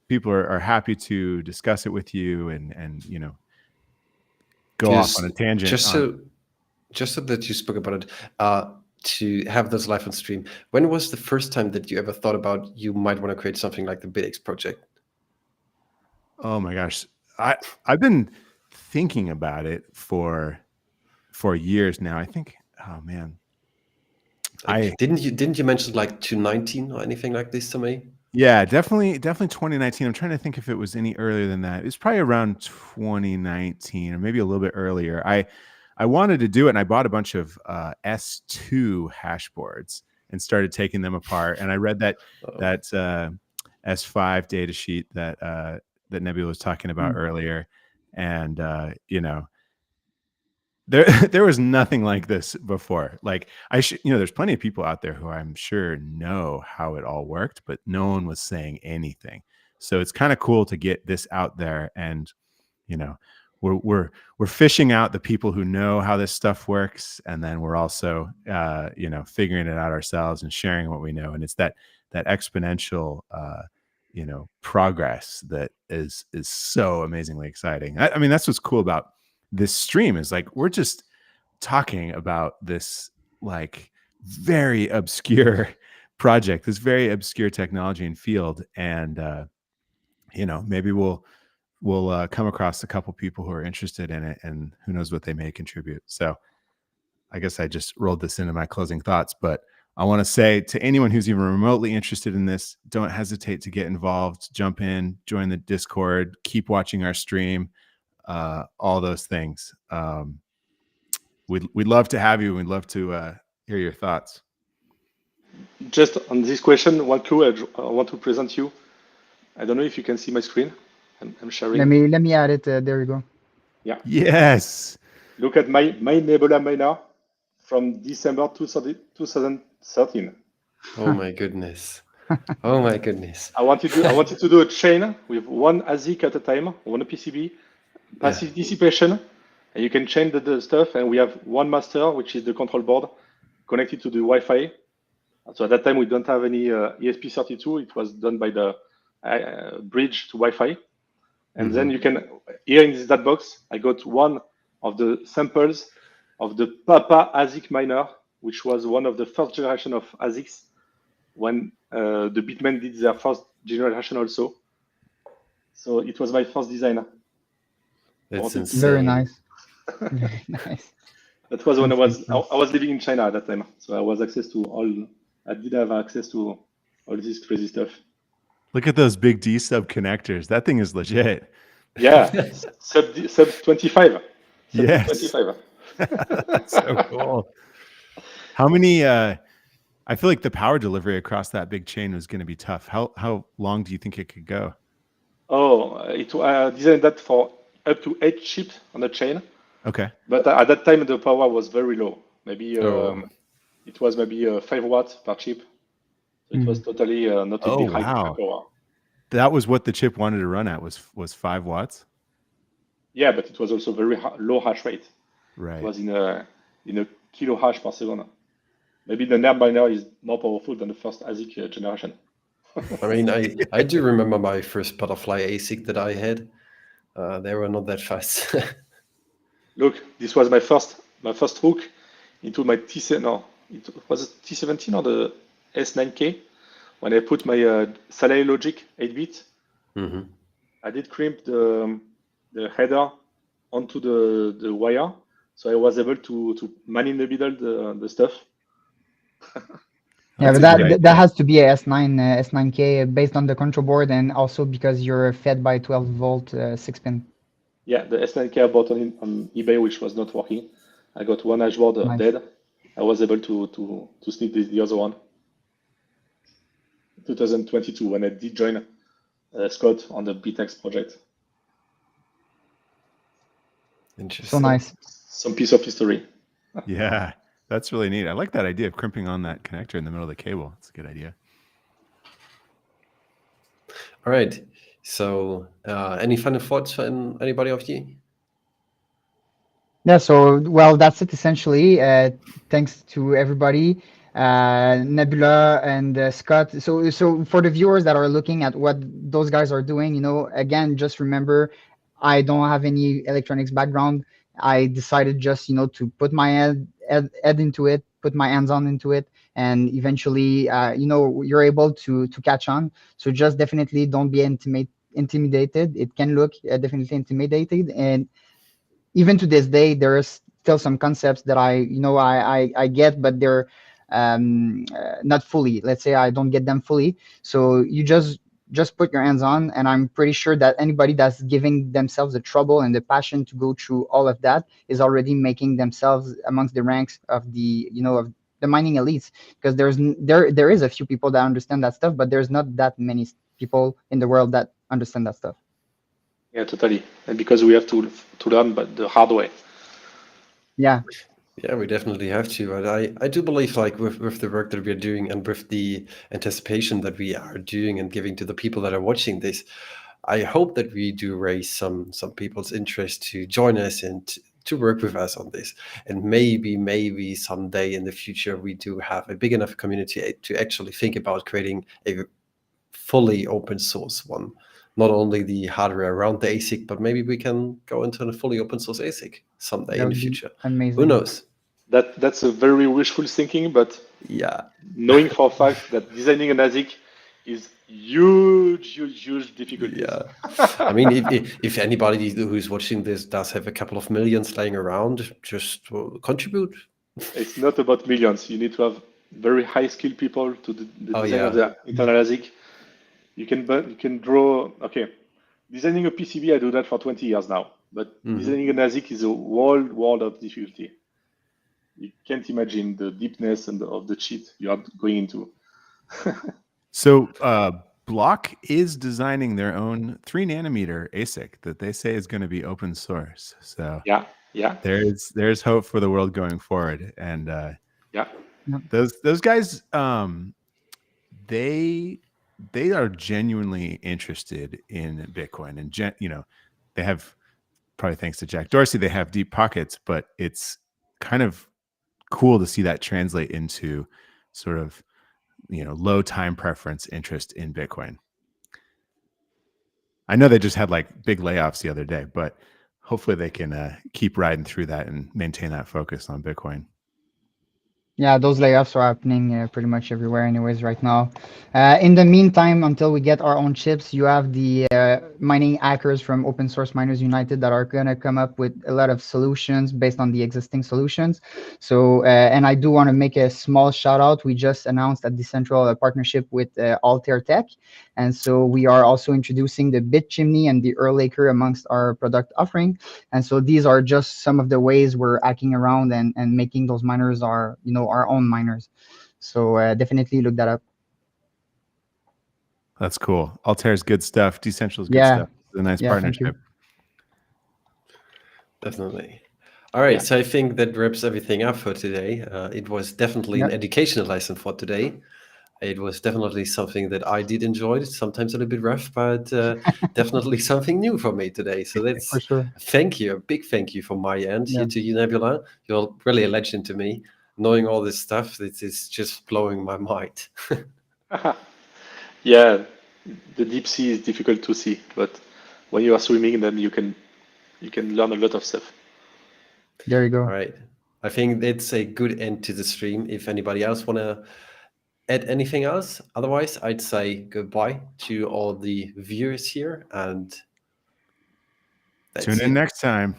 Speaker 3: People are happy to discuss it with you and go off on a tangent.
Speaker 1: Just so that you spoke about it, to have this live on stream. When was the first time that you ever thought about you might want to create something like the BitX project?
Speaker 3: Oh my gosh, I've been thinking about it for years now. I think, oh man,
Speaker 1: didn't you mention like 2019 or anything like this to me?
Speaker 3: Yeah, definitely 2019. I'm trying to think if it was any earlier than that. It was probably around 2019 or maybe a little bit earlier. I wanted to do it, and I bought a bunch of S2 hash boards and started taking them apart. And I read that S5 data sheet that Nebula was talking about earlier, and there was nothing like this before. Like there's plenty of people out there who I'm sure know how it all worked, but no one was saying anything. So it's kind of cool to get this out there, and we're fishing out the people who know how this stuff works, and then we're also figuring it out ourselves and sharing what we know. And it's that exponential progress that is so amazingly exciting. I mean, that's what's cool about this stream, is like we're just talking about this like very obscure project, this very obscure technology and field, and maybe we'll come across a couple people who are interested in it, and who knows what they may contribute. So I guess I just rolled this into my closing thoughts, but I want to say to anyone who's even remotely interested in this, don't hesitate to get involved, jump in, join the Discord, keep watching our stream. All those things. We'd love to have you. We'd love to hear your thoughts.
Speaker 4: Just on this question, one clue I want to present you. I don't know if you can see my screen. I'm sharing.
Speaker 2: Let me add it. There you go.
Speaker 4: Yeah.
Speaker 3: Yes.
Speaker 4: Look at my Nebula miner from December 2013.
Speaker 1: Oh my goodness. Oh my goodness.
Speaker 4: I wanted to do a chain with one ASIC at a time, one PCB, passive dissipation, and you can chain the stuff. And we have one master, which is the control board, connected to the Wi-Fi. So at that time, we don't have any ESP32. It was done by the bridge to Wi-Fi. And then you can, here in this box, I got one of the samples of the Papa ASIC miner, which was one of the first generation of ASICs when the Bitmain did their first generation also. So it was my first design.
Speaker 1: That's insane.
Speaker 2: Very nice. Very nice.
Speaker 4: That was when I was living in China at that time. So I did have access to all this crazy stuff.
Speaker 3: Look at those big D sub connectors. That thing is legit.
Speaker 4: Yeah, sub 25.
Speaker 3: Yes.
Speaker 4: 25.
Speaker 3: That's so cool. How many? I feel like the power delivery across that big chain was going to be tough. How long do you think it could go?
Speaker 4: Oh, I designed that for up to 8 chips on the chain.
Speaker 3: Okay.
Speaker 4: But at that time, the power was very low. Maybe
Speaker 1: Oh.
Speaker 4: it was maybe 5 watts per chip. So it was totally not a
Speaker 3: Oh,
Speaker 4: big high
Speaker 3: wow.
Speaker 4: power.
Speaker 3: That was what the chip wanted to run at, was 5 watts?
Speaker 4: Yeah, but it was also very low hash rate.
Speaker 3: Right.
Speaker 4: It was in a kilo hash per second. Maybe the NERD miner is more powerful than the first ASIC generation.
Speaker 1: I mean, I do remember my first butterfly ASIC that I had. They were not that fast.
Speaker 4: Look, this was my first hook into my T7. No, it was T17 or the S9K. When I put my Salary Logic 8-bit, I did crimp the header onto the wire, so I was able to man in the middle the stuff.
Speaker 2: Yeah,
Speaker 3: That's
Speaker 2: but
Speaker 3: a great
Speaker 2: that
Speaker 3: idea.
Speaker 2: has to be a S9K based on the control board, and also because you're fed by 12-volt 6-pin.
Speaker 4: Yeah, the S9K I bought on eBay, which was not working. I got one hashboard
Speaker 2: Nice.
Speaker 4: dead. I was able to sneak the other one. 2022, when I did join Scott on the BTEX project.
Speaker 1: Interesting.
Speaker 2: So nice.
Speaker 4: Some piece of history.
Speaker 3: Yeah, that's really neat. I like that idea of crimping on that connector in the middle of the cable. It's a good idea.
Speaker 1: All right. So, any final thoughts from anybody of you?
Speaker 2: Yeah, so, well, that's it essentially. Thanks to everybody, Nebula and Scott. So for the viewers that are looking at what those guys are doing, again, just remember, I don't have any electronics background. I decided just, to put my head into it, put my hands on into it, and eventually, you're able to catch on. So just definitely don't be intimidated. It can look definitely intimidated, and even to this day, there is still some concepts that I get, but they're not fully. Let's say I don't get them fully. So you just put your hands on, and I'm pretty sure that anybody that's giving themselves the trouble and the passion to go through all of that is already making themselves amongst the ranks of of the mining elites, because there is a few people that understand that stuff, but there's not that many people in the world that understand that stuff.
Speaker 4: Yeah, totally. And because we have to learn, but the hard way.
Speaker 2: Yeah.
Speaker 1: Yeah, we definitely have to. And I do believe, like, with the work that we're doing and with the anticipation that we are doing and giving to the people that are watching this, I hope that we do raise some people's interest to join us and to work with us on this. And maybe someday in the future, we do have a big enough community to actually think about creating a fully open source one. Not only the hardware around the ASIC, but maybe we can go into a fully open source ASIC someday
Speaker 2: That
Speaker 1: in the
Speaker 2: would be
Speaker 1: future.
Speaker 2: amazing.
Speaker 1: Who knows?
Speaker 4: That's a very wishful thinking, but
Speaker 1: Yeah.
Speaker 4: knowing for a fact that designing an ASIC is huge difficulties.
Speaker 1: Yeah. I mean, if anybody who's watching this does have a couple of millions laying around, just contribute.
Speaker 4: It's not about millions. You need to have very high skilled people to do the design of the internal ASIC. You can draw. Okay, designing a PCB, I do that for 20 years now. But designing an ASIC is a world of difficulty. You can't imagine the deepness and of the cheat you are going into.
Speaker 3: So Block is designing their own 3-nanometer ASIC that they say is going to be open source. So
Speaker 4: yeah,
Speaker 3: there's hope for the world going forward. And
Speaker 4: yeah,
Speaker 3: those guys, they are genuinely interested in Bitcoin, and they have, probably thanks to Jack Dorsey, they have deep pockets, but it's kind of cool to see that translate into sort of low time preference interest in Bitcoin. I know they just had like big layoffs the other day, but hopefully they can keep riding through that and maintain that focus on Bitcoin.
Speaker 2: Yeah, those layoffs are happening pretty much everywhere anyways right now. In the meantime, until we get our own chips, you have the mining hackers from Open Source Miners United that are going to come up with a lot of solutions based on the existing solutions. So, and I do want to make a small shout out. We just announced a Decentral partnership with Altair Tech. And so we are also introducing the Bit Chimney and the Erlaker amongst our product offering. And so these are just some of the ways we're hacking around and making those miners our own miners. So definitely look that up.
Speaker 3: That's cool. Altair's good stuff. Decentral's good stuff. It's a nice partnership.
Speaker 1: Definitely. All right,
Speaker 4: Yeah.
Speaker 1: so I think that wraps everything up for today. It was definitely an
Speaker 2: Yeah.
Speaker 1: educational lesson for today. It was definitely something that I did enjoy. Sometimes a little bit rough, but definitely something new for me today. So that's
Speaker 2: For sure.
Speaker 1: thank you, a big thank you from my end
Speaker 2: Yeah.
Speaker 1: here to you, Nebula. You're really a legend to me. Knowing all this stuff, it is just blowing my mind.
Speaker 4: Yeah, the deep sea is difficult to see, but when you are swimming, then you can learn a lot of stuff.
Speaker 2: There you go.
Speaker 1: All right, I think it's a good end to the stream. If anybody else want to add anything else, otherwise, I'd say goodbye to all the viewers here, and that's
Speaker 3: Tune in
Speaker 1: it.
Speaker 3: next time.